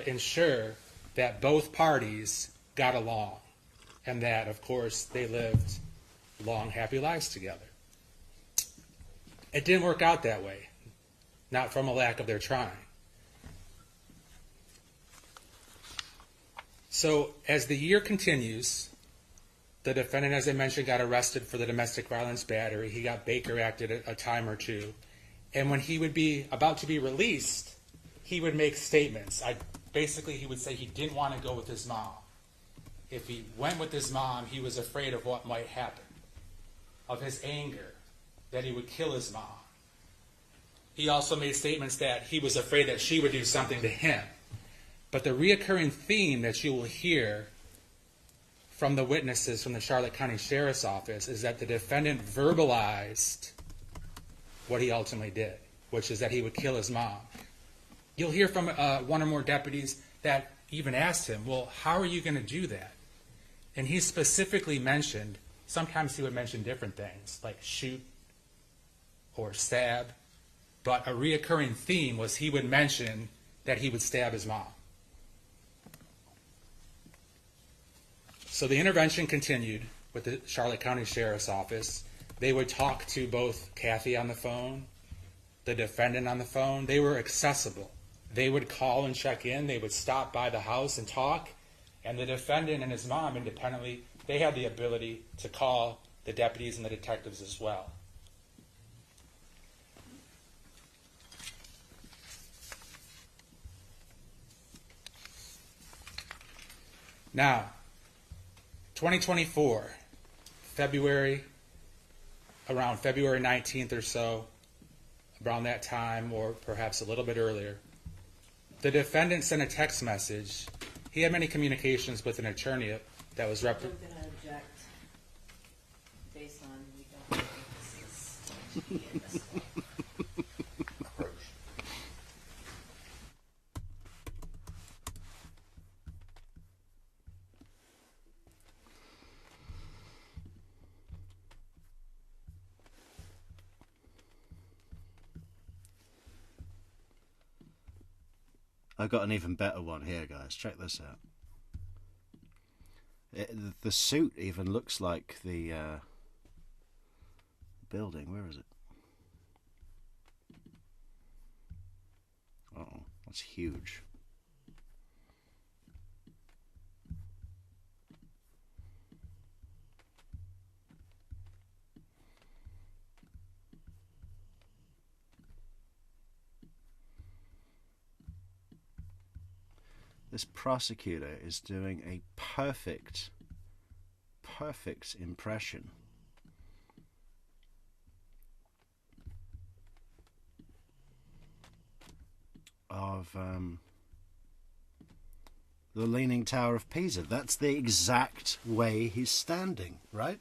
S17: Ensure that both parties got along and that, of course, they lived long, happy lives together. It didn't work out that way, not from a lack of their trying. So as the year continues, The defendant, as I mentioned, got arrested for the domestic violence battery. He got Baker acted a time or two. And when he would be about to be released, he would make statements. Basically, he would say he didn't want to go with his mom. If he went with his mom, he was afraid of what might happen, of his anger, that he would kill his mom. He also made statements that he was afraid that she would do something to him. But the reoccurring theme that you will hear from the witnesses from the Charlotte County Sheriff's Office is that the defendant verbalized what he ultimately did, which is that he would kill his mom. You'll hear from one or more deputies that even asked him, well, how are you going to do that? And he specifically mentioned, sometimes he would mention different things, like shoot or stab, but a reoccurring theme was he would mention that he would stab his mom. So the intervention continued with the Charlotte County Sheriff's Office. They would talk to both Kathy on the phone, the defendant on the phone. They were accessible. They would call and check in. They would stop by the house and talk. And the defendant and his mom independently, they had the ability to call the deputies and the detectives as well. Now, 2024, around February 19th or so, around that time, or perhaps a little bit earlier, the defendant sent a text message. He had many communications with an attorney that was
S18: I'm going to object based on we don't think this is
S1: I've got an even better one here, guys. Check this out. The suit even looks like the building. Where is it? Uh-oh, that's huge. This prosecutor is doing a perfect impression of the Leaning Tower of Pisa. That's the exact way he's standing, right?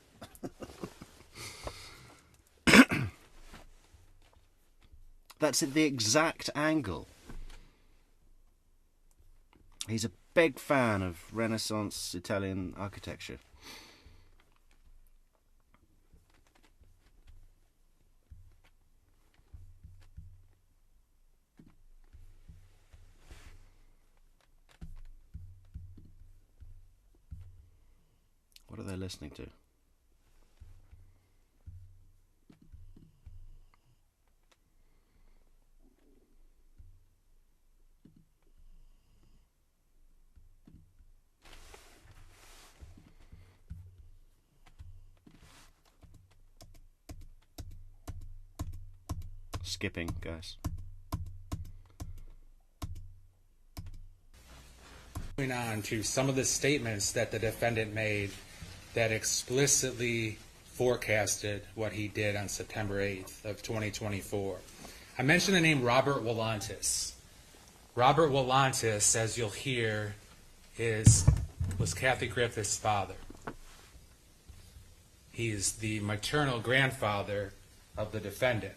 S1: That's at the exact angle. He's a big fan of Renaissance Italian architecture. What are they listening to? Skipping, guys.
S17: Moving on to some of the statements that the defendant made that explicitly forecasted what he did on September 8th of 2024. I mentioned the name Robert Willantis. Robert Willantis, as you'll hear, was Kathy Griffith's father. He's the maternal grandfather of the defendant.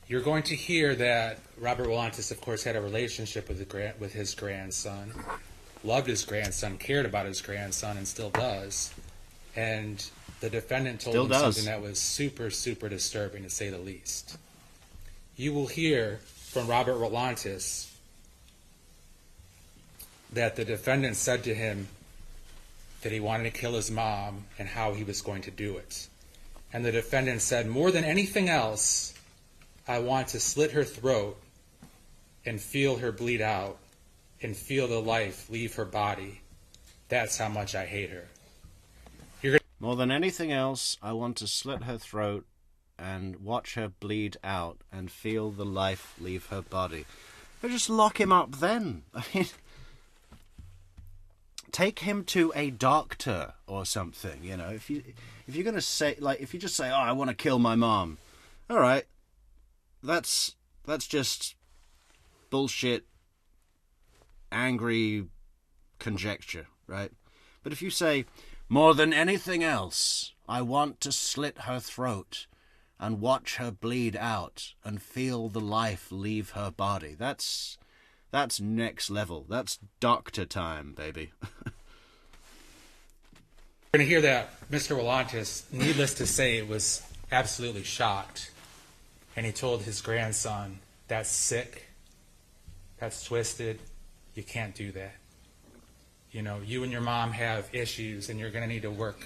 S17: You're going to hear that Robert Willantis, of course, had a relationship with his grandson, loved his grandson, cared about his grandson, and still does. And the defendant told him something that was super, super disturbing, to say the least. You will hear from Robert Willantis that the defendant said to him that he wanted to kill his mom and how he was going to do it. And the defendant said, more than anything else, I want to slit her throat and feel her bleed out and feel the life leave her body That's how much I hate her.
S1: More than anything else, I want to slit her throat and watch her bleed out and feel the life leave her body. But just lock him up then. I mean, take him to a doctor or something, you know. If you're going to say, like, if you just say, oh, I want to kill my mom, all right, that's just bullshit, angry conjecture, right? But if you say, more than anything else, I want to slit her throat and watch her bleed out and feel the life leave her body, that's next level. That's doctor time, baby.
S17: We're going to hear that Mr. Willantis, needless to say, was absolutely shocked. And he told his grandson, that's sick, that's twisted, you can't do that. You know, you and your mom have issues, and you're going to need to work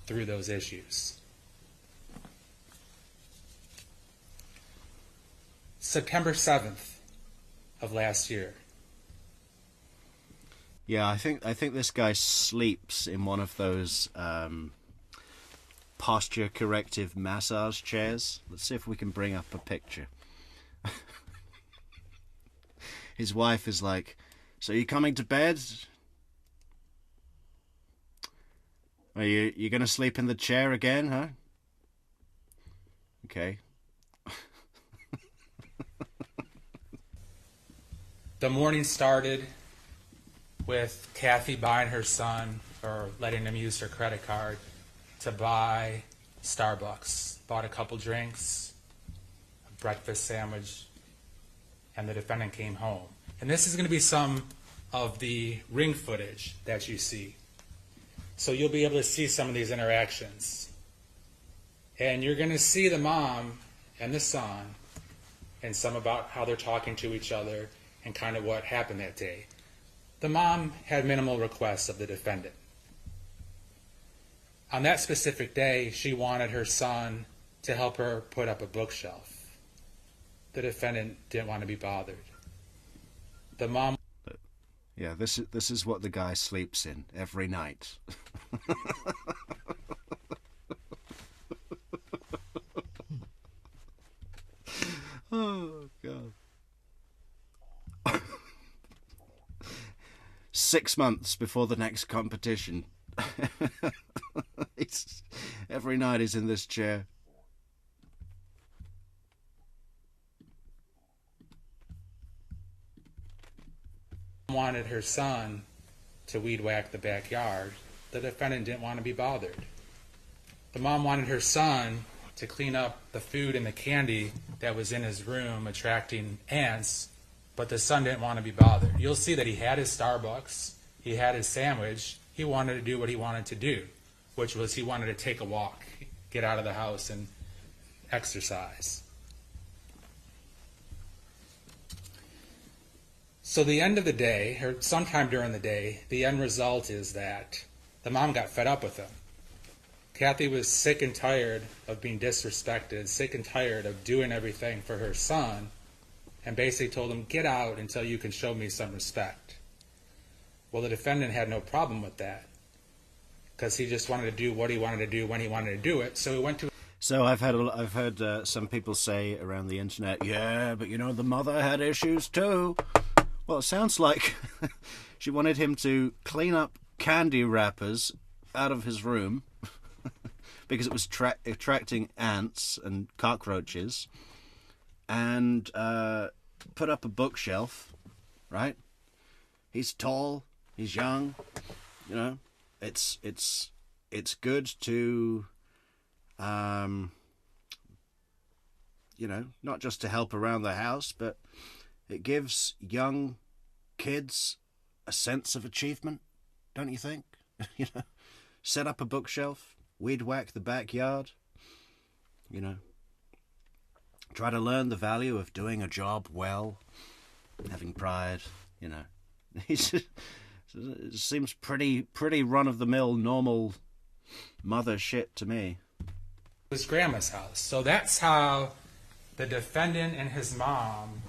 S17: through those issues. September 7th of last year.
S1: Yeah, I think this guy sleeps in one of those posture corrective massage chairs. Let's see if we can bring up a picture. His wife is like, so you coming to bed? Are you going to sleep in the chair again, huh? Okay.
S17: The morning started with Kathy buying her son, or letting him use her credit card, to buy Starbucks. Bought a couple drinks, a breakfast sandwich, and the defendant came home. And this is going to be some of the ring footage that you see. So you'll be able to see some of these interactions. And you're going to see the mom and the son, and some about how they're talking to each other and kind of what happened that day. The mom had minimal requests of the defendant. On that specific day, she wanted her son to help her put up a bookshelf. The defendant didn't want to be bothered. The mom...
S1: Yeah, this is what the guy sleeps in every night. Oh, God. 6 months before the next competition. Every night he's in this chair.
S17: Wanted her son to weed whack the backyard. The defendant didn't want to be bothered. The mom wanted her son to clean up the food and the candy that was in his room, attracting ants, but the son didn't want to be bothered. You'll see that he had his Starbucks, he had his sandwich, he wanted to do what he wanted to do, which was he wanted to take a walk, get out of the house and exercise. So the end of the day, or sometime during the day, the end result is that the mom got fed up with him. Kathy was sick and tired of being disrespected, sick and tired of doing everything for her son, and basically told him, get out until you can show me some respect. Well, the defendant had no problem with that, because he just wanted to do what he wanted to do when he wanted to do it, so he went to...
S1: So I've heard some people say around the internet, yeah, but you know, the mother had issues too. Well, it sounds like she wanted him to clean up candy wrappers out of his room because it was attracting ants and cockroaches, and put up a bookshelf, right? He's tall, he's young, you know. It's good to, you know, not just to help around the house, but it gives young kids a sense of achievement, don't you think? You know, set up a bookshelf, weed whack the backyard, you know. Try to learn the value of doing a job well, having pride, you know. It seems pretty run-of-the-mill, normal mother shit to me.
S17: His grandma's house. So that's how the defendant and his mom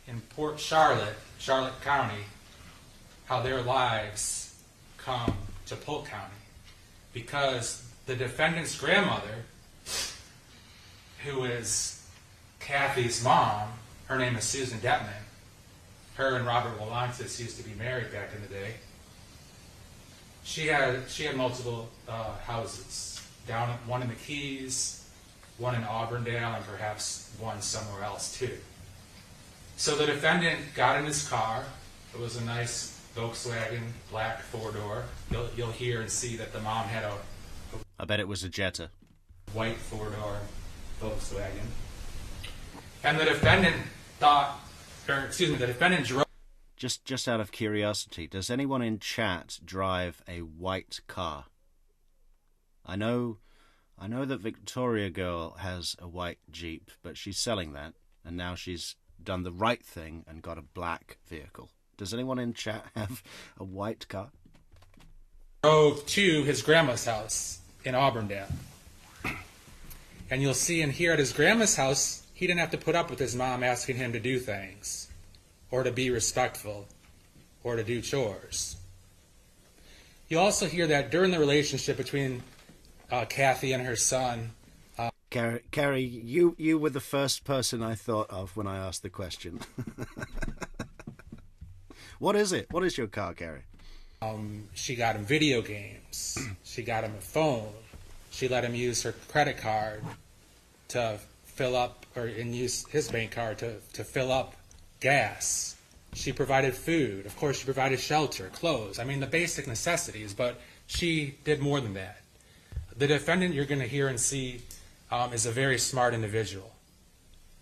S17: in Charlotte County, how their lives come to Polk County because the defendant's grandmother, who is Kathy's mom, her name is Susan Detman. Her and Robert Wolantis used to be married back in the day. She had multiple houses, one in the Keys, one in Auburndale, and perhaps one somewhere else too. So the defendant got in his car. It was a nice Volkswagen black four-door. You'll hear and see that the mom had a
S1: I bet it was a Jetta.
S17: White four-door Volkswagen. And the defendant the defendant drove.
S1: Just out of curiosity, does anyone in chat drive a white car? I know that Victoria Girl has a white Jeep, but she's selling that, and now she's done the right thing and got a black vehicle. Does anyone in chat have a white car?
S17: Drove to his grandma's house in Auburndale. And you'll see and hear at his grandma's house, he didn't have to put up with his mom asking him to do things, or to be respectful, or to do chores. You also hear that during the relationship between Kathy and her son.
S1: Carrie, you were the first person I thought of when I asked the question. What is it? What is your car, Carrie?
S17: She got him video games. She got him a phone. She let him use her credit card to fill up, and use his bank card to fill up gas. She provided food. Of course, she provided shelter, clothes. I mean, the basic necessities, but she did more than that. The defendant you're going to hear and see is a very smart individual.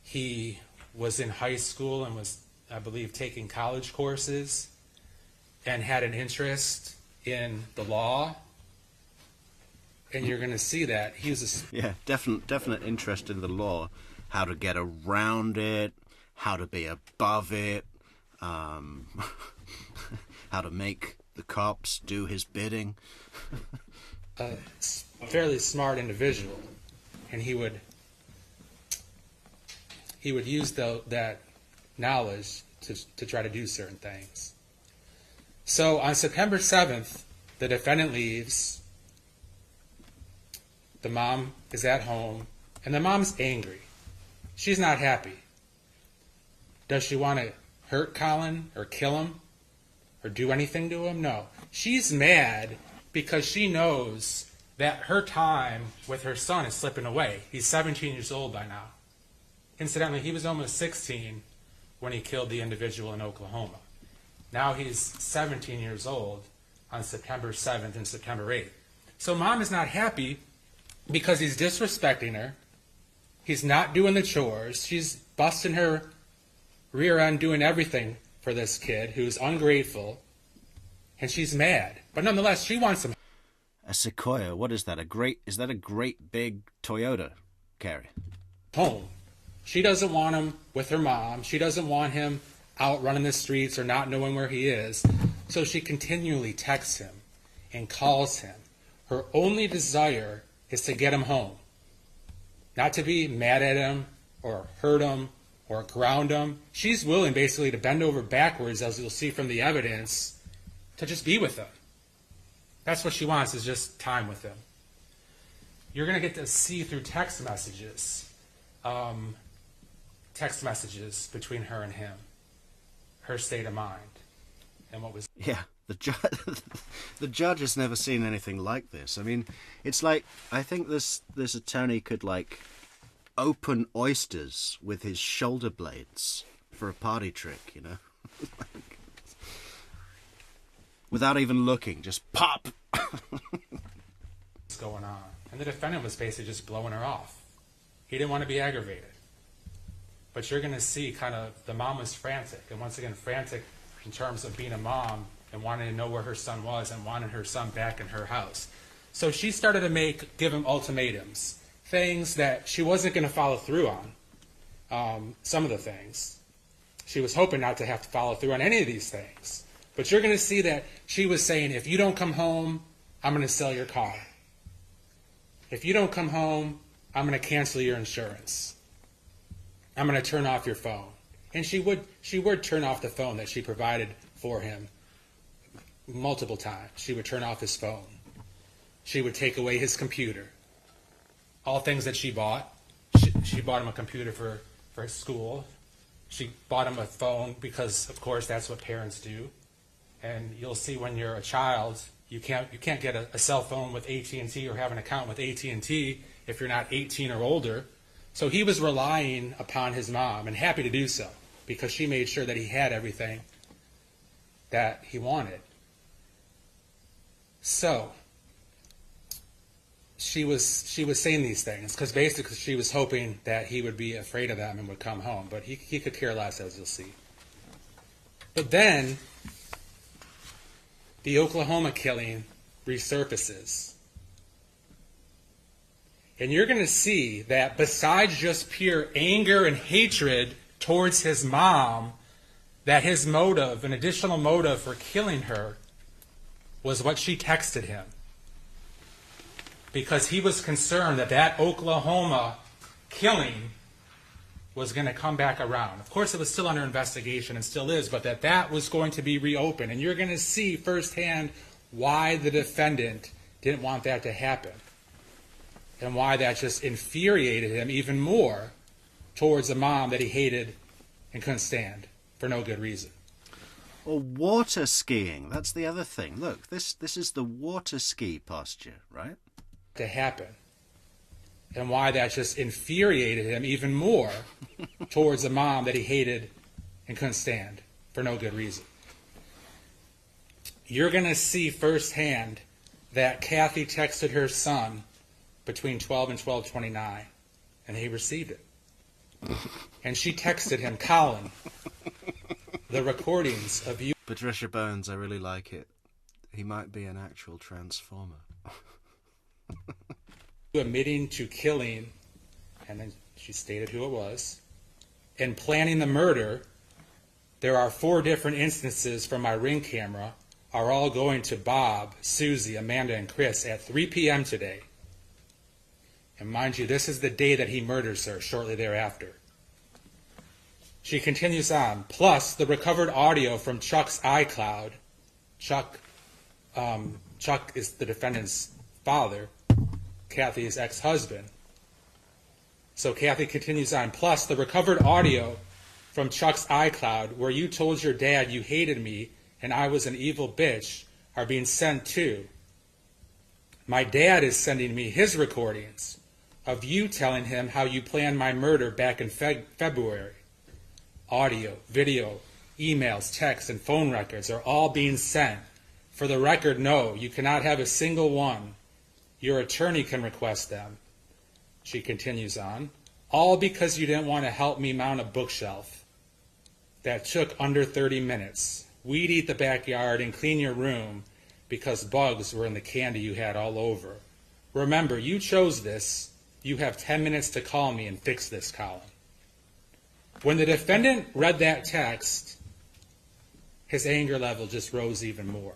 S17: He was in high school and was, I believe, taking college courses and had an interest in the law. And you're going to see that he was
S1: definite interest in the law, how to get around it, how to be above it, how to make the cops do his bidding.
S17: A fairly smart individual, and he would use that knowledge to try to do certain things. So on September 7th, the defendant leaves. The mom is at home, and the mom's angry. She's not happy. Does she want to hurt Colin or kill him or do anything to him? No. She's mad because she knows that her time with her son is slipping away. He's 17 years old by now. Incidentally, he was almost 16 when he killed the individual in Oklahoma. Now he's 17 years old on September 7th and September 8th. So mom is not happy because he's disrespecting her. He's not doing the chores. She's busting her rear end doing everything for this kid who's ungrateful, and she's mad. But nonetheless, she wants him.
S1: A Sequoia, what is that? Is that a great big Toyota, Carrie?
S17: Home. She doesn't want him with her mom. She doesn't want him out running the streets or not knowing where he is. So she continually texts him and calls him. Her only desire is to get him home. Not to be mad at him or hurt him or ground him. She's willing basically to bend over backwards, as you'll see from the evidence, to just be with him. That's what she wants, is just time with him. You're going to get to see through text messages between her and him, her state of mind, and what was...
S1: Yeah, the judge has never seen anything like this. I mean, it's like, I think this attorney could, like, open oysters with his shoulder blades for a party trick, you know? Without even looking, just pop!
S17: What's going on? And the defendant was basically just blowing her off. He didn't want to be aggravated. But you're going to see kind of the mom was frantic, and once again frantic in terms of being a mom and wanting to know where her son was and wanting her son back in her house. So she started to give him ultimatums, things that she wasn't going to follow through on. Some of the things. She was hoping not to have to follow through on any of these things. But you're going to see that she was saying, if you don't come home, I'm going to sell your car. If you don't come home, I'm going to cancel your insurance. I'm going to turn off your phone. And she would turn off the phone that she provided for him multiple times. She would turn off his phone. She would take away his computer. All things that she bought. She bought him a computer for his school. She bought him a phone because, of course, that's what parents do. And you'll see when you're a child, you can't get a cell phone with AT&T or have an account with AT&T if you're not 18 or older. So he was relying upon his mom, and happy to do so, because she made sure that he had everything that he wanted. So she was saying these things because basically she was hoping that he would be afraid of them and would come home. But he could care less, as you'll see. But then the Oklahoma killing resurfaces. And you're going to see that besides just pure anger and hatred towards his mom, that his motive, an additional motive for killing her, was what she texted him. Because he was concerned that that Oklahoma killing was going to come back around. Of course, it was still under investigation and still is, but that was going to be reopened. And you're going to see firsthand why the defendant didn't want that to happen. And why that just infuriated him even more towards a mom that he hated and couldn't stand for no good reason.
S1: Or water skiing. That's the other thing. Look, this is the water ski posture, right?
S17: To happen. And why that just infuriated him even more towards a mom that he hated and couldn't stand for no good reason. You're going to see firsthand that Kathy texted her son between 12 and 12:29, and he received it. And she texted him, Colin, the recordings of you.
S1: Patricia Bones, I really like it. He might be an actual transformer.
S17: Admitting to killing, and then she stated who it was, and planning the murder. There are 4 different instances from my Ring camera, are all going to Bob, Susie, Amanda, and Chris at 3 p.m. today. And mind you, this is the day that he murders her, shortly thereafter. She continues on. Plus, the recovered audio from Chuck's iCloud. Chuck is the defendant's father, Kathy's ex-husband. So Kathy continues on. Plus, the recovered audio from Chuck's iCloud, where you told your dad you hated me and I was an evil bitch, are being sent too. My dad is sending me his recordings of you telling him how you planned my murder back in February. Audio, video, emails, texts, and phone records are all being sent. For the record, no, you cannot have a single one. Your attorney can request them. She continues on. All because you didn't want to help me mount a bookshelf. That took under 30 minutes. Weed eat the backyard and clean your room because bugs were in the candy you had all over. Remember, you chose this. You have 10 minutes to call me and fix this, Colin. When the defendant read that text, his anger level just rose even more.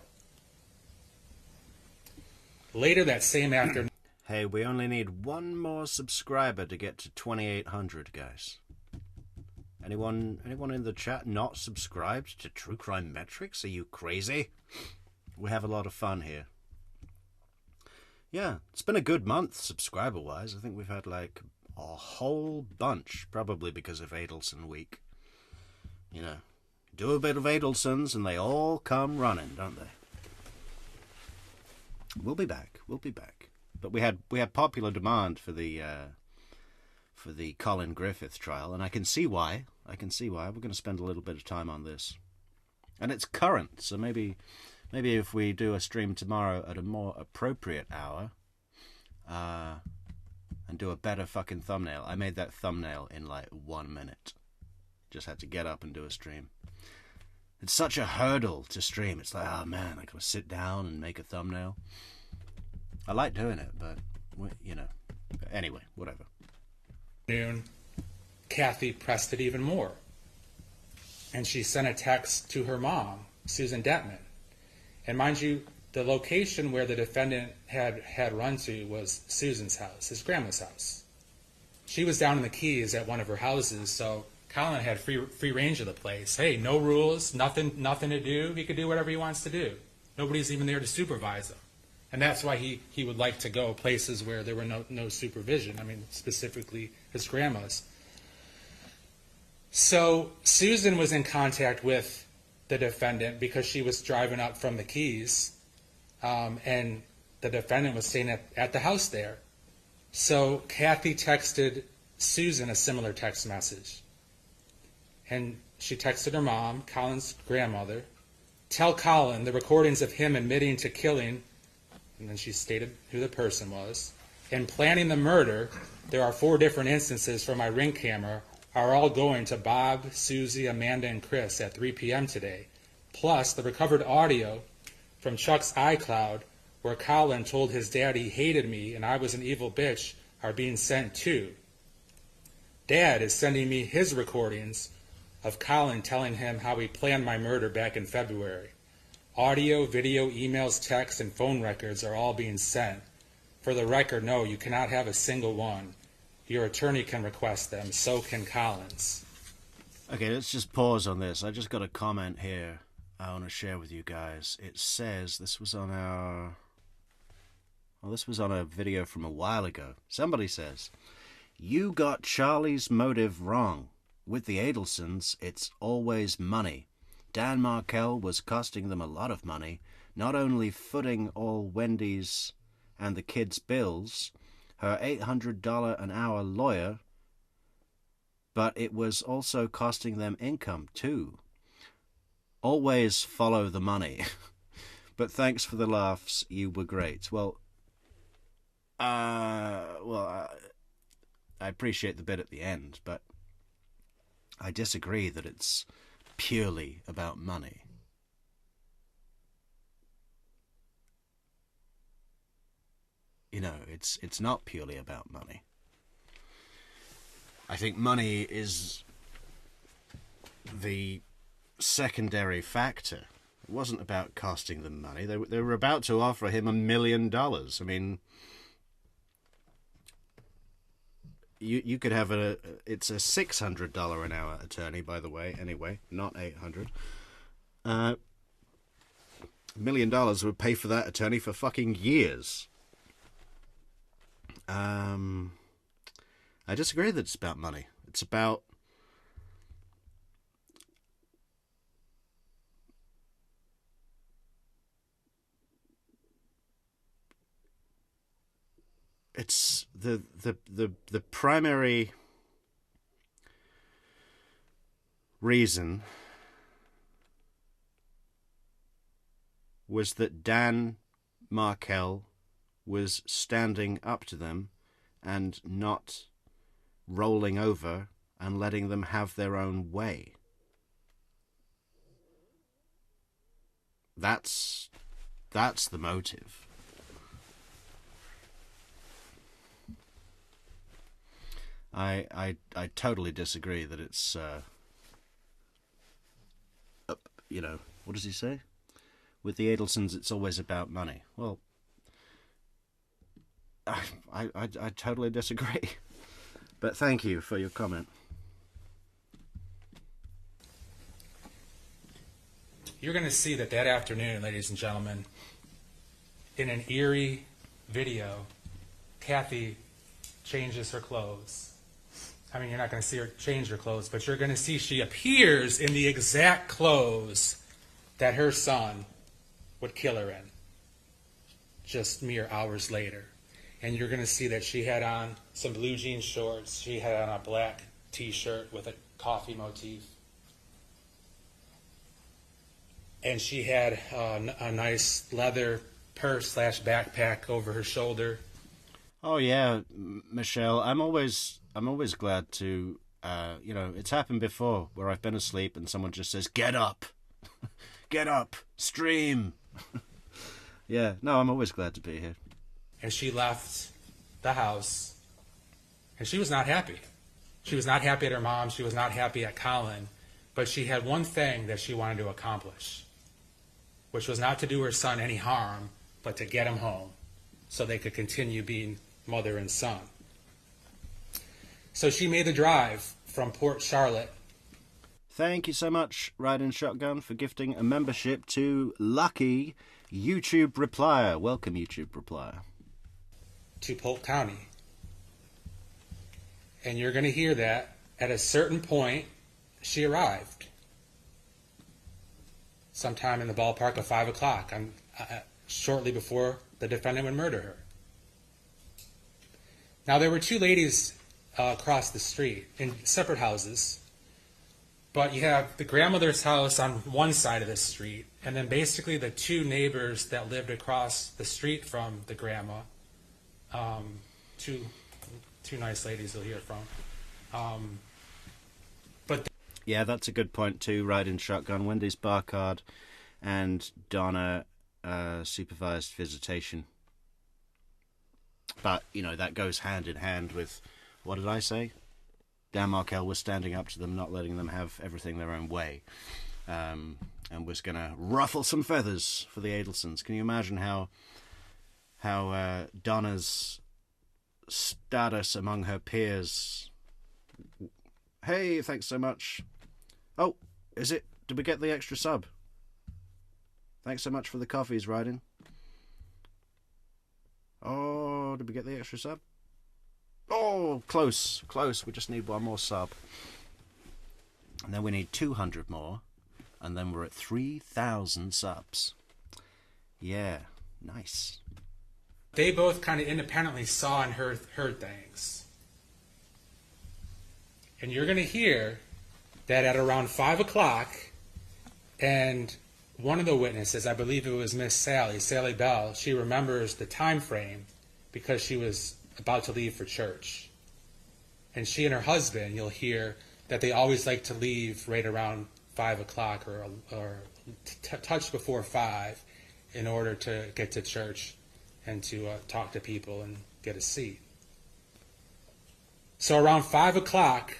S17: Later that same afternoon...
S1: Hey, we only need one more subscriber to get to 2,800, guys. Anyone in the chat not subscribed to True Crime Metrix? Are you crazy? We have a lot of fun here. Yeah, it's been a good month, subscriber-wise. I think we've had, like, a whole bunch, probably because of Adelson Week. You know, do a bit of Adelsons and they all come running, don't they? We'll be back. But we had popular demand for the Collin Griffith trial, and I can see why. We're going to spend a little bit of time on this. And it's current, so maybe if we do a stream tomorrow at a more appropriate hour, and do a better fucking thumbnail. I made that thumbnail in like 1 minute. Just had to get up and do a stream. It's such a hurdle to stream. It's like, oh man, I gotta sit down and make a thumbnail. I like doing it, but, you know. Anyway, whatever.
S17: Noon, Kathy pressed it even more. And she sent a text to her mom, Susan Detman. And mind you, the location where the defendant had run to was Susan's house, his grandma's house. She was down in the Keys at one of her houses, so Colin had free range of the place. Hey, no rules, nothing to do. He could do whatever he wants to do. Nobody's even there to supervise him. And that's why he would like to go places where there were no supervision. I mean, specifically his grandma's. So Susan was in contact with the defendant because she was driving up from the Keys, and the defendant was staying at the house there. So Kathy texted Susan a similar text message. And she texted her mom, Colin's grandmother, "Tell Colin the recordings of him admitting to killing," and then she stated who the person was, "and planning the murder. There are 4 different instances from my Ring camera, are all going to Bob, Susie, Amanda, and Chris at 3 p.m. today. Plus, the recovered audio from Chuck's iCloud, where Colin told his dad he hated me and I was an evil bitch, are being sent too. Dad is sending me his recordings of Colin telling him how he planned my murder back in February. Audio, video, emails, texts, and phone records are all being sent. For the record, no, you cannot have a single one. Your attorney can request them, so can Colin's."
S1: Okay, let's just pause on this. I just got a comment here I want to share with you guys. It says, this was on a video from a while ago. Somebody says, "You got Charlie's motive wrong. With the Adelsons, it's always money. Dan Markel was costing them a lot of money, not only footing all Wendy's and the kids' bills, her $800 an hour lawyer, but it was also costing them income too. Always follow the money. But thanks for the laughs. You were great." Well, I appreciate the bit at the end, but I disagree that it's purely about money. You know, it's not purely about money. I think money is the secondary factor. It wasn't about costing them money. They were about to offer him $1 million. I mean, you could have it's a $600 an hour attorney, by the way, anyway, not $800. $1 million would pay for that attorney for fucking years. I disagree that it's about money. It's about it's the primary reason was that Dan Markel was standing up to them and not rolling over and letting them have their own way. That's the motive. I totally disagree that it's you know, what does he say? With the Adelsons, it's always about money. Well, I totally disagree. But thank you for your comment.
S17: You're going to see that afternoon, ladies and gentlemen, in an eerie video, Kathy changes her clothes. I mean, you're not going to see her change her clothes, but you're going to see she appears in the exact clothes that her son would kill her in, just mere hours later. And you're going to see that she had on some blue jean shorts. She had on a black T-shirt with a coffee motif. And she had a nice leather purse / backpack over her shoulder.
S1: Oh yeah, Michelle. I'm always glad to. You know, it's happened before where I've been asleep and someone just says, "Get up, get up, stream." Yeah, no, I'm always glad to be here.
S17: And she left the house, and she was not happy. She was not happy at her mom. She was not happy at Colin. But she had one thing that she wanted to accomplish, which was not to do her son any harm, but to get him home so they could continue being mother and son. So she made the drive from Port Charlotte.
S1: Thank you so much, Riding Shotgun, for gifting a membership to Lucky YouTube replier. Welcome, YouTube replier.
S17: To Polk County. And you're going to hear that at a certain point, she arrived. Sometime in the ballpark of 5 o'clock, shortly before the defendant would murder her. Now, there were two ladies across the street in separate houses. But you have the grandmother's house on one side of the street, and then basically the two neighbors that lived across the street from the grandma. Two nice ladies you'll hear from.
S1: Yeah, that's a good point too. Riding shotgun, Wendy's bar card, and Donna supervised visitation. But that goes hand in hand with, what did I say? Dan Markel was standing up to them, not letting them have everything their own way, and was going to ruffle some feathers for the Adelsons. Can you imagine how Donna's status among her peers? Hey, thanks so much. Oh, did we get the extra sub? Thanks so much for the coffees, Ryden. Oh, did we get the extra sub? Oh, close. We just need one more sub. And then we need 200 more. And then we're at 3,000 subs. Yeah, nice.
S17: They both kind of independently saw and heard things. And you're going to hear that at around 5 o'clock, and one of the witnesses, I believe it was Miss Sally Bell, she remembers the time frame because she was about to leave for church. And she and her husband, you'll hear that they always like to leave right around 5 o'clock or touch before 5 in order to get to church and to talk to people and get a seat. So around 5 o'clock,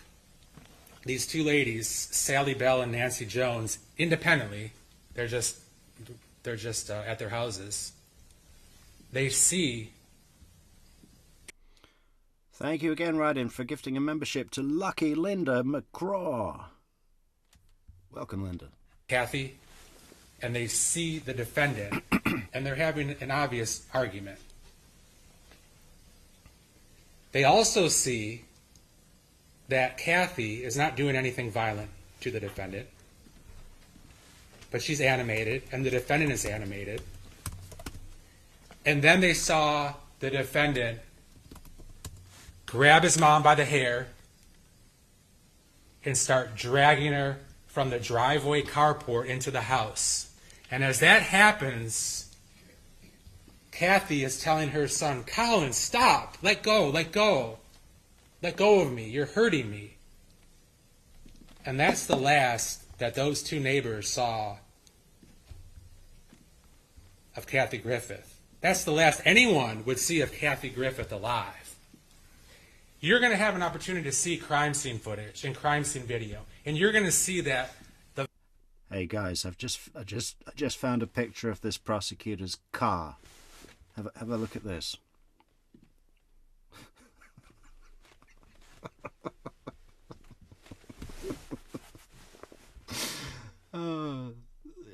S17: these two ladies, Sally Bell and Nancy Jones, independently, they're just at their houses. They see.
S1: Thank you again, Ryden, for gifting a membership to Lucky Linda McCraw. Welcome, Linda.
S17: Kathy, and they see the defendant, and they're having an obvious argument. They also see that Kathy is not doing anything violent to the defendant, but she's animated, and the defendant is animated. And then they saw the defendant grab his mom by the hair and start dragging her from the driveway carport into the house. And as that happens, Kathy is telling her son, Colin, stop, let go, let go. Let go of me, you're hurting me. And that's the last that those two neighbors saw of Kathy Griffith. That's the last anyone would see of Kathy Griffith alive. You're going to have an opportunity to see crime scene footage and crime scene video, and you're going to see that the.
S1: Hey guys, I just found a picture of this prosecutor's car. Have a look at this.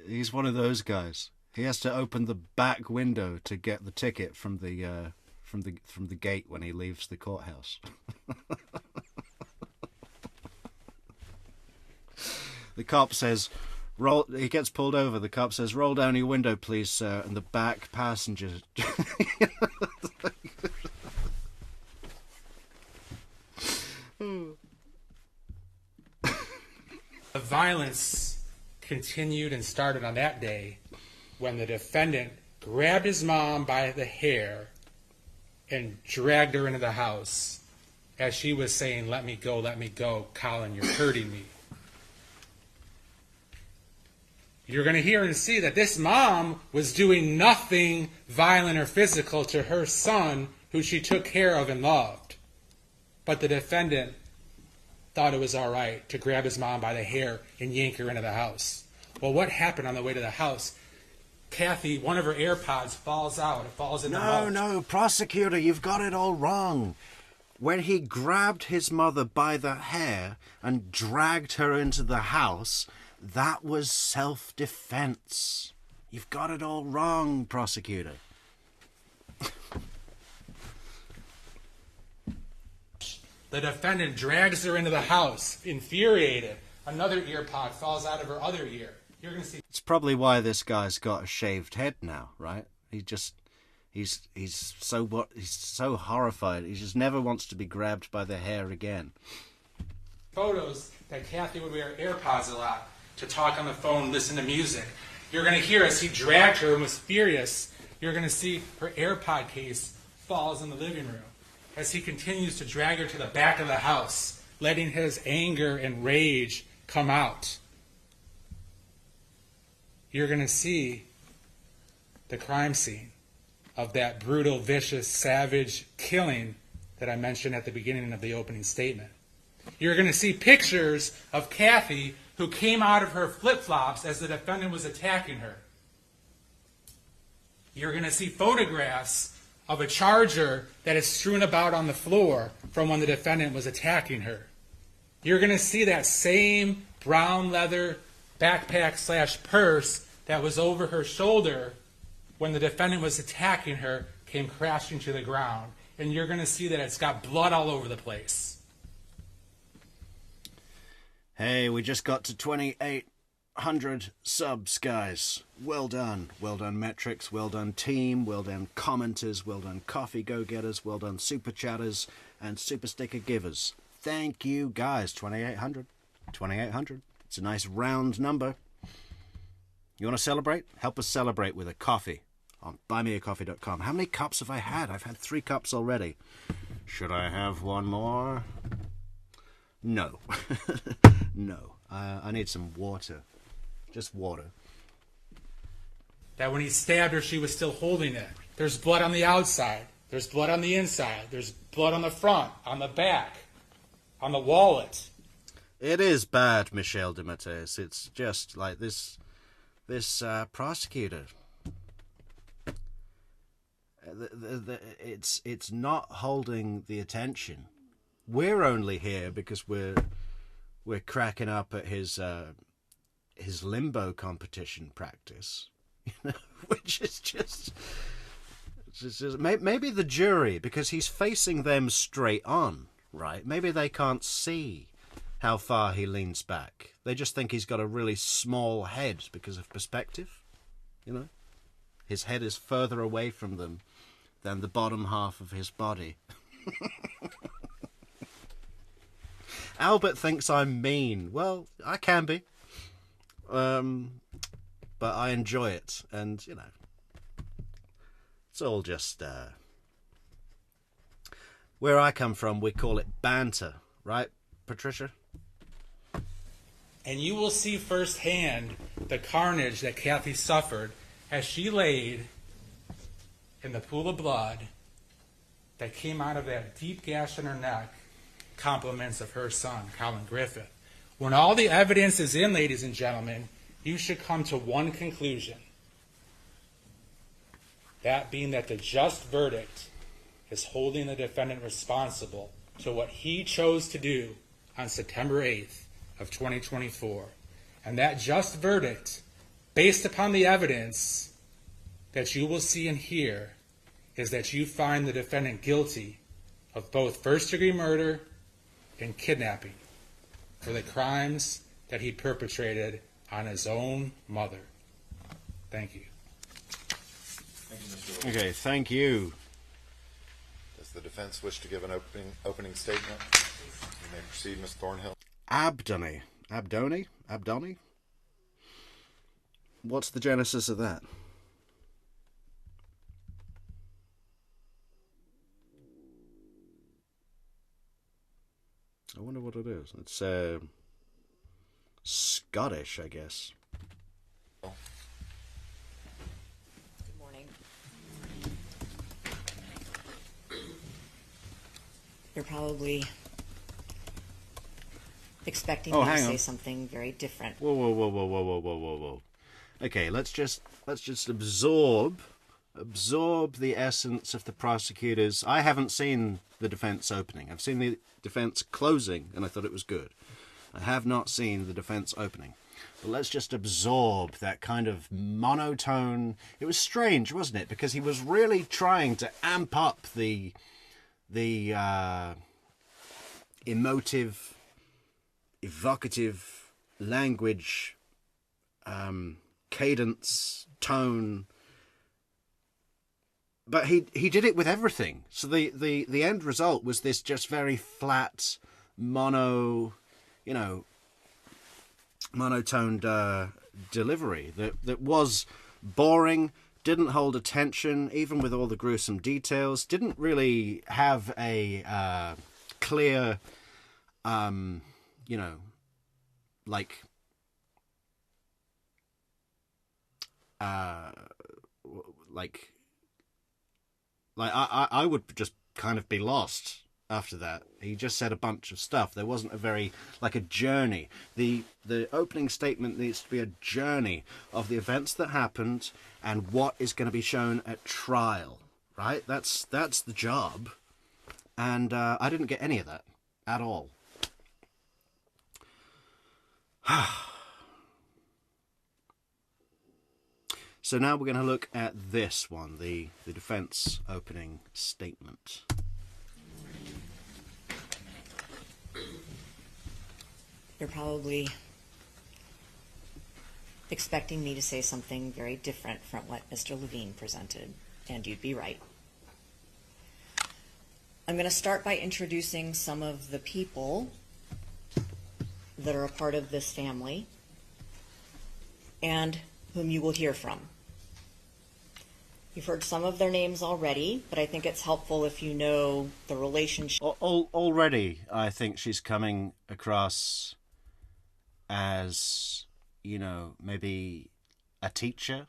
S1: He's one of those guys. He has to open the back window to get the ticket from the gate when he leaves the courthouse. The cop says, "Roll." He gets pulled over. The cop says, "Roll down your window, please, sir." And the back passenger.
S17: The violence continued and started on that day when the defendant grabbed his mom by the hair and dragged her into the house as she was saying, let me go, Colin, you're hurting me. You're going to hear and see that this mom was doing nothing violent or physical to her son, who she took care of and loved. But the defendant thought it was all right to grab his mom by the hair and yank her into the house. Well, what happened on the way to the house? Kathy, one of her AirPods falls out. It falls in the moat.
S1: No, prosecutor, you've got it all wrong. When he grabbed his mother by the hair and dragged her into the house, that was self-defense. You've got it all wrong, prosecutor.
S17: The defendant drags her into the house, infuriated. Another ear pod falls out of her other ear. You're going to see.
S1: It's probably why this guy's got a shaved head now, right? He's so horrified. He just never wants to be grabbed by the hair again.
S17: Photos that Kathy would wear AirPods a lot to talk on the phone, listen to music. You're going to hear as he dragged her and was furious. You're going to see her AirPod case falls in the living room as he continues to drag her to the back of the house, letting his anger and rage come out. You're going to see the crime scene of that brutal, vicious, savage killing that I mentioned at the beginning of the opening statement. You're going to see pictures of Kathy who came out of her flip-flops as the defendant was attacking her. You're going to see photographs of a charger that is strewn about on the floor from when the defendant was attacking her. You're going to see that same brown leather backpack/purse that was over her shoulder when the defendant was attacking her came crashing to the ground. And you're going to see that it's got blood all over the place.
S1: Hey, we just got to 2,800 subs, guys. Well done. Well done, Metrix. Well done, team. Well done, commenters. Well done, coffee go-getters. Well done, super chatters and super sticker givers. Thank you, guys. 2,800. 2,800. It's a nice round number. You want to celebrate? Help us celebrate with a coffee on buymeacoffee.com. How many cups have I had? I've had 3 cups already. Should I have one more? No. No. I need some water. Just water.
S17: That when he stabbed her, she was still holding it. There's blood on the outside. There's blood on the inside. There's blood on the front, on the back, on the wallet.
S1: It is bad, Michel de Matteis. It's just like this prosecutor. It's not holding the attention. We're only here because we're cracking up at his limbo competition practice, which is just maybe the jury, because he's facing them straight on, right? Maybe they can't see how far he leans back. They just think he's got a really small head because of perspective, you know? His head is further away from them than the bottom half of his body. Albert thinks I'm mean. Well, I can be. But I enjoy it. And, you know, it's all just... where I come from, we call it banter. Right, Patricia?
S17: And you will see firsthand the carnage that Kathy suffered as she laid in the pool of blood that came out of that deep gash in her neck, compliments of her son, Collin Griffith. When all the evidence is in, ladies and gentlemen, you should come to one conclusion. That being that the just verdict is holding the defendant responsible to what he chose to do on September 8th of 2024. And that just verdict, based upon the evidence that you will see and hear, is that you find the defendant guilty of both first-degree murder and kidnapping for the crimes that he perpetrated on his own mother. Thank you.
S19: Thank you, Mr. Wilson.
S1: Okay, thank you.
S19: Does the defense wish to give an opening statement? You may proceed, Ms. Thornhill.
S1: Abdoni. What's the genesis of that? I wonder what it is. It's Scottish, I guess.
S18: Good morning. You're probably expecting me to say something very different.
S1: Whoa. Okay, let's just absorb the essence of the prosecutors. I haven't seen the defense opening. I've seen the defense closing, and I thought it was good. I have not seen the defense opening. but let's just absorb that kind of monotone. It was strange, wasn't it? Because he was really trying to amp up the emotive, evocative language, cadence, tone. But he did it with everything. So the end result was this just very flat, monotoned delivery that was boring, didn't hold attention, even with all the gruesome details, didn't really have a clear, like I would just kind of be lost after that. He just said a bunch of stuff. There wasn't a journey. The opening statement needs to be a journey of the events that happened and what is going to be shown at trial, right? That's the job. And I didn't get any of that at all. So now we're going to look at this one, the defense opening statement.
S20: You're probably expecting me to say something very different from what Mr. Levine presented, and you'd be right. I'm going to start by introducing some of the people that are a part of this family and whom you will hear from. You've heard some of their names already, but I think it's helpful if you know the relationship.
S1: Already, I think she's coming across as, maybe a teacher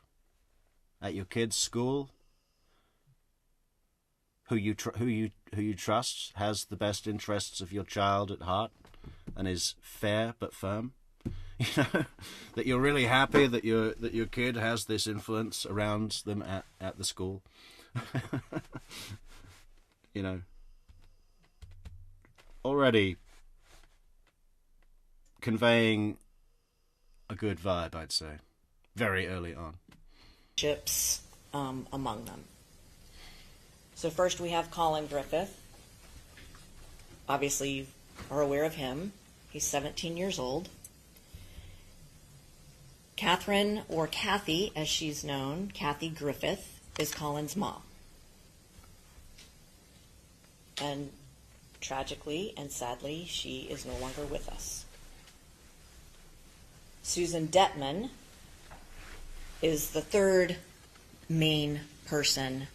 S1: at your kid's school who you trust, has the best interests of your child at heart, and is fair but firm. That you're really happy that your kid has this influence around them at the school. Already conveying a good vibe, I'd say, very early on.
S20: Among them. So first we have Collin Griffith. Obviously you are aware of him. He's 17 years old. Catherine, or Kathy as she's known, Kathy Griffith, is Colin's mom. And tragically and sadly, she is no longer with us. Susan Detman is the third main person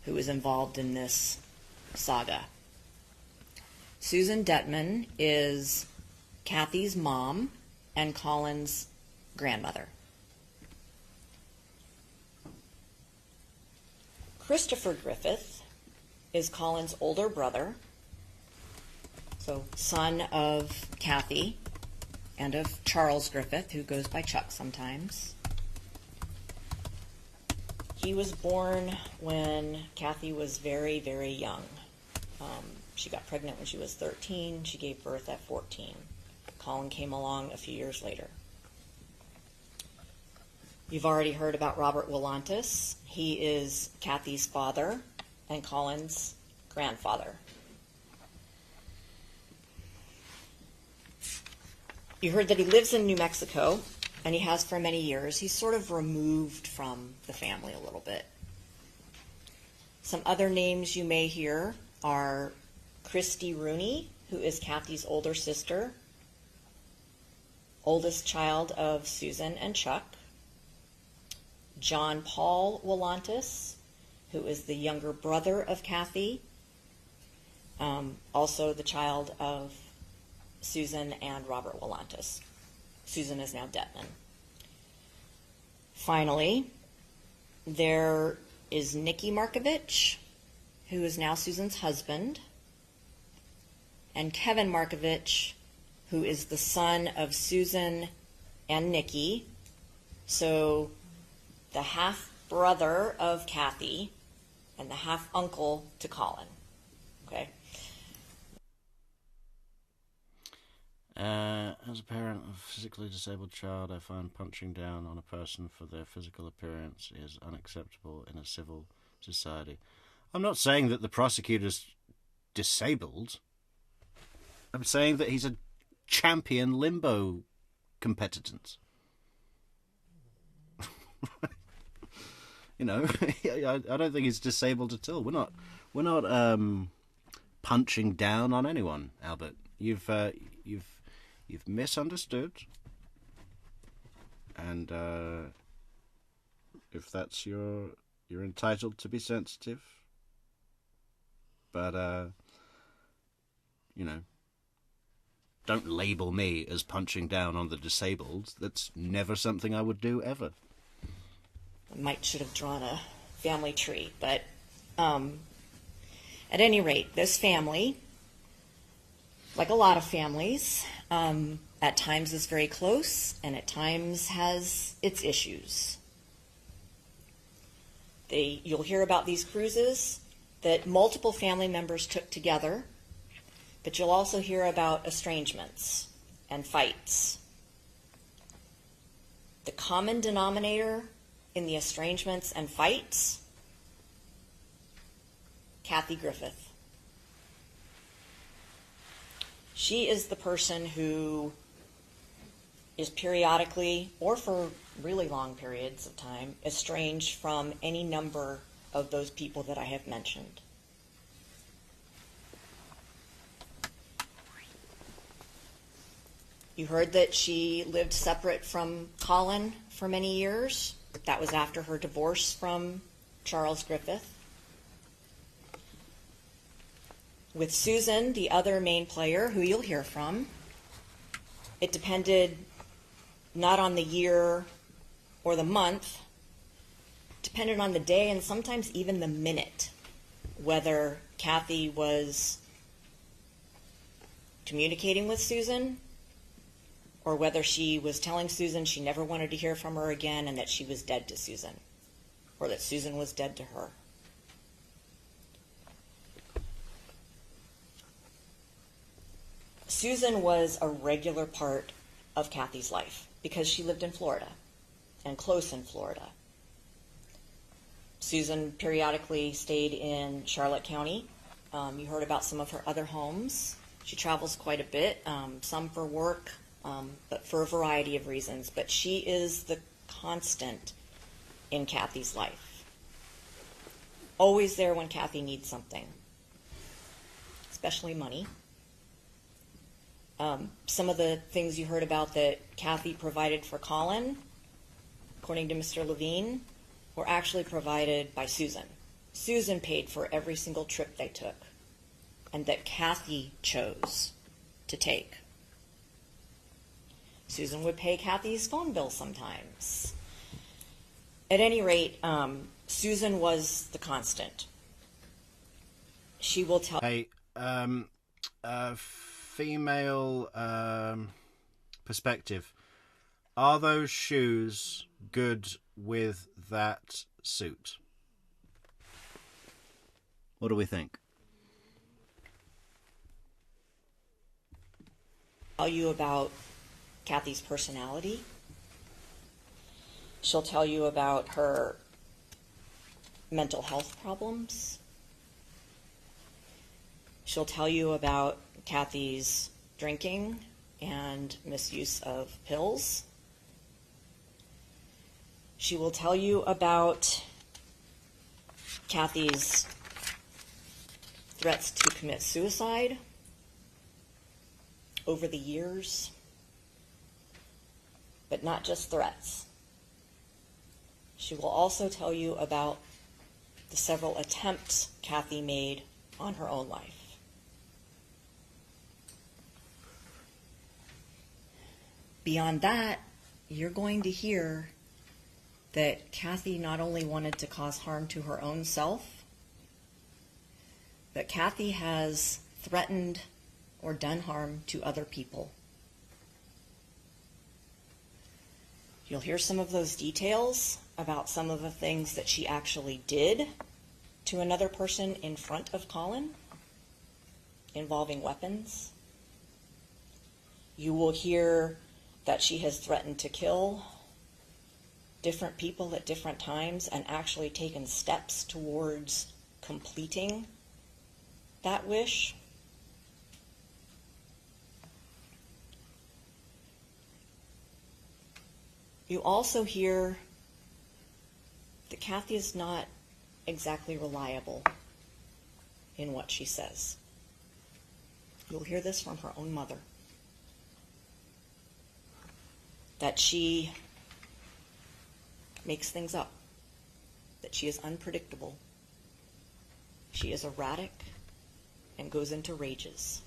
S20: who is involved in this saga. Susan Detman is Kathy's mom and Colin's grandmother. Christopher Griffith is Colin's older brother, so son of Kathy and of Charles Griffith, who goes by Chuck sometimes. He was born when Kathy was very, very young. She got pregnant when she was 13. She gave birth at 14. Colin came along a few years later. You've already heard about Robert Willantis. He is Kathy's father and Colin's grandfather. You heard that he lives in New Mexico, and he has for many years. He's sort of removed from the family a little bit. Some other names you may hear are Christy Rooney, who is Kathy's older sister, oldest child of Susan and Chuck. John Paul Willantis, who is the younger brother of Kathy, also the child of Susan and Robert Willantis. Susan is now Detman. Finally, there is Nikki Markovich, who is now Susan's husband, and Kevin Markovich, who is the son of Susan and Nikki, so the half-brother of Kathy and the half-uncle to Colin. Okay?
S1: As a parent of a physically disabled child, I find punching down on a person for their physical appearance is unacceptable in a civil society. I'm not saying that the prosecutor's disabled. I'm saying that he's a champion limbo competent. You know, I don't think he's disabled at all. We're not punching down on anyone, Albert. You've misunderstood, and if that's you're entitled to be sensitive. But you know, don't label me as punching down on the disabled. That's never something I would do ever.
S20: Might should have drawn a family tree, but at any rate, this family, like a lot of families, at times is very close and at times has its issues. You'll hear about these cruises that multiple family members took together, but you'll also hear about estrangements and fights. The common denominator in the estrangements and fights, Kathy Griffith. She is the person who is periodically, or for really long periods of time, estranged from any number of those people that I have mentioned. You heard that she lived separate from Colin for many years. That was after her divorce from Charles Griffith. With Susan, the other main player, who you'll hear from, it depended not on the year or the month, depended on the day and sometimes even the minute, whether Kathy was communicating with Susan or whether she was telling Susan she never wanted to hear from her again and that she was dead to Susan, or that Susan was dead to her. Susan was a regular part of Kathy's life because she lived in Florida and close in Florida. Susan periodically stayed in Charlotte County. You heard about some of her other homes. She travels quite a bit, some for work, but for a variety of reasons. But she is the constant in Kathy's life. Always there when Kathy needs something, especially money. Some of the things you heard about that Kathy provided for Colin, according to Mr. Levine, were actually provided by Susan. Susan paid for every single trip they took, and that Kathy chose to take. Susan would pay Kathy's phone bill sometimes. At any rate, Susan was the constant. She will tell...
S1: Hey, female perspective. Are those shoes good with that suit? What do we think?
S20: Tell you about Kathy's personality. She'll tell you about her mental health problems. She'll tell you about Kathy's drinking and misuse of pills. She will tell you about Kathy's threats to commit suicide over the years, but not just threats. She will also tell you about the several attempts Kathy made on her own life. Beyond that, you're going to hear that Kathy not only wanted to cause harm to her own self, but Kathy has threatened or done harm to other people. You'll hear some of those details about some of the things that she actually did to another person in front of Colin, involving weapons. You will hear that she has threatened to kill different people at different times and actually taken steps towards completing that wish. You also hear that Kathy is not exactly reliable in what she says. You'll hear this from her own mother, that she makes things up, that she is unpredictable, she is erratic, and goes into rages.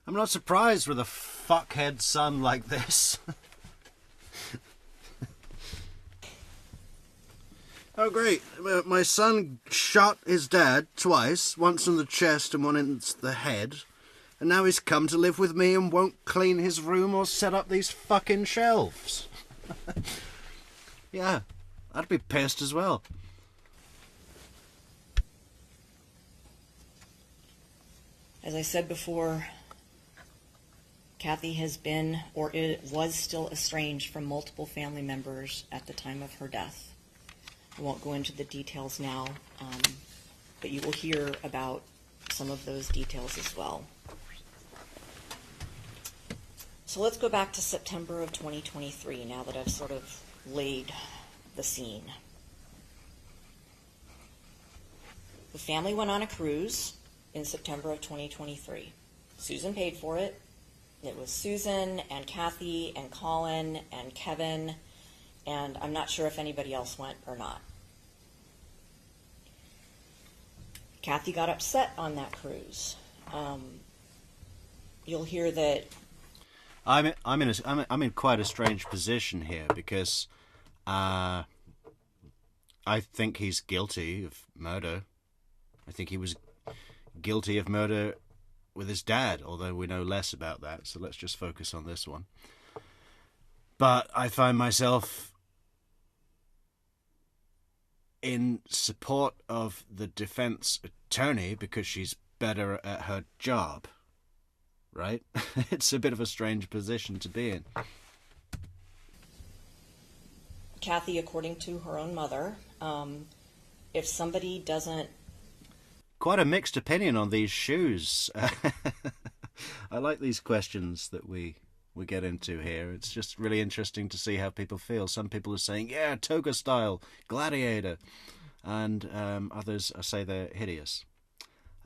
S1: I'm not surprised with a fuckhead son like this. Oh, great. My son shot his dad twice, once in the chest and one in the head, and now he's come to live with me and won't clean his room or set up these fucking shelves. Yeah, I'd be pissed as well.
S20: As I said before, Kathy has been, or was still, estranged from multiple family members at the time of her death. I won't go into the details now, but you will hear about some of those details as well. So let's go back to September of 2023, now that I've sort of laid the scene. The family went on a cruise in September of 2023. Susan paid for it. It was Susan and Kathy and Colin and Kevin, and I'm not sure if anybody else went or not. Kathy got upset on that cruise. You'll hear that.
S1: I'm in quite a strange position here because I think he's guilty of murder. I think he was guilty of murder with his dad, although we know less about that, so let's just focus on this one. But I find myself in support of the defense attorney because she's better at her job, right? It's a bit of a strange position to be in.
S20: Kathy, according to her own mother, if somebody doesn't...
S1: Quite a mixed opinion on these shoes. I like these questions that we get into here. It's just really interesting to see how people feel. Some people are saying, yeah, toga style, gladiator. And others say they're hideous.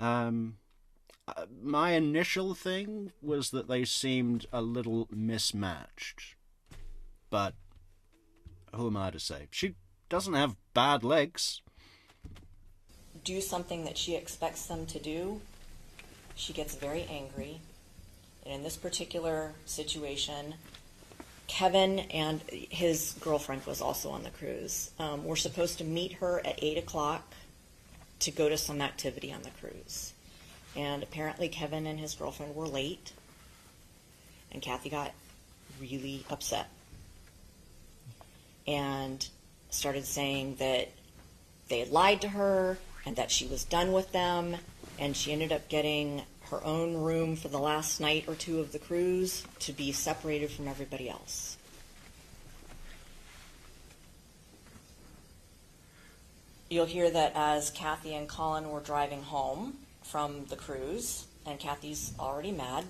S1: My initial thing was that they seemed a little mismatched. But who am I to say? She doesn't have bad legs.
S20: Do something that she expects them to do, she gets very angry. And in this particular situation, Kevin and his girlfriend was also on the cruise. Were supposed to meet her at 8 o'clock to go to some activity on the cruise. And apparently Kevin and his girlfriend were late, and Kathy got really upset and started saying that they had lied to her and that she was done with them, and she ended up getting her own room for the last night or two of the cruise to be separated from everybody else. You'll hear that as Kathy and Colin were driving home from the cruise, and Kathy's already mad,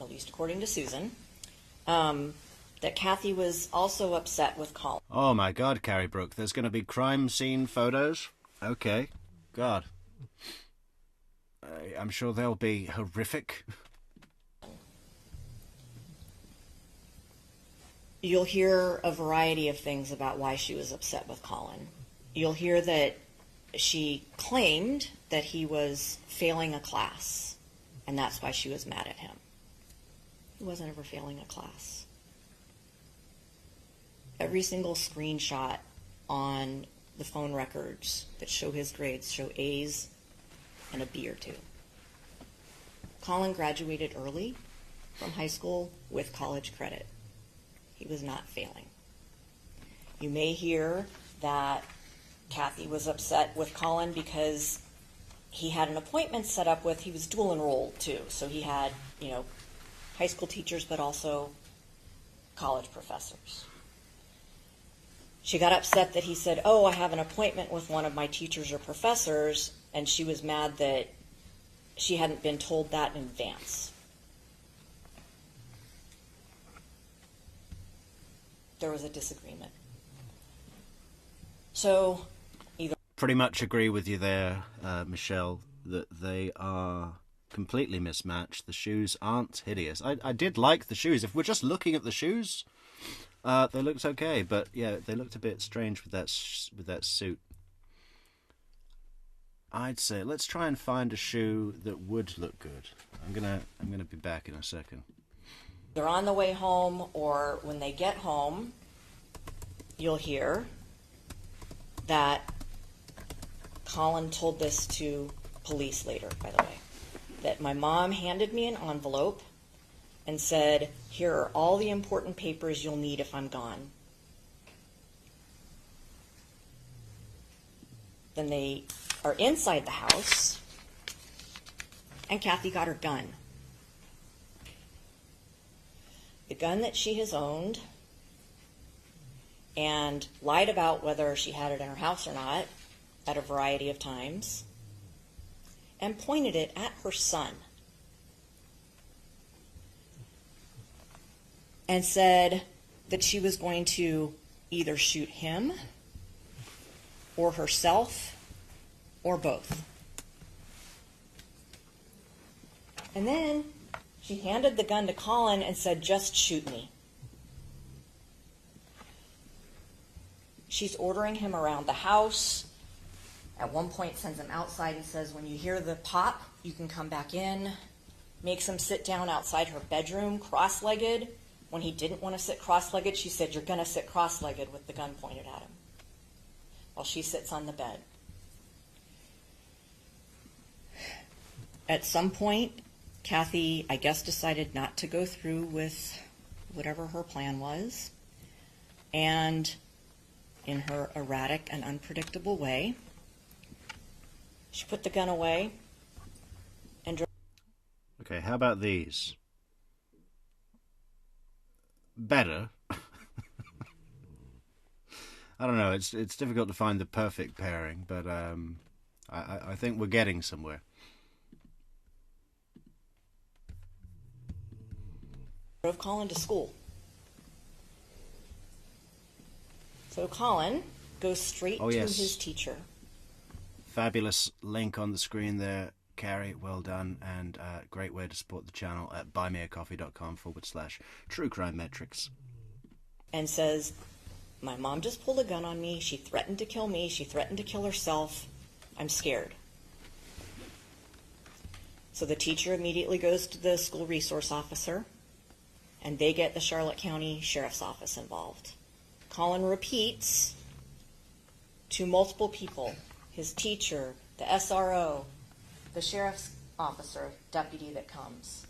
S20: at least according to Susan, that Kathy was also upset with Colin.
S1: Oh my God, Carrie Brooke, there's going to be crime scene photos? Okay. God. I'm sure they'll be horrific.
S20: You'll hear a variety of things about why she was upset with Colin. You'll hear that she claimed that he was failing a class, and that's why she was mad at him. He wasn't ever failing a class. Every single screenshot on the phone records that show his grades show A's and a B or two. Colin graduated early from high school with college credit. He was not failing. You may hear that Kathy was upset with Colin because he had an appointment set up with, he was dual enrolled too. So he had, high school teachers, but also college professors. She got upset that he said, "Oh, I have an appointment with one of my teachers or professors," and she was mad that she hadn't been told that in advance. There was a disagreement. So,
S1: pretty much agree with you there, Michelle, that they are completely mismatched. The shoes aren't hideous. I did like the shoes. If we're just looking at the shoes, they looked okay, but yeah, they looked a bit strange with that suit. I'd say let's try and find a shoe that would look good. I'm gonna be back in a second.
S20: they're on the way home, or when they get home, you'll hear that Colin told this to police later, by the way, that my mom handed me an envelope and said, "Here are all the important papers you'll need if I'm gone." Then they are inside the house, and Kathy got her gun. The gun that she has owned and lied about whether she had it in her house or not at a variety of times, and pointed it at her son and said that she was going to either shoot him or herself or both. And then she handed the gun to Colin and said, "Just shoot me." She's ordering him around the house. At one point sends him outside and says, "When you hear the pop, you can come back in." Makes him sit down outside her bedroom, cross-legged. When he didn't want to sit cross-legged, she said, "You're going to sit cross-legged," with the gun pointed at him, while she sits on the bed. At some point, Kathy, I guess, decided not to go through with whatever her plan was. And in her erratic and unpredictable way, she put the gun away and drove.
S1: Okay, how about these? Better. I don't know, it's difficult to find the perfect pairing, but I think we're getting somewhere.
S20: Drove Colin to school. So Colin goes straight to his teacher.
S1: Fabulous link on the screen there, Carrie. Well done, and great way to support the channel at buymeacoffee.com/True Crime Metrix.
S20: And says, "My mom just pulled a gun on me. She threatened to kill me. She threatened to kill herself. I'm scared." So the teacher immediately goes to the school resource officer, and they get the Charlotte County Sheriff's Office involved. Colin repeats to multiple people, his teacher, the SRO, the sheriff's officer, deputy that comes.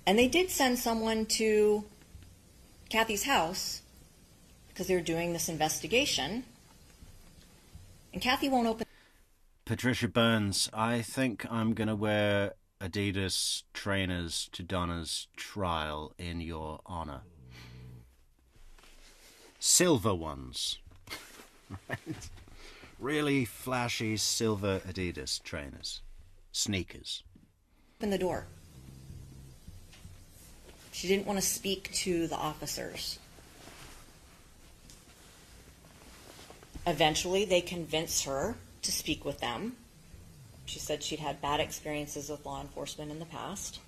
S20: And they did send someone to Kathy's house because they were doing this investigation. And Kathy won't open.
S1: Patricia Burns, I think I'm going to wear Adidas trainers to Donna's trial in your honor. Silver ones. Right? Really flashy silver Adidas trainers. Sneakers.
S20: Open the door. She didn't want to speak to the officers. Eventually, they convince her to speak with them. She said she'd had bad experiences with law enforcement in the past.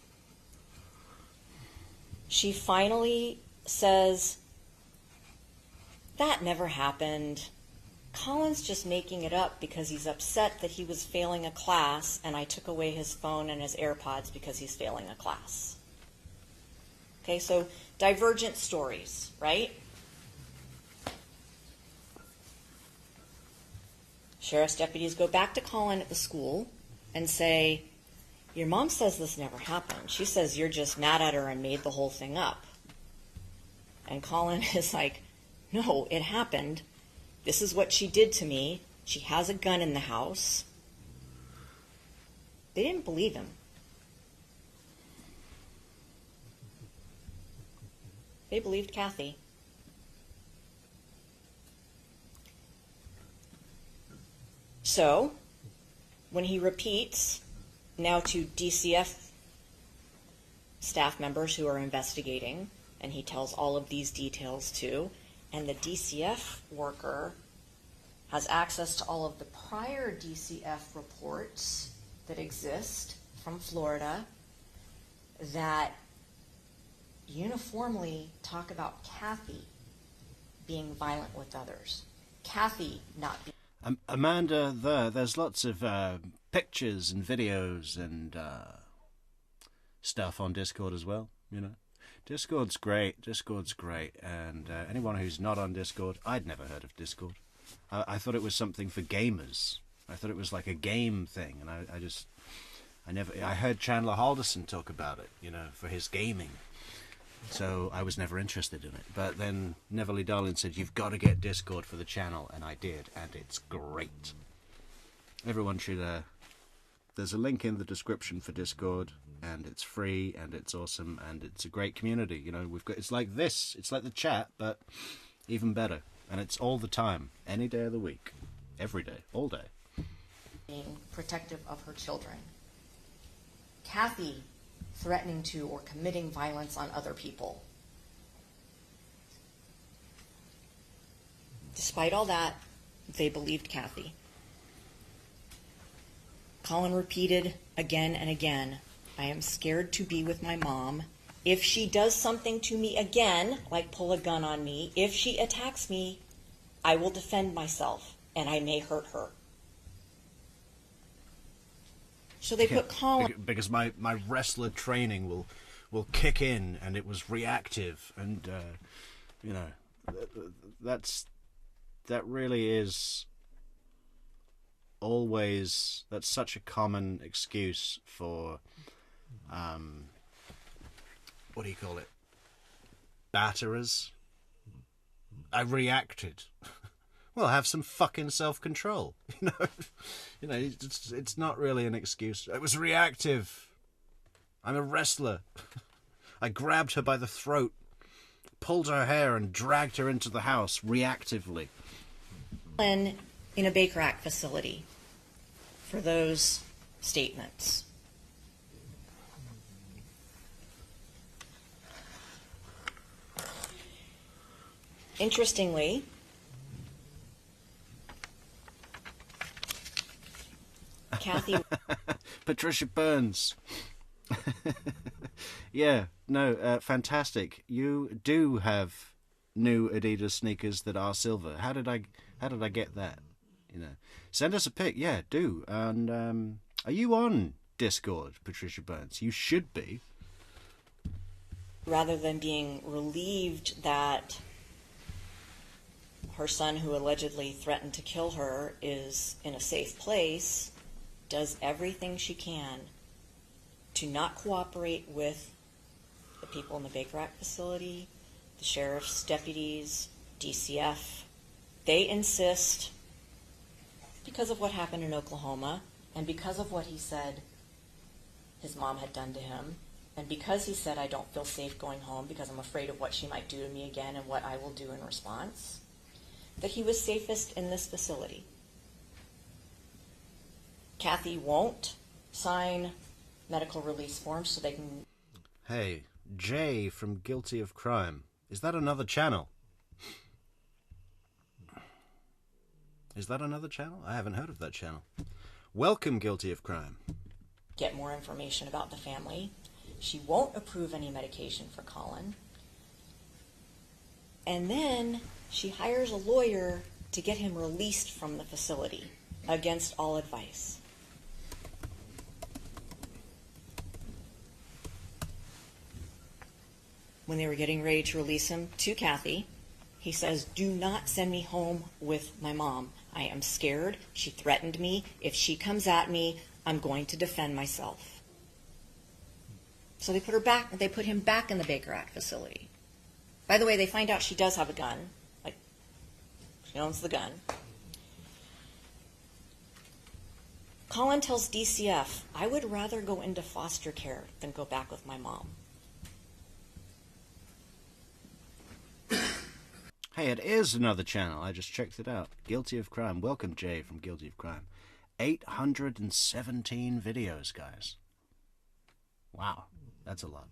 S20: She finally says, "That never happened. Colin's just making it up because he's upset that he was failing a class, and I took away his phone and his AirPods because he's failing a class." Okay, so divergent stories, right? Sheriff's deputies go back to Colin at the school and say, "Your mom says this never happened. She says you're just mad at her and made the whole thing up." And Colin is like, "No, it happened. This is what she did to me. She has a gun in the house. They didn't believe him. They believed Kathy. So, when he repeats, now to DCF staff members who are investigating, and he tells all of these details too, and the DCF worker has access to all of the prior DCF reports that exist from Florida that uniformly talk about Kathy being violent with others. Kathy not being...
S1: Amanda, there's lots of pictures and videos and stuff on Discord as well, you know. Discord's great, and anyone who's not on Discord, I'd never heard of Discord. I thought it was something for gamers. I thought it was like a game thing, and I heard Chandler Halderson talk about it, you know, for his gaming. So I was never interested in it. But then Neverly Darling said, you've got to get Discord for the channel, and I did, and it's great. Everyone should... there's a link in the description for Discord, and it's free, and it's awesome, and it's a great community. You know, it's like this. It's like the chat, but even better. And it's all the time, any day of the week, every day, all day.
S20: Being protective of her children. Kathy threatening to or committing violence on other people. Despite all that, they believed Kathy. Colin repeated again and again, I am scared to be with my mom. If she does something to me again, like pull a gun on me, if she attacks me, I will defend myself, and I may hurt her. So they put Colin...
S1: Because my wrestler training will kick in, and it was reactive, and, you know, that really is always... That's such a common excuse for... what do you call it? Batterers. I reacted. Well, have some fucking self-control. You know, it's not really an excuse. It was reactive. I'm a wrestler. I grabbed her by the throat, pulled her hair, and dragged her into the house reactively.
S20: In a Baker Act facility for those statements. Interestingly, Kathy...
S1: Patricia Burns. Yeah, no, fantastic. You do have new Adidas sneakers that are silver. How did I get that? You know, send us a pic. Yeah, do. And are you on Discord, Patricia Burns? You should be.
S20: Rather than being relieved that her son, who allegedly threatened to kill her, is in a safe place, does everything she can to not cooperate with the people in the Baker Act facility, the sheriff's deputies, DCF. They insist, because of what happened in Oklahoma, and because of what he said his mom had done to him, and because he said, I don't feel safe going home because I'm afraid of what she might do to me again and what I will do in response, that he was safest in this facility. Kathy won't sign medical release forms so they can...
S1: Hey, Jay from Guilty of Crime. Is that another channel? Is that another channel? I haven't heard of that channel. Welcome, Guilty of Crime.
S20: Get more information about the family. She won't approve any medication for Colin. And then she hires a lawyer to get him released from the facility against all advice. When they were getting ready to release him to Kathy, he says, do not send me home with my mom. I am scared. She threatened me. If she comes at me, I'm going to defend myself. So they put him back in the Baker Act facility. By the way, they find out she does have a gun. Like, she owns the gun. Colin tells DCF, I would rather go into foster care than go back with my mom.
S1: Hey, it is another channel. I just checked it out. Guilty of Crime. Welcome, Jay, from Guilty of Crime. 817 videos, guys. Wow, that's a lot.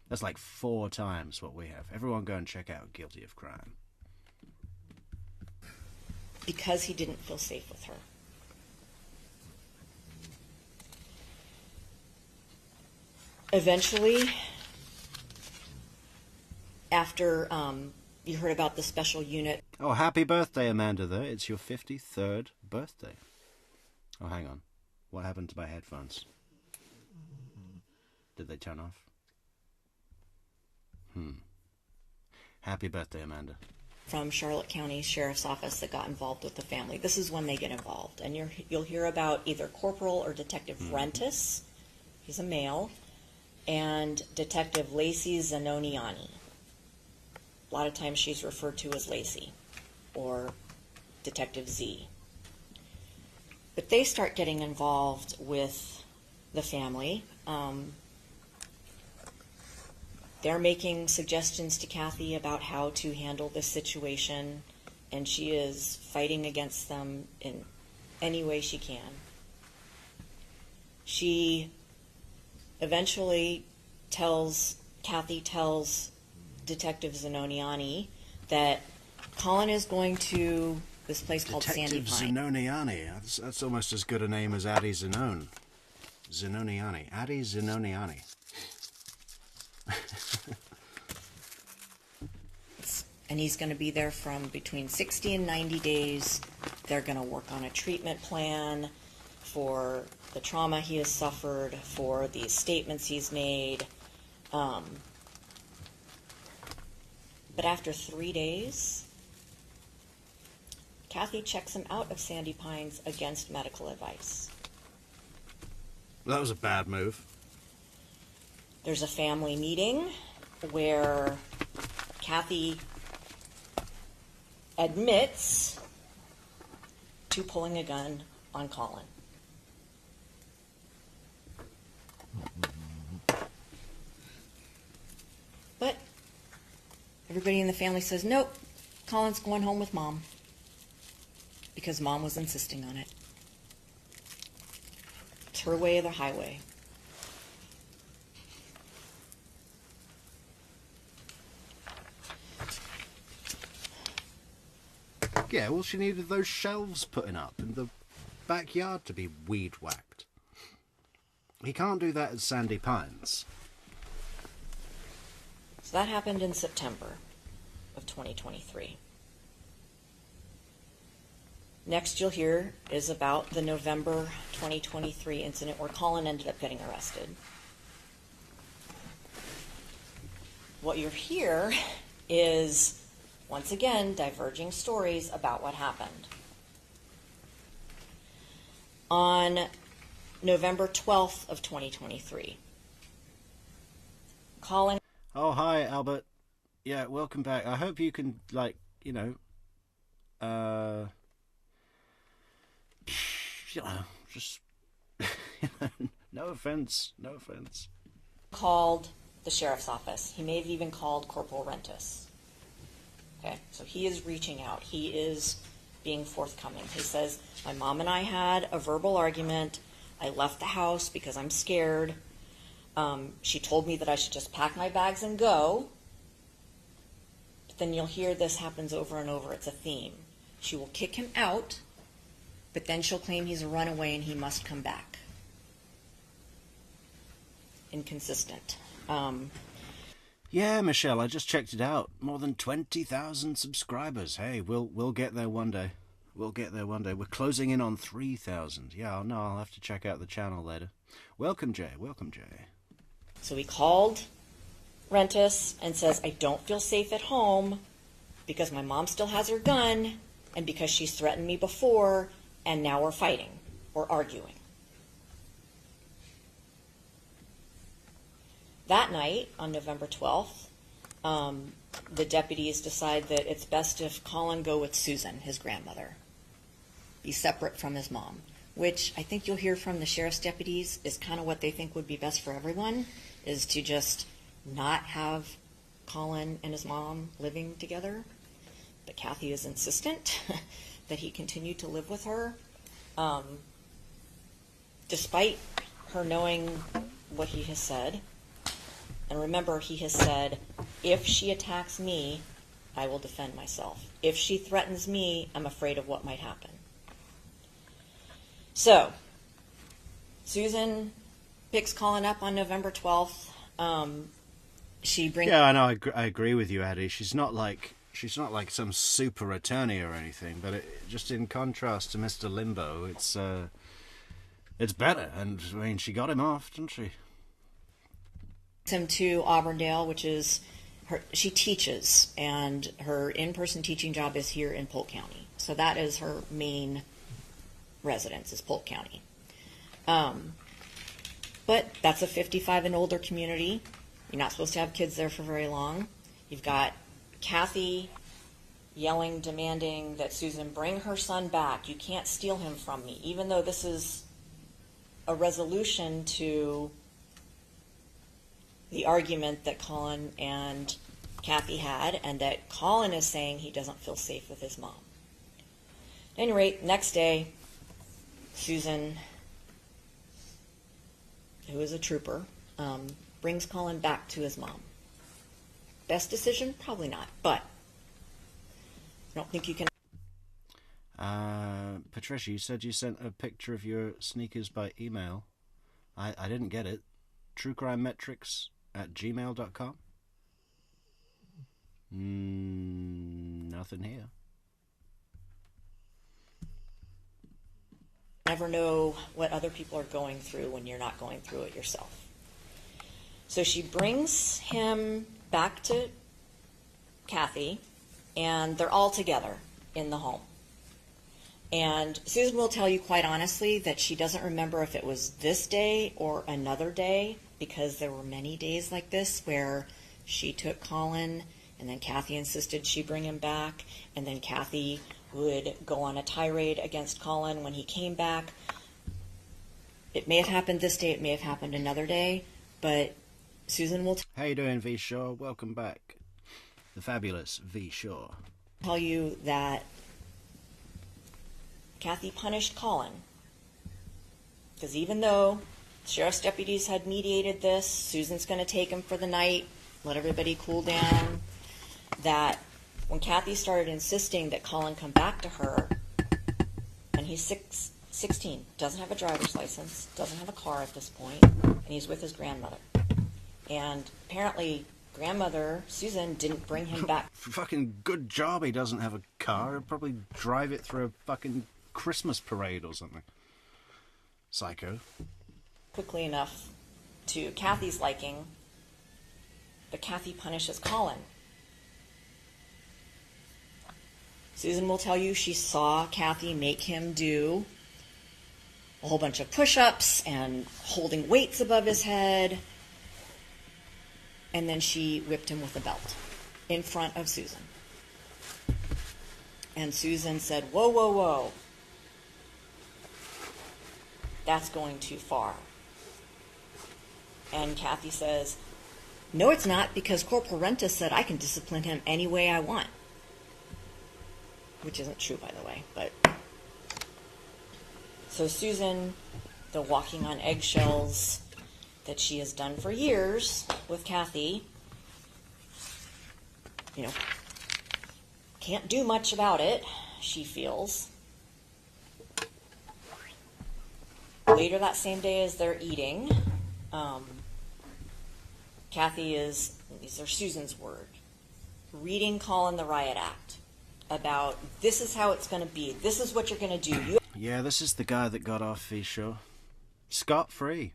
S1: That's like 4 times what we have. Everyone go and check out Guilty of Crime.
S20: Because he didn't feel safe with her. Eventually, after you heard about the special unit.
S1: Oh, happy birthday, Amanda, though. It's your 53rd birthday. Oh, hang on. What happened to my headphones? Did they turn off? Happy birthday, Amanda.
S20: From Charlotte County Sheriff's Office that got involved with the family. This is when they get involved. And you'll hear about either Corporal or Detective Rentis. He's a male. And Detective Lacey Zanoniani. A lot of times she's referred to as Lacey or Detective Z. But they start getting involved with the family. They're making suggestions to Kathy about how to handle this situation, and she is fighting against them in any way she can. She eventually Kathy tells Detective Zanoniani that Colin is going to this place called Sandy Pine.
S1: Detective Zanoniani. That's almost as good a name as Addie Zanone. Zanoniani. Addie Zanoniani.
S20: And he's going to be there from between 60 and 90 days. They're going to work on a treatment plan for the trauma he has suffered, for the statements he's made. But after 3 days, Kathy checks him out of Sandy Pines against medical advice.
S1: That was a bad move.
S20: There's a family meeting where Kathy admits to pulling a gun on Colin. But everybody in the family says, nope, Colin's going home with Mom. Because Mom was insisting on it. It's her way or the highway.
S1: Yeah, well, she needed those shelves putting up in the backyard to be weed whacked. He can't do that at Sandy Pines.
S20: So that happened in September of 2023. Next you'll hear is about the November 2023 incident where Colin ended up getting arrested. What you'll hear is, once again, diverging stories about what happened. On November 12th of 2023, Colin...
S1: Oh, hi, Albert. Yeah, welcome back. I hope you can, just... no offense.
S20: Called the sheriff's office. He may have even called Corporal Rentis. Okay, so he is reaching out. He is being forthcoming. He says, my mom and I had a verbal argument. I left the house because I'm scared. She told me that I should just pack my bags and go. But then you'll hear this happens over and over. It's a theme. She will kick him out, but then she'll claim he's a runaway and he must come back. Inconsistent.
S1: Yeah, Michelle, I just checked it out. More than 20,000 subscribers. Hey, we'll get there one day. We'll get there one day. We're closing in on 3,000. Yeah, no, I'll have to check out the channel later. Welcome, Jay. Welcome, Jay.
S20: So he called Rentis and says, I don't feel safe at home because my mom still has her gun and because she's threatened me before and now we're fighting or arguing. That night, on November 12th, the deputies decide that it's best if Colin go with Susan, his grandmother. Be separate from his mom. which I think you'll hear from the sheriff's deputies is kind of what they think would be best for everyone, is to just not have Colin and his mom living together. But Kathy is insistent that he continue to live with her, despite her knowing what he has said. And remember, he has said, if she attacks me, I will defend myself. If she threatens me, I'm afraid of what might happen. So, Susan picks Colin up on November 12th. She brings...
S1: Yeah, I know. I agree with you, Addie. She's not like some super attorney or anything, but just in contrast to Mr. Limbo, it's better. And I mean, she got him off, didn't she?
S20: Him to Auburndale, which is she teaches, and her in-person teaching job is here in Polk County. So that is her main residence, is Polk County. But that's a 55 and older community. You're not supposed to have kids there for very long. You've got Kathy yelling, demanding that Susan bring her son back. You can't steal him from me, even though this is a resolution to the argument that Colin and Kathy had, and that Colin is saying he doesn't feel safe with his mom. At any rate, next day, Susan, who is a trooper, brings Colin back to his mom. Best decision? Probably not, but I don't think you can...
S1: Patricia, you said you sent a picture of your sneakers by email. I didn't get it. truecrimemetrics@gmail.com? Nothing here.
S20: Never know what other people are going through when you're not going through it yourself. So she brings him back to Kathy, and they're all together in the home. And Susan will tell you quite honestly that she doesn't remember if it was this day or another day, because there were many days like this where she took Colin, and then Kathy insisted she bring him back, and then Kathy would go on a tirade against Colin when he came back. It may have happened this day, it may have happened another day, but Susan will...
S1: How you doing, V. Shaw? Welcome back. The fabulous V. Shaw.
S20: Tell you that Kathy punished Colin, because even though sheriff's deputies had mediated this, Susan's going to take him for the night, let everybody cool down, that when Kathy started insisting that Colin come back to her, and he's 16, doesn't have a driver's license, doesn't have a car at this point, and he's with his grandmother. And apparently grandmother, Susan, didn't bring him back.
S1: Fucking good job he doesn't have a car. He'll probably drive it through a fucking Christmas parade or something. Psycho.
S20: Quickly enough to Kathy's liking, but Kathy punishes Colin. Susan will tell you she saw Kathy make him do a whole bunch of push-ups and holding weights above his head, and then she whipped him with a belt in front of Susan. And Susan said, "Whoa, whoa, whoa. That's going too far." And Kathy says, "No, it's not, because Corporal Rentis said I can discipline him any way I want." Which isn't true, by the way, but... So Susan, the walking on eggshells that she has done for years with Kathy, can't do much about it, she feels. Later that same day as they're eating, Kathy is, these are Susan's words, reading Colin the Riot Act about this is how it's going to be, this is what you're going to do.
S1: Yeah, this is the guy that got off his show. Scot-free.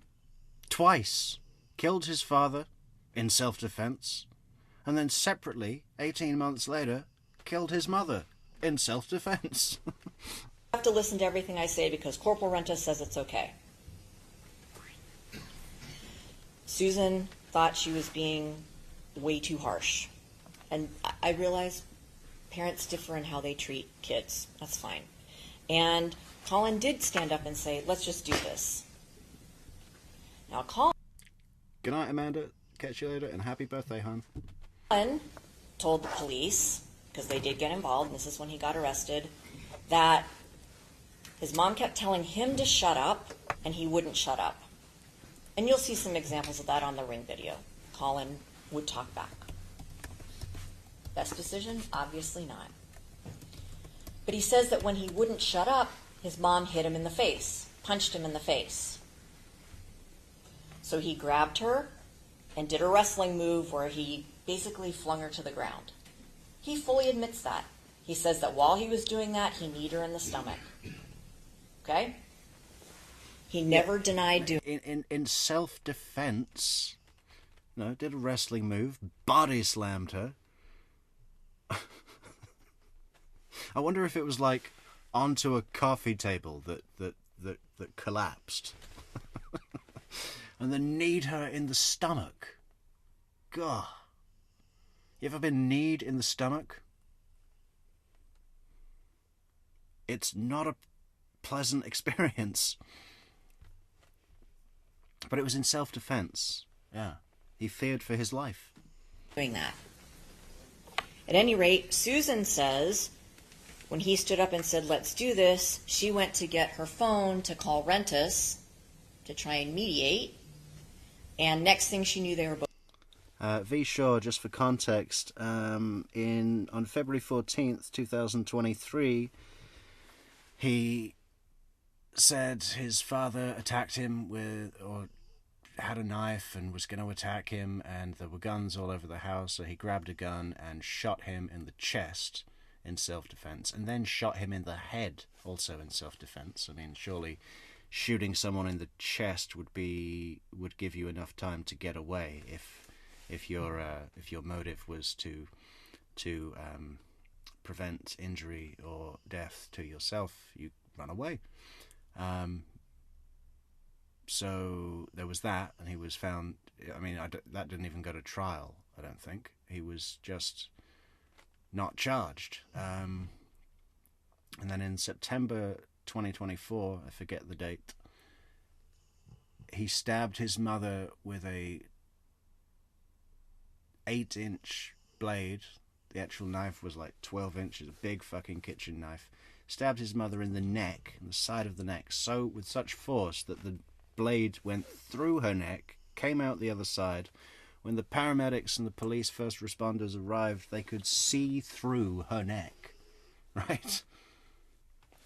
S1: Twice. Killed his father in self-defense, and then separately, 18 months later, killed his mother in self-defense.
S20: You have to listen to everything I say because Corporal Rentis says it's okay. Susan thought she was being way too harsh. And I realize parents differ in how they treat kids. That's fine. And Colin did stand up and say, let's just do this. Now, Colin...
S1: Good night, Amanda. Catch you later, and happy birthday, hon.
S20: Colin told the police, because they did get involved, and this is when he got arrested, that his mom kept telling him to shut up, and he wouldn't shut up. And you'll see some examples of that on the Ring video. Colin would talk back. Best decision? Obviously not. But he says that when he wouldn't shut up, his mom hit him in the face, punched him in the face. So he grabbed her and did a wrestling move where he basically flung her to the ground. He fully admits that. He says that while he was doing that, he kneed her in the stomach. Okay? He never denied doing
S1: in self-defense. No, did a wrestling move, body slammed her. I wonder if it was like onto a coffee table that collapsed. And then kneed her in the stomach. God. You ever been kneed in the stomach? It's not a pleasant experience. But it was in self-defense. Yeah. He feared for his life.
S20: Doing that. At any rate, Susan says when he stood up and said, let's do this, she went to get her phone to call Rentis to try and mediate. And next thing she knew, they were both...
S1: V. Shaw, just for context, on February 14th, 2023, he said his father attacked him or had a knife and was going to attack him, and there were guns all over the house, so he grabbed a gun and shot him in the chest in self-defense, and then shot him in the head also in self-defense. I mean, surely shooting someone in the chest would give you enough time to get away if your motive was to prevent injury or death to yourself. You run away. So there was that, and he was found. I mean, that didn't even go to trial. I don't think he was just not charged. And then in September 2024, I forget the date, he stabbed his mother with a 8-inch blade. The actual knife was like 12 inches, a big fucking kitchen knife. Stabbed his mother in the neck, in the side of the neck, with such force that the blade went through her neck, came out the other side. When the paramedics and the police first responders arrived, they could see through her neck, right?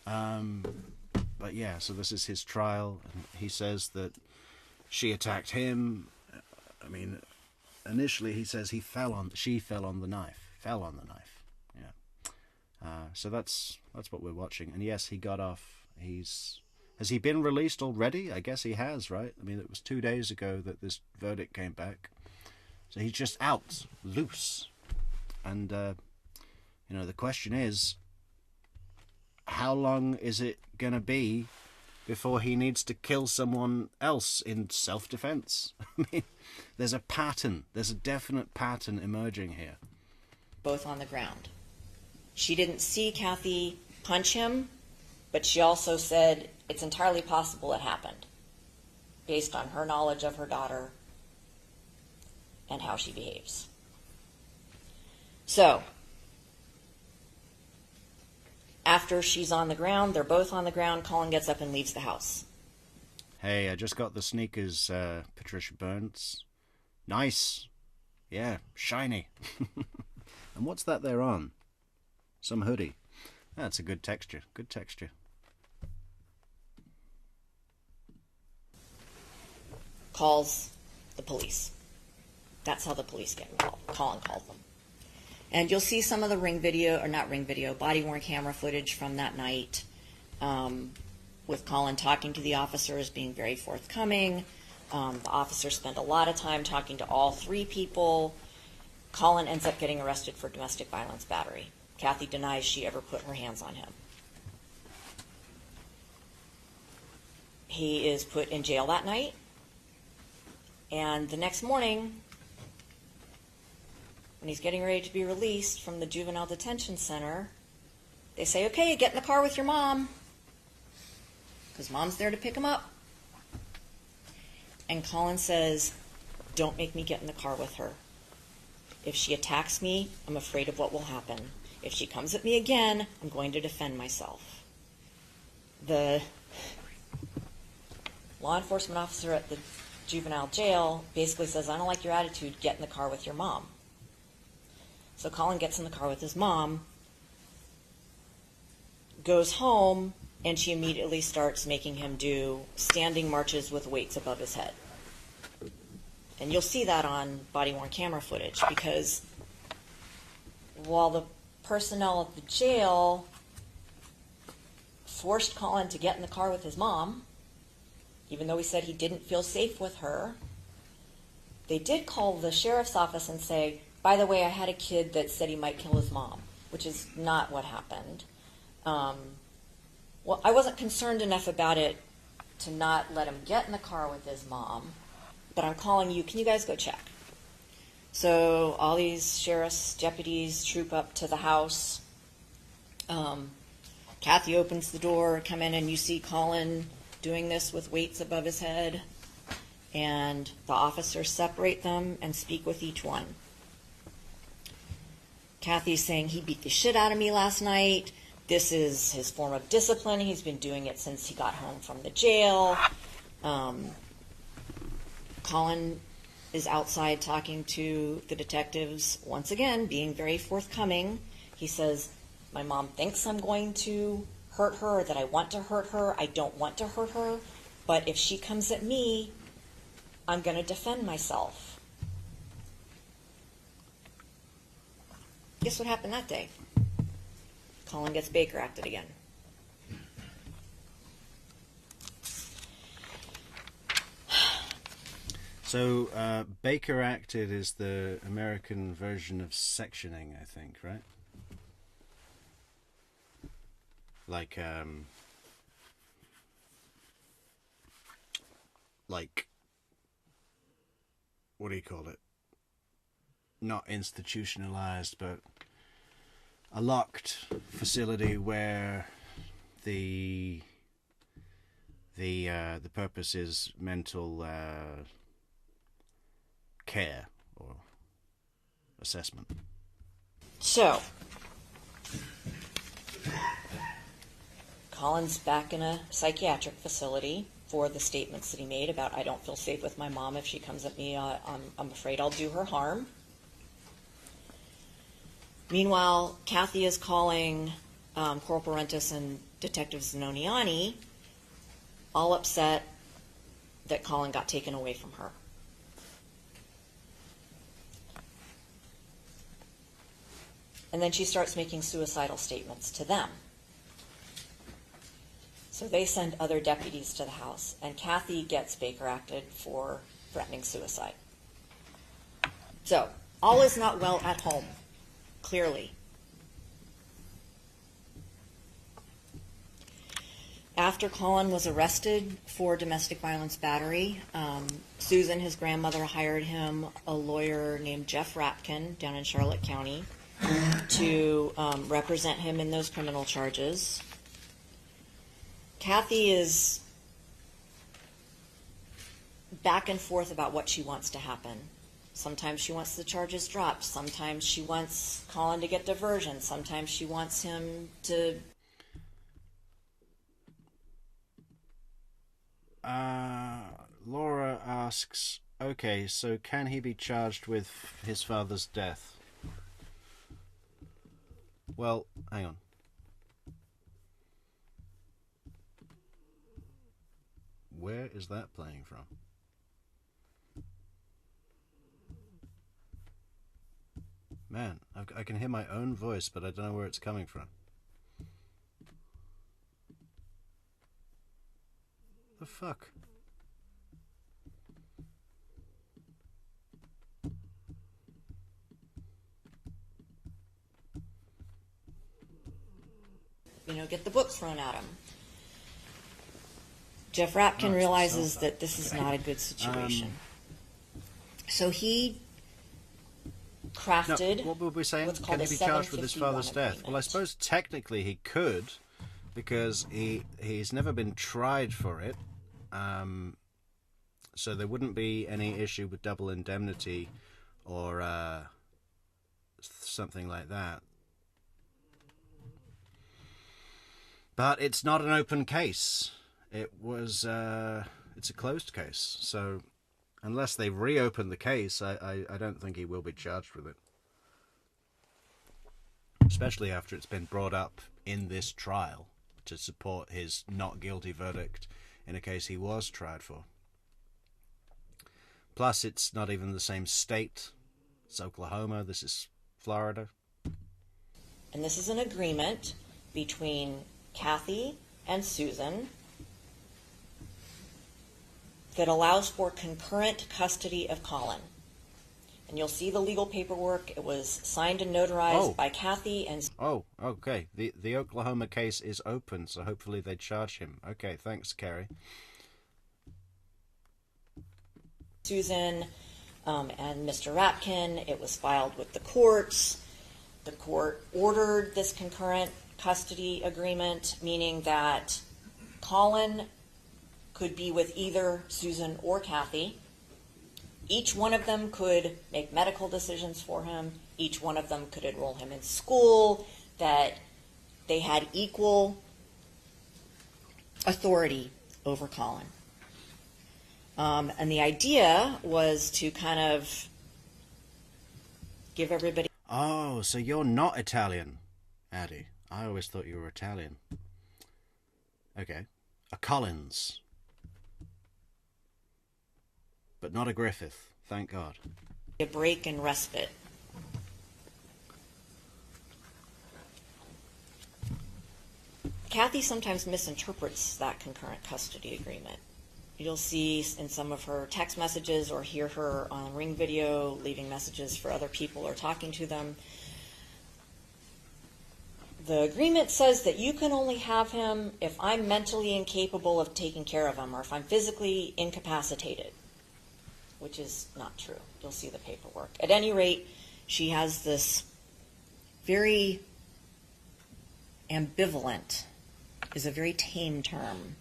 S1: But yeah, so this is his trial, and he says that she attacked him. I mean, initially he says she fell on the knife. Yeah. So that's what we're watching. And yes, he got off. Has he been released already? I guess he has, right? I mean, it was 2 days ago that this verdict came back. So he's just out, loose. And, the question is, how long is it going to be before he needs to kill someone else in self-defense? I mean, there's a pattern. There's a definite pattern emerging here.
S20: Both on the ground. She didn't see Kathy punch him, but she also said it's entirely possible it happened, based on her knowledge of her daughter and how she behaves. So, after she's on the ground, they're both on the ground, Colin gets up and leaves the house.
S1: Hey, I just got the sneakers, Patricia Burns. Nice. Yeah, shiny. And what's that they're on? Some hoodie. That's a good texture. Good texture.
S20: Calls the police. That's how the police get involved. Colin called them. And you'll see some of the body-worn camera footage from that night, with Colin talking to the officers, being very forthcoming. The officers spend a lot of time talking to all three people. Colin ends up getting arrested for domestic violence battery. Kathy denies she ever put her hands on him. He is put in jail that night. And the next morning, when he's getting ready to be released from the juvenile detention center, they say, okay, get in the car with your mom. because Mom's there to pick him up. And Colin says, don't make me get in the car with her. If she attacks me, I'm afraid of what will happen. If she comes at me again, I'm going to defend myself. The law enforcement officer at the juvenile jail basically says, I don't like your attitude, get in the car with your mom. So Colin gets in the car with his mom, goes home, and she immediately starts making him do standing marches with weights above his head. And you'll see that on body-worn camera footage, because while the personnel at the jail forced Colin to get in the car with his mom, even though he said he didn't feel safe with her, they did call the sheriff's office and say, by the way, I had a kid that said he might kill his mom, which is not what happened. Well, I wasn't concerned enough about it to not let him get in the car with his mom, but I'm calling you. Can you guys go check? So all these sheriff's deputies troop up to the house. Kathy opens the door, come in, and you see Colin doing this with weights above his head, and the officers separate them and speak with each one. Kathy's saying, he beat the shit out of me last night. This is his form of discipline. He's been doing it since he got home from the jail. Colin is outside talking to the detectives, once again, being very forthcoming. He says, my mom thinks I'm going to hurt her, or that I want to hurt her. I don't want to hurt her, but if she comes at me, I'm going to defend myself. Guess what happened that day? Colin gets Baker acted again.
S1: So Baker acted is the American version of sectioning, I think, right? Like what do you call it? Not institutionalized, but a locked facility where the purpose is mental care or assessment.
S20: So Colin's back in a psychiatric facility for the statements that he made about, I don't feel safe with my mom. If she comes at me, I'm afraid I'll do her harm. Meanwhile, Kathy is calling Corporal Rentis and Detective Zanoniani, all upset that Colin got taken away from her. And then she starts making suicidal statements to them. So they send other deputies to the house, and Kathy gets Baker acted for threatening suicide. So, all is not well at home, clearly. After Colin was arrested for domestic violence battery, Susan, his grandmother, hired him a lawyer named Jeff Rapkin down in Charlotte County to represent him in those criminal charges. Kathy is back and forth about what she wants to happen. Sometimes she wants the charges dropped. Sometimes she wants Colin to get diversion. Sometimes she wants him to...
S1: Laura asks, okay, so can he be charged with his father's death? Well, hang on. Where is that playing from? Man, I can hear my own voice, but I don't know where it's coming from. The fuck?
S20: Get the books thrown at him. Jeff Rapkin realizes that this is not a good situation. So he crafted...
S1: No, what were we saying? Can he be charged with his father's death? Well, I suppose technically he could, because he's never been tried for it, so there wouldn't be any issue with double indemnity or something like that. But it's not an open case. It's a closed case. So unless they reopen the case, I don't think he will be charged with it. Especially after it's been brought up in this trial to support his not guilty verdict in a case he was tried for. Plus, it's not even the same state. It's Oklahoma. This is Florida.
S20: And this is an agreement between Kathy and Susan that allows for concurrent custody of Colin. And you'll see the legal paperwork. It was signed and notarized by Kathy and...
S1: Oh, okay. The Oklahoma case is open, so hopefully they charge him. Okay, thanks, Carrie.
S20: Susan and Mr. Rapkin. It was filed with the courts. The court ordered this concurrent custody agreement, meaning that Colin could be with either Susan or Kathy. Each one of them could make medical decisions for him. Each one of them could enroll him in school, that they had equal authority over Colin. And the idea was to kind of give everybody...
S1: Oh, so you're not Italian, Addie. I always thought you were Italian. Okay. A Collins. But not a Griffith, thank God.
S20: A break and respite. Kathy sometimes misinterprets that concurrent custody agreement. You'll see in some of her text messages or hear her on Ring video leaving messages for other people or talking to them. The agreement says that you can only have him if I'm mentally incapable of taking care of him or if I'm physically incapacitated, which is not true. You'll see the paperwork. At any rate, she has this very ambivalent, is a very tame term,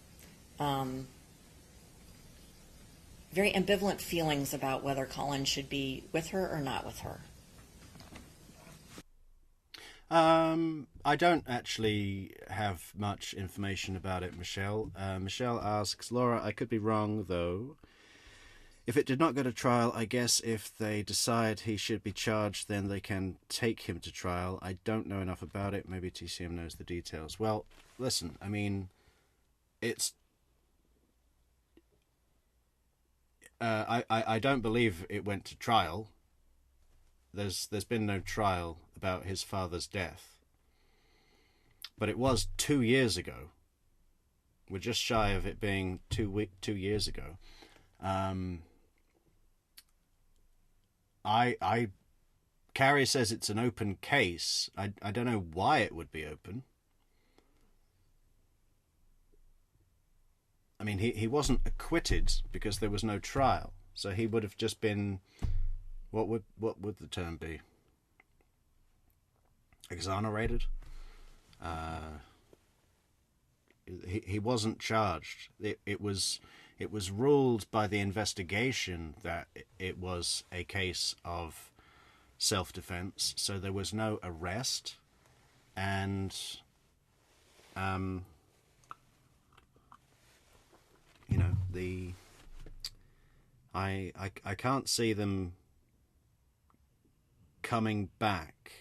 S20: very ambivalent feelings about whether Colin should be with her or not with her.
S1: I don't actually have much information about it, Michelle. Michelle asks, Laura, I could be wrong, though. If it did not go to trial, I guess if they decide he should be charged, then they can take him to trial. I don't know enough about it. Maybe TCM knows the details. Well, listen, I mean, it's... I don't believe it went to trial. There's been no trial about his father's death. But it was 2 years ago. We're just shy of it being 2 years ago. Carrie says it's an open case. I don't know why it would be open. I mean, he wasn't acquitted because there was no trial, so he would have just been, what would the term be? Exonerated. He wasn't charged. It was ruled by the investigation that it was a case of self-defense, so there was no arrest, and you know, I can't see them coming back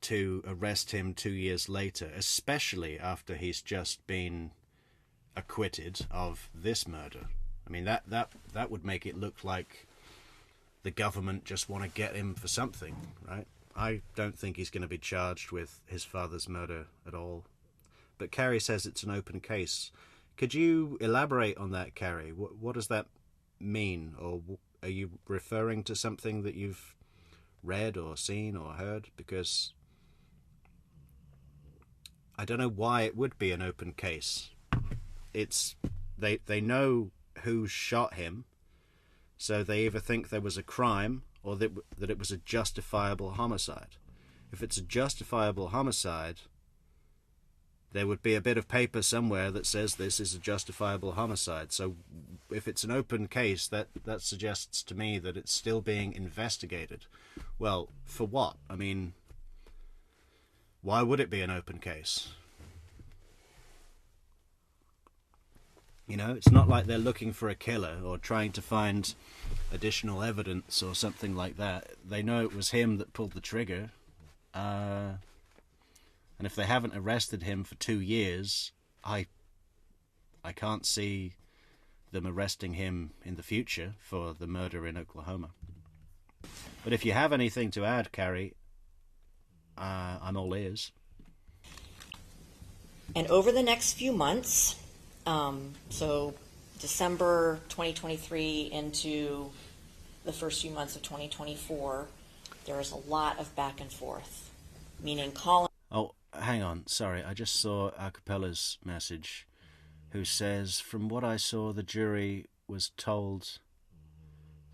S1: to arrest him 2 years later, especially after he's just been acquitted of this murder. I mean, that would make it look like the government just want to get him for something, right? I don't think he's going to be charged with his father's murder at all. But Carrie says it's an open case. Could you elaborate on that, Carrie? What does that mean? Or are you referring to something that you've read or seen or heard? Because I don't know why it would be an open case. It's they know who shot him, so they either think there was a crime or that it was a justifiable homicide. if it's a justifiable homicide, there would be a bit of paper somewhere that says this is a justifiable homicide. So if it's an open case, that suggests to me that it's still being investigated. Well, for what? I mean, why would it be an open case? You know, it's not like they're looking for a killer or trying to find additional evidence or something like that. They know it was him that pulled the trigger. And if they haven't arrested him for 2 years, I can't see them arresting him in the future for the murder in Oklahoma. But if you have anything to add, Carrie, I'm all ears.
S20: And over the next few months, so December 2023 into the first few months of 2024, there is a lot of back and forth, meaning Colin...
S1: Oh, hang on. Sorry, I just saw Acapella's message, who says, from what I saw, the jury was told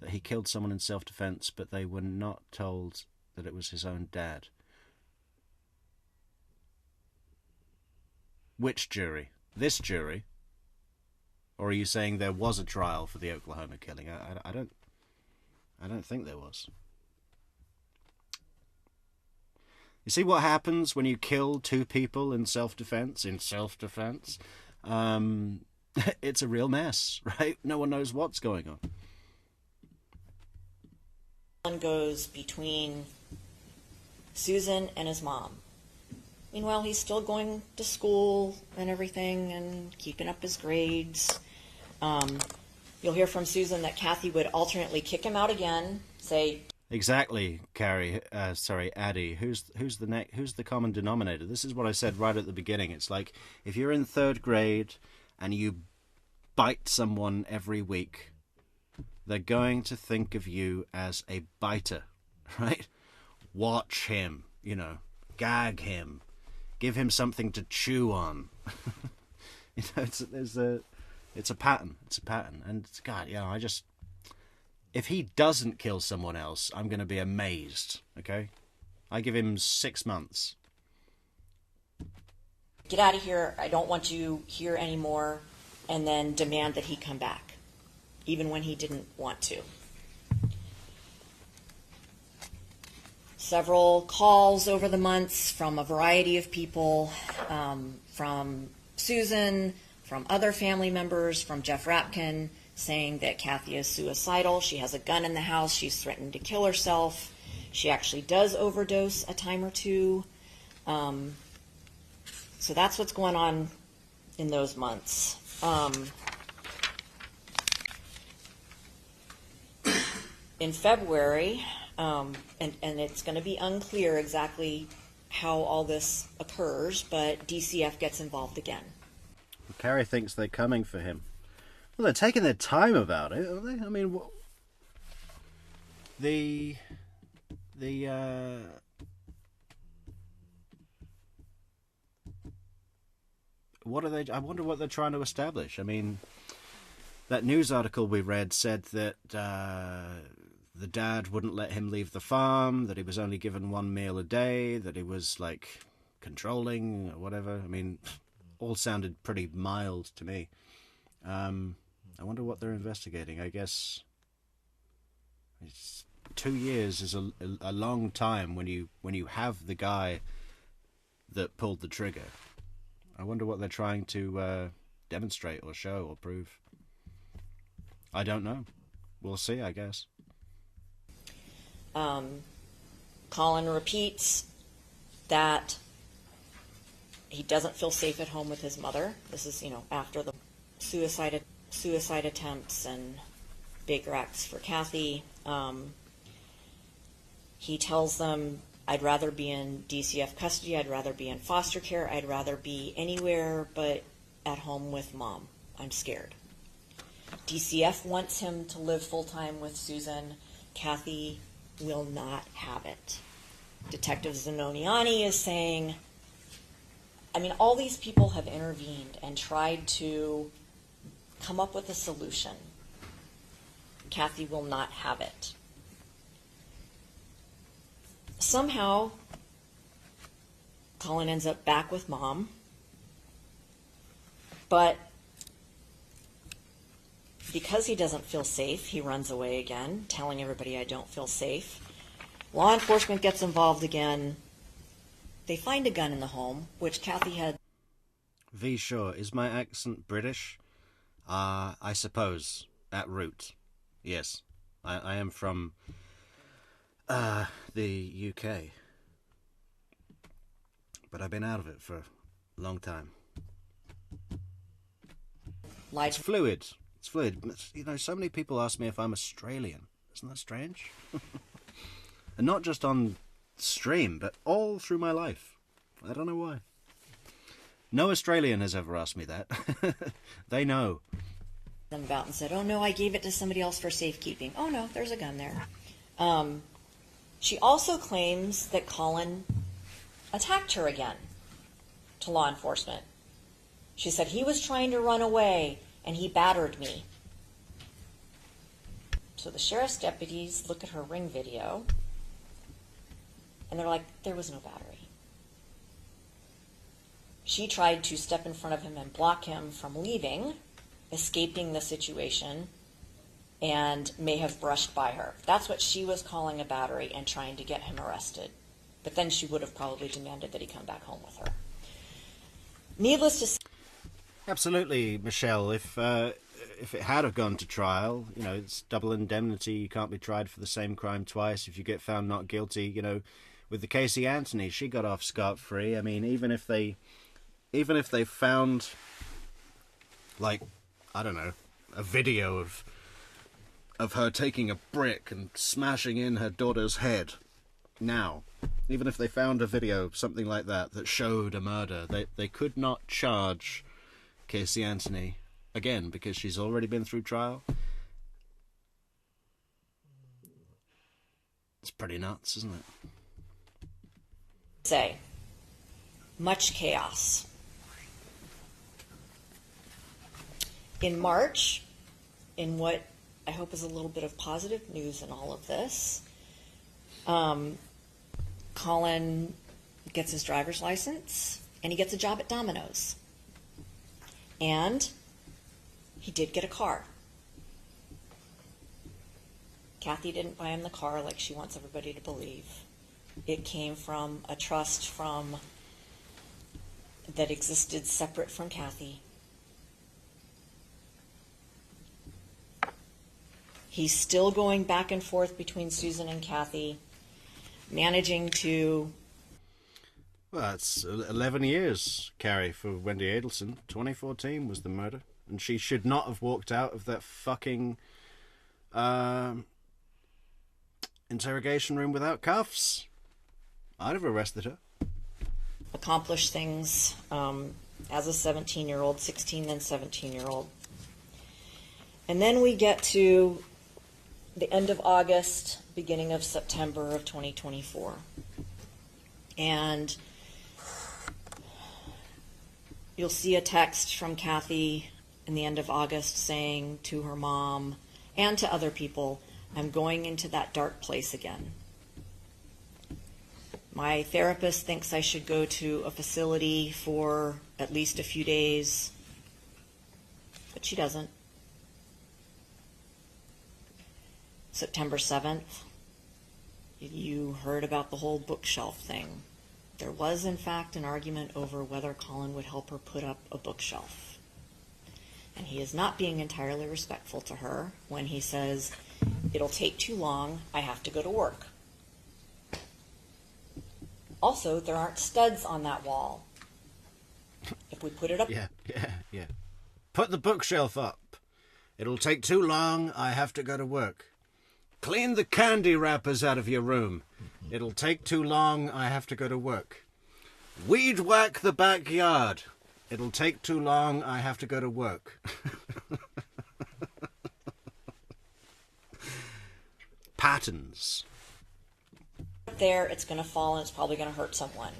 S1: that he killed someone in self-defense, but they were not told that it was his own dad. Which jury? This jury? Or are you saying there was a trial for the Oklahoma killing? I don't think there was. You see what happens when you kill 2 people in self-defense? It's a real mess, right? No one knows what's going on.
S20: Colin goes between Susan and his mom. Meanwhile, he's still going to school and everything and keeping up his grades. You'll hear from Susan that Kathy would alternately kick him out again, say...
S1: Exactly, Carrie. Addie. Who's the common denominator? This is what I said right at the beginning. It's like if you're in 3rd grade and you bite someone every week, they're going to think of you as a biter, right? Watch him, gag him, give him something to chew on. It's a pattern. It's a pattern, and God, if he doesn't kill someone else, I'm going to be amazed, okay? I give him 6 months.
S20: Get out of here, I don't want you here anymore, and then demand that he come back, even when he didn't want to. Several calls over the months from a variety of people, from Susan, from other family members, from Jeff Rapkin, saying that Kathy is suicidal. She has a gun in the house. She's threatened to kill herself. She actually does overdose a time or two. So that's what's going on in those months. In February, and it's going to be unclear exactly how all this occurs, but DCF gets involved again.
S1: Carrie thinks they're coming for him. Well, they're taking their time about it, aren't they? I mean, what are they? I wonder what they're trying to establish. I mean, that news article we read said that the dad wouldn't let him leave the farm, that he was only given 1 meal a day, that he was like controlling or whatever. I mean, all sounded pretty mild to me. I wonder what they're investigating. I guess 2 years is a long time when you have the guy that pulled the trigger. I wonder what they're trying to demonstrate or show or prove. I don't know. We'll see, I guess.
S20: Colin repeats that he doesn't feel safe at home with his mother. This is, after the suicide attempts and Baker acts for Kathy. He tells them, I'd rather be in DCF custody, I'd rather be in foster care, I'd rather be anywhere but at home with Mom. I'm scared. DCF wants him to live full-time with Susan. Kathy will not have it. Detective Zanoniani is saying, all these people have intervened and tried to come up with a solution. Kathy will not have it. Somehow, Colin ends up back with Mom. But because he doesn't feel safe, he runs away again, telling everybody, I don't feel safe. Law enforcement gets involved again. They find a gun in the home, which Kathy had.
S1: V. Shaw, is my accent British? I suppose, at root. Yes, I am from the UK. But I've been out of it for a long time. It's fluid. It's fluid. You know, so many people ask me if I'm Australian. Isn't that strange? And not just on stream, but all through my life. I don't know why. No Australian has ever asked me that. They know.
S20: Them about and said, oh no, I gave it to somebody else for safekeeping. Oh no, there's a gun there. She also claims that Colin attacked her again to law enforcement. She said he was trying to run away and he battered me. So the sheriff's deputies look at her ring video and they're like, there was no battery. She tried to step in front of him and block him from leaving, escaping the situation, and may have brushed by her. That's what she was calling a battery and trying to get him arrested. But then she would have probably demanded that he come back home with her. Needless to say...
S1: Absolutely, Michelle. If it had have gone to trial, you know, it's double indemnity. You can't be tried for the same crime twice. If you get found not guilty, you know, with the Casey Anthony, she got off scot-free. I mean, even if they found, like, I don't know, a video of her taking a brick and smashing in her daughter's head now, even if they found a video, something like that, that showed a murder, they could not charge Casey Anthony again because she's already been through trial. It's pretty nuts, isn't it?
S20: Say, much chaos. In March, in what I hope is a little bit of positive news in all of this, Colin gets his driver's license and he gets a job at Domino's. And he did get a car. Kathy didn't buy him the car like she wants everybody to believe. It came from a trust that existed separate from Kathy. He's still going back and forth between Susan and Kathy, managing to...
S1: Well, it's 11 years, Carrie, for Wendy Adelson. 2014 was the murder. And she should not have walked out of that fucking interrogation room without cuffs. I'd have arrested her.
S20: Accomplish things as a 17-year-old, 16 and 17-year-old. And then we get to the end of August, beginning of September of 2024. And you'll see a text from Kathy in the end of August saying to her mom and to other people, I'm going into that dark place again. My therapist thinks I should go to a facility for at least a few days, but she doesn't. September 7th, you heard about the whole bookshelf thing. There was, in fact, an argument over whether Colin would help her put up a bookshelf. And he is not being entirely respectful to her when he says, it'll take too long, I have to go to work. Also, there aren't studs on that wall. If we put it up...
S1: Yeah. Put the bookshelf up. It'll take too long, I have to go to work. Clean the candy wrappers out of your room. It'll take too long, I have to go to work. Weed whack the backyard. It'll take too long, I have to go to work. Patterns.
S20: There, it's going to fall and it's probably going to hurt someone.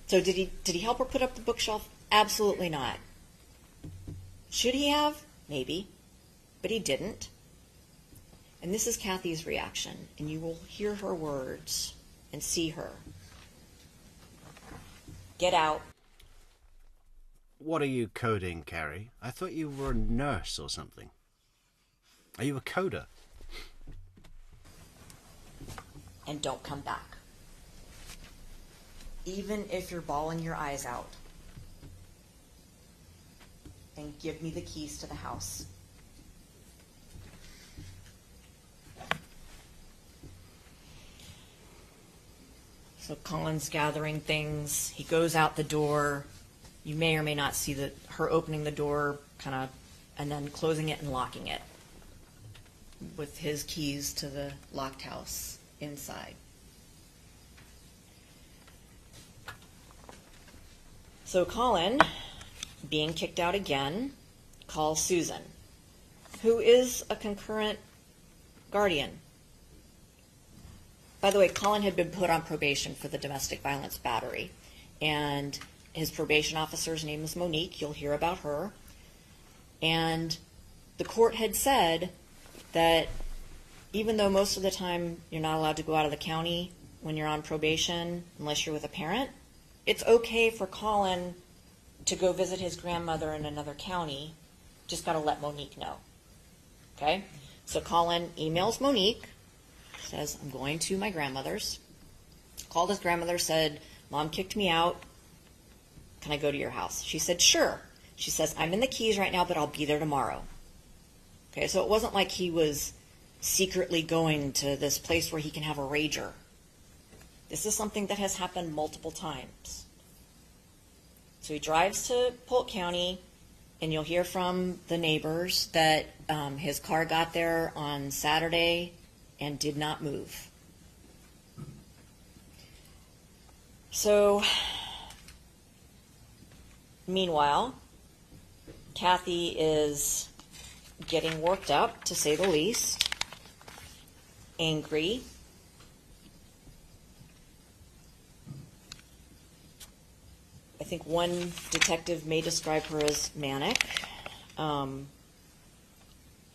S20: So did he help her put up the bookshelf? Absolutely not. Should he have? Maybe. But he didn't. And this is Kathy's reaction, and you will hear her words and see her. Get out.
S1: What are you coding, Carrie? I thought you were a nurse or something. Are you a coder?
S20: And don't come back. Even if you're bawling your eyes out. And give me the keys to the house. So Colin's gathering things. He goes out the door. You may or may not see her opening the door, kind of, and then closing it and locking it with his keys to the locked house inside. So Colin, being kicked out again, calls Susan, who is a concurrent guardian. By the way, Colin had been put on probation for the domestic violence battery, and his probation officer's name is Monique. You'll hear about her. And the court had said that even though most of the time you're not allowed to go out of the county when you're on probation unless you're with a parent, it's okay for Colin to go visit his grandmother in another county. Just got to let Monique know. Okay? So Colin emails Monique, says, I'm going to my grandmother's. Called his grandmother, said, Mom kicked me out. Can I go to your house? She said, sure. She says, I'm in the Keys right now, but I'll be there tomorrow. Okay, so it wasn't like he was secretly going to this place where he can have a rager. This is something that has happened multiple times. So he drives to Polk County, and you'll hear from the neighbors that his car got there on Saturday and did not move. So, meanwhile, Kathy is getting worked up, to say the least, angry. I think one detective may describe her as manic.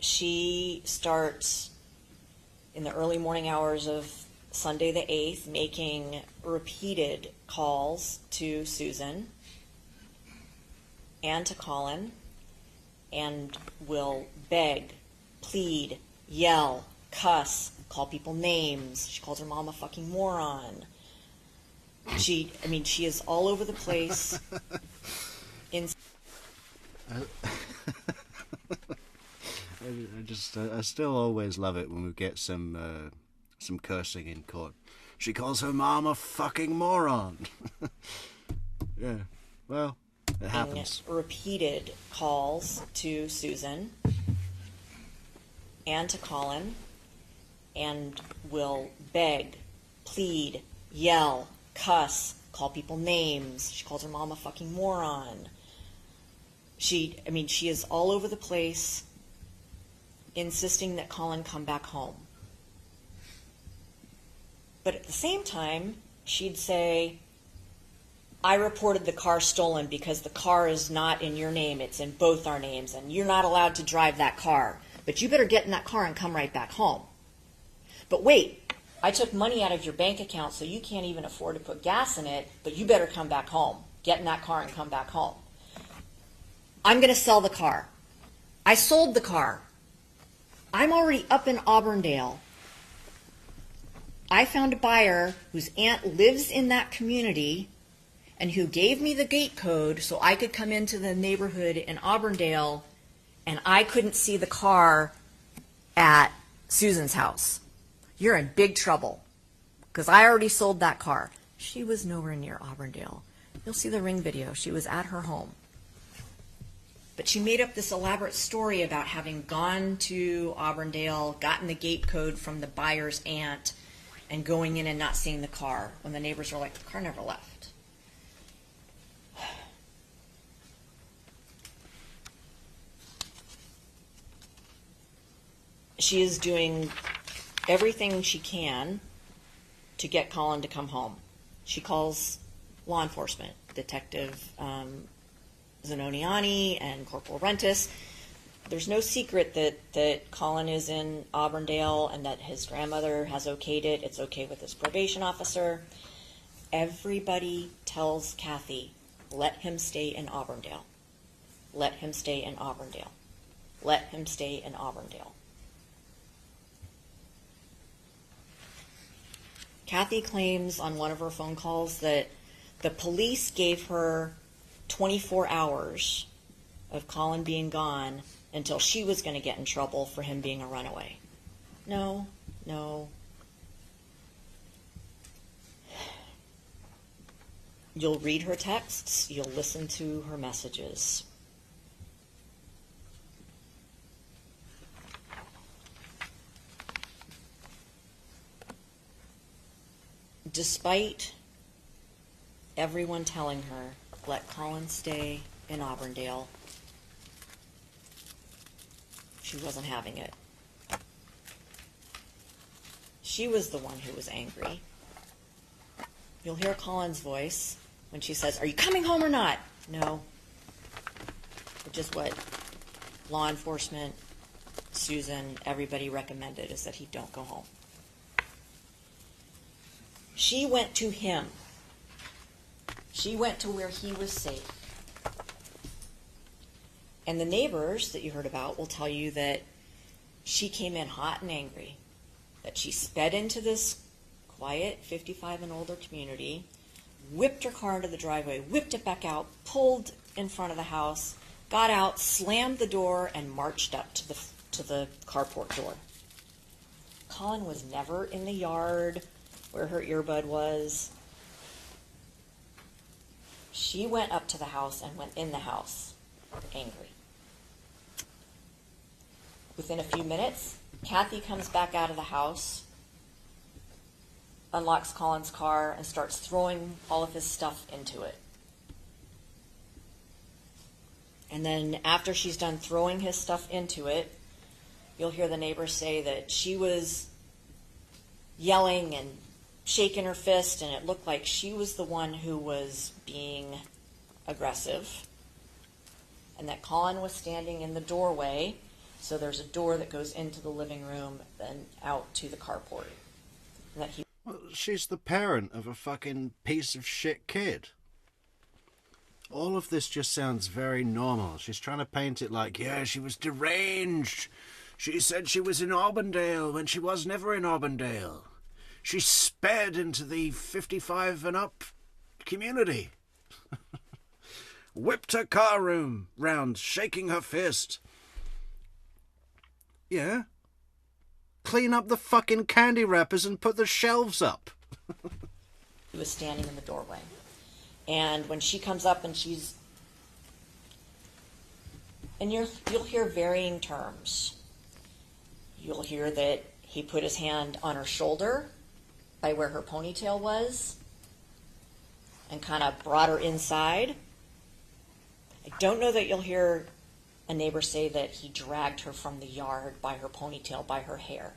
S20: She starts in the early morning hours of Sunday the 8th making repeated calls to Susan and to Colin, and will beg, plead, yell, cuss, call people names. She calls her mom a fucking moron. She is all over the place.
S1: I still always love it when we get some cursing in court. She calls her mom a fucking moron. Yeah, well, it happens.
S20: Repeated calls to Susan and to Colin, and will beg, plead, yell, cuss, call people names. She calls her mom a fucking moron. She is all over the place, insisting that Colin come back home. But at the same time, she'd say, I reported the car stolen because the car is not in your name, it's in both our names, and you're not allowed to drive that car. But you better get in that car and come right back home. But wait, I took money out of your bank account so you can't even afford to put gas in it, but you better come back home. Get in that car and come back home. I'm going to sell the car. I sold the car. I'm already up in Auburndale. I found a buyer whose aunt lives in that community and who gave me the gate code so I could come into the neighborhood in Auburndale, and I couldn't see the car at Susan's house. You're in big trouble because I already sold that car. She was nowhere near Auburndale. You'll see the Ring video. She was at her home. But she made up this elaborate story about having gone to Auburndale, gotten the gate code from the buyer's aunt, and going in and not seeing the car when the neighbors were like, the car never left. She is doing everything she can to get Colin to come home. She calls law enforcement, Detective Zanoniani and Corporal Rentis. There's no secret that Colin is in Auburndale and that his grandmother has okayed it. It's okay with his probation officer. Everybody tells Kathy, let him stay in Auburndale. Let him stay in Auburndale. Let him stay in Auburndale. Kathy claims on one of her phone calls that the police gave her 24 hours of Colin being gone until she was going to get in trouble for him being a runaway. No. You'll read her texts, you'll listen to her messages. Despite everyone telling her, let Colin stay in Auburndale, she wasn't having it. She was the one who was angry. You'll hear Colin's voice when she says, are you coming home or not? No. Which is what law enforcement, Susan, everybody recommended, is that he don't go home. She went to him. She went to where he was safe. And the neighbors that you heard about will tell you that she came in hot and angry, that she sped into this quiet 55 and older community, whipped her car into the driveway, whipped it back out, pulled in front of the house, got out, slammed the door, and marched up to the carport door. Colin was never in the yard where her earbud was. She went up to the house and went in the house, angry. Within a few minutes, Kathy comes back out of the house, unlocks Colin's car, and starts throwing all of his stuff into it. And then after she's done throwing his stuff into it, you'll hear the neighbors say that she was yelling and shaking her fist, and it looked like she was the one who was being aggressive, and that Colin was standing in the doorway. So there's a door that goes into the living room and out to the carport. And that he...
S1: Well, she's the parent of a fucking piece of shit kid. All of this just sounds very normal. She's trying to paint it like, yeah, she was deranged. She said she was in Auburndale when she was never in Auburndale. She sped into the 55 and up community. Whipped her car round, shaking her fist. Yeah. Clean up the fucking candy wrappers and put the shelves up.
S20: He was standing in the doorway. And when she comes up and she's... And you'll hear varying terms. You'll hear that he put his hand on her shoulder by where her ponytail was and kind of brought her inside. I don't know that you'll hear a neighbor say that he dragged her from the yard by her ponytail, by her hair.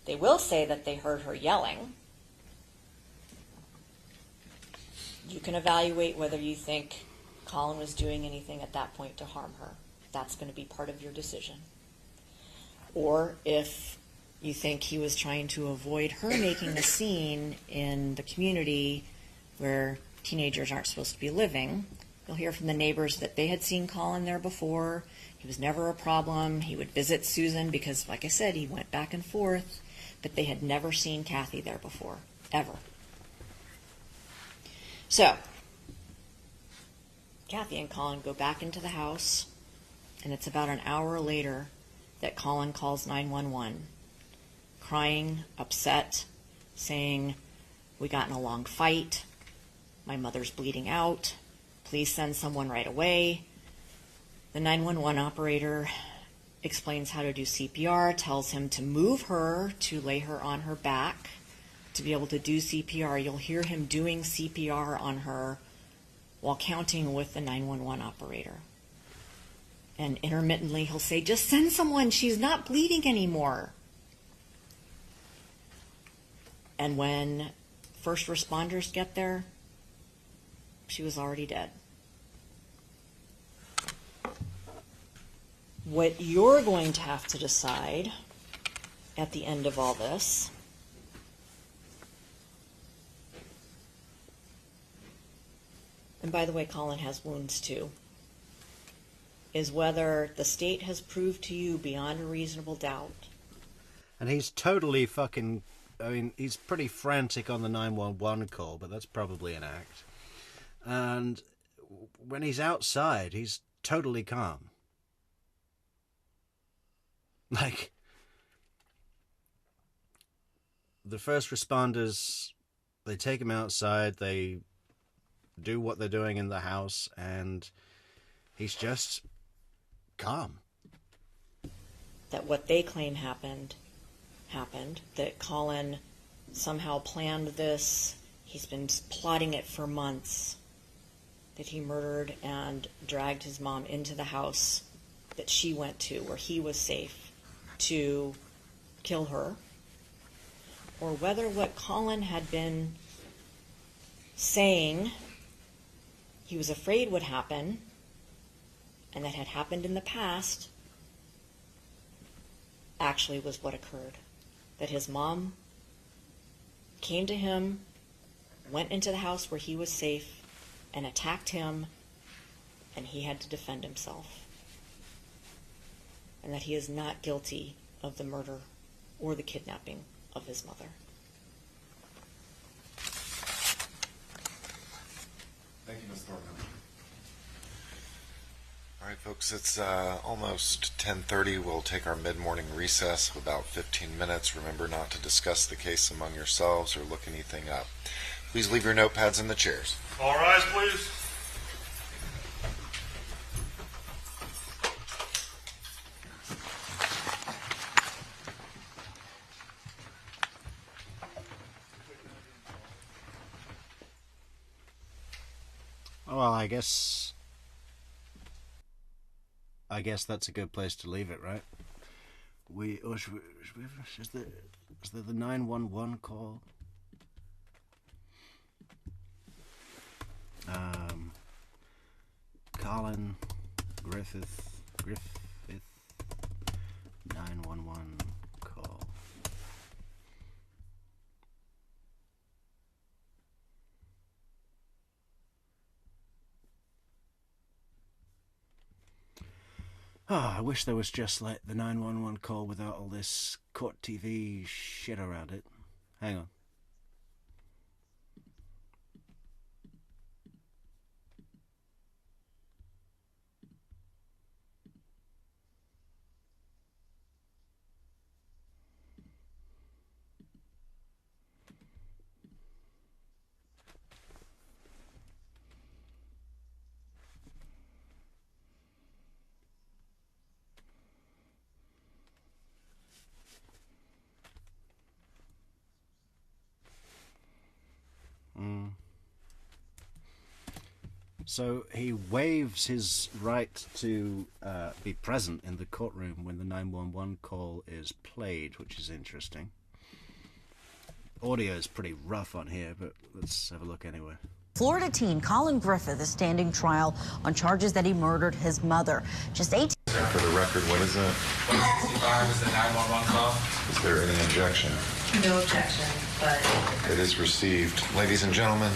S20: They will say that they heard her yelling. You can evaluate whether you think Colin was doing anything at that point to harm her. That's going to be part of your decision. Or if you think he was trying to avoid her making a scene in the community where teenagers aren't supposed to be living, you'll hear from the neighbors that they had seen Colin there before. He was never a problem. He would visit Susan because, like I said, he went back and forth, but they had never seen Kathy there before, ever. So, Kathy and Colin go back into the house, and it's about an hour later that Colin calls 911, crying, upset, saying, we got in a long fight, my mother's bleeding out, please send someone right away. The 911 operator explains how to do CPR, tells him to move her, to lay her on her back, to be able to do CPR. You'll hear him doing CPR on her while counting with the 911 operator. And intermittently he'll say, just send someone, she's not bleeding anymore. And when first responders get there, she was already dead. What you're going to have to decide at the end of all this and by the way, Colin has wounds too, is whether the state has proved to you beyond a reasonable doubt.
S1: And he's totally fucking... I mean, he's pretty frantic on the 911 call, but that's probably an act. And when he's outside, he's totally calm. Like, the first responders, they take him outside, they do what they're doing in the house, and he's just calm.
S20: That what they claim happened, that Colin somehow planned this, he's been plotting it for months, that he murdered and dragged his mom into the house that she went to, where he was safe, to kill her, or whether what Colin had been saying he was afraid would happen, and that had happened in the past, actually was what occurred. That his mom came to him, went into the house where he was safe, and attacked him, and he had to defend himself. And that he is not guilty of the murder or the kidnapping of his mother.
S19: Thank you, Ms. Thornton. All right, folks, it's almost 10:30. We'll take our mid-morning recess of about 15 minutes. Remember not to discuss the case among yourselves or look anything up. Please leave your notepads in the chairs.
S21: All rise, please.
S1: Well, I guess that's a good place to leave it, right? Is there the 911 call? Collin Griffith 911 call. Oh, I wish there was just like the 911 call without all this court TV shit around it. Hang on. So he waives his right to be present in the courtroom when the 911 call is played, which is interesting. Audio is pretty rough on here, but let's have a look anyway.
S22: Florida teen Collin Griffith is standing trial on charges that he murdered his mother. Just 18.
S19: For the record, what is it?
S17: 165 is the 911 call.
S19: Is there any objection?
S18: No objection, but...
S19: It is received. Ladies and gentlemen,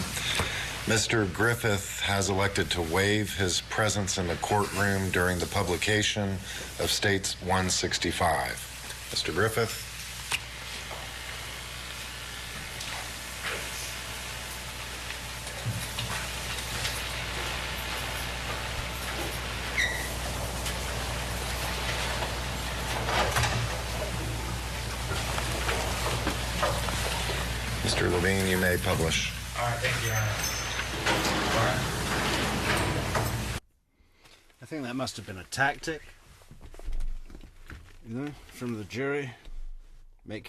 S19: Mr. Griffith has elected to waive his presence in the courtroom during the publication of States 165. Mr. Griffith. Mr. Levine, you may publish.
S17: All right, thank you, Your Honor.
S1: I think that must have been a tactic, you know, from the jury. Take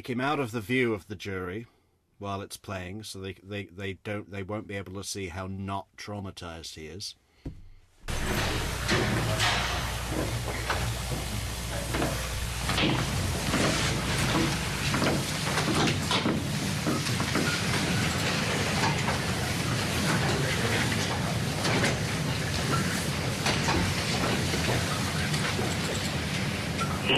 S1: him out of the view of the jury while it's playing, so they won't be able to see how not traumatized he is.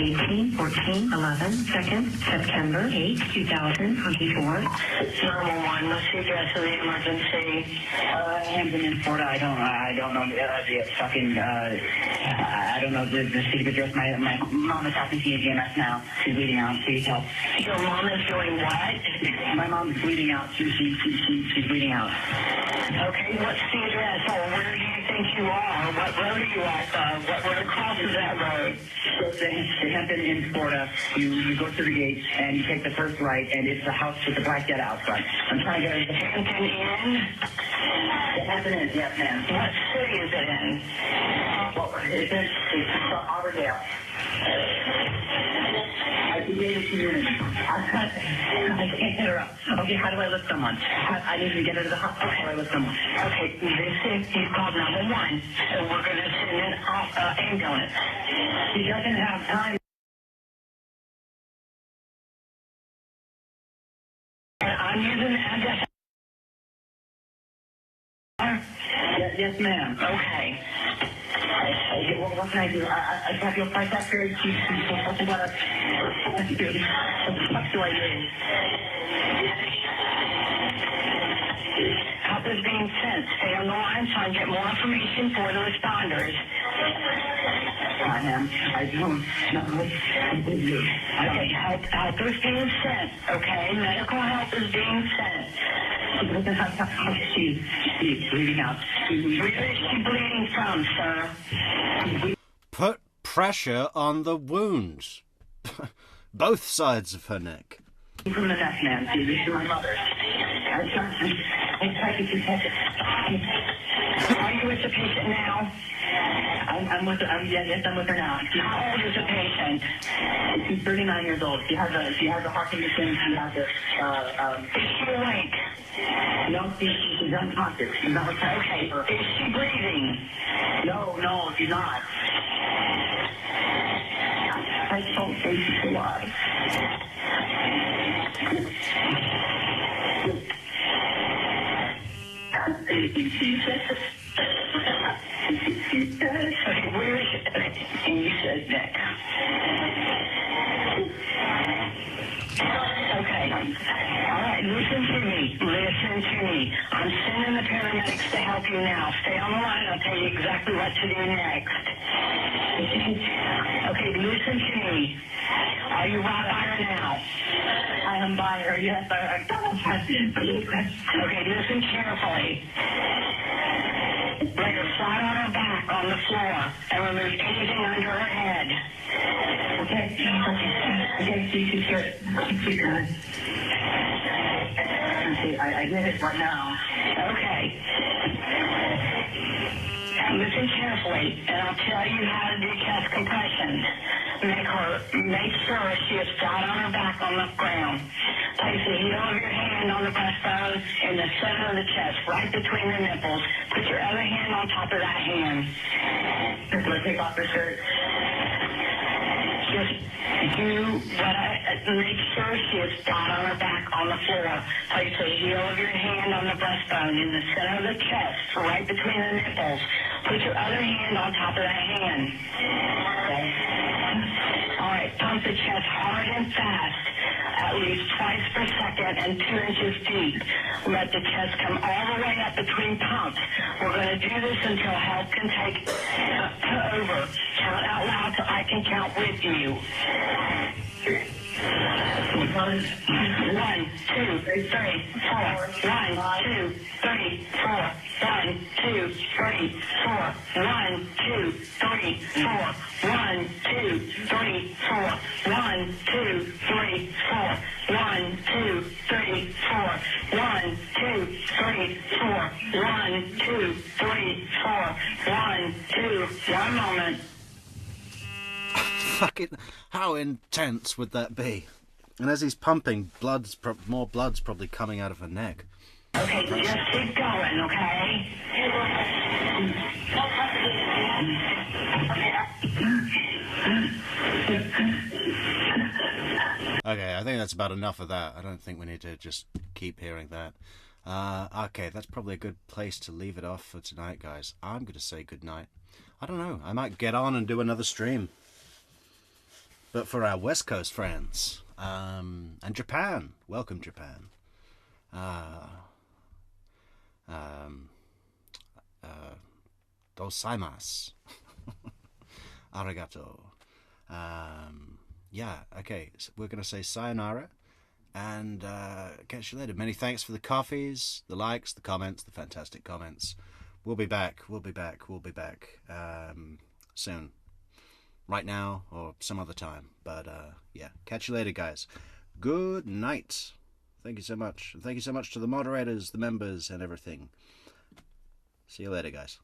S9: 18, 14, 11, 2nd, September 8, 2024. 911, what's the address of the emergency? Hampton in Florida. I don't know the fucking, I don't know the city address. My mom is talking to EMS now. She's bleeding out. Please help. Your mom is doing what? My mom's bleeding out. She's bleeding out. Okay, what's the address? Or where do you think you are? What road are you at? What road crosses that road? They have been in Florida. You go through the gate and you take the first right, and it's the house with the black dead out front. I'm trying to get the Hampton Inn. The Hampton Inn, yes, ma'am. What city is it in? Well, it's Auburndale. I can get a community. I can't get her up. Okay, how do I lift someone? I need to get her to the hospital. How do I lift someone? Okay, he's called 911, and we're going to send an ambulance. He doesn't have time. I'm using the address. Yes, ma'am. Okay. What can I do? I have your price after you something about us. What the fuck do I do? Help is being sent. Stay on the line so I can get more information for the responders. I am. I don't know. Okay, help is being sent. Okay, medical help is being sent. She's bleeding out. Where is she bleeding from, sir?
S1: Put pressure on the wounds. Both sides of her neck.
S9: From the neck, man. See, this is my mother. Are you with the patient now? I'm with her. Yes, I'm with her now. How old is the patient? She's 39 years old. She has a heart condition. She has a. Is she awake? No, she's unconscious. She's not okay. Is she breathing? No, she's not. I don't think she's alive. Okay, where is it? And you said neck. Okay. All right, listen to me. I'm sending the paramedics to help you now. Stay on the line. I'll tell you exactly what to do next. Okay, listen to me. Are you right by her now? I am by her, yes. Okay, listen carefully. Lay her flat on her back on the floor and remove anything under her head. Okay, she's good. She's good. Okay, I did it right now. Okay. Listen carefully, and I'll tell you how to do chest compressions. Make sure she is flat on her back on the ground. Place the heel of your hand on the breastbone in the center of the chest, right between the nipples. Put your other hand on top of that hand. Let's take off the shirt. Just make sure she is flat on her back on the floor. Place the heel of your hand on the breastbone in the center of the chest, right between the nipples. Put your other hand on top of that hand. All right, pump the chest hard and fast, at least twice per second and 2 inches deep. Let the chest come all the way up between pumps. We're going to do this until help can take over. Count out loud so I can count with you. 1, 2, 3, 4. 1, 2, 3, 4. 1, 2, 3, 4. 1, 2, 3, 4. 1, 2, 3, 4. 1, 2, 3, 4. 1, 2, 3, 4. 1, 2, 3, 4. 1, 2, 3, 4. 1, 2. 1 moment.
S1: Fucking, how intense would that be? And as he's pumping, more blood's probably coming out of her neck.
S9: Okay, just keep going, okay?
S1: Okay, I think that's about enough of that. I don't think we need to just keep hearing that. Okay, that's probably a good place to leave it off for tonight, guys. I'm going to say goodnight. I don't know, I might get on and do another stream. But for our West Coast friends, and Japan, welcome Japan. Dosaimasu. Arigato. Yeah, okay, so we're going to say sayonara, and catch you later. Many thanks for the coffees, the likes, the comments, the fantastic comments. We'll be back soon. Right now, or some other time. But, yeah, catch you later, guys. Good night. Thank you so much. Thank you so much to the moderators, the members, and everything. See you later, guys.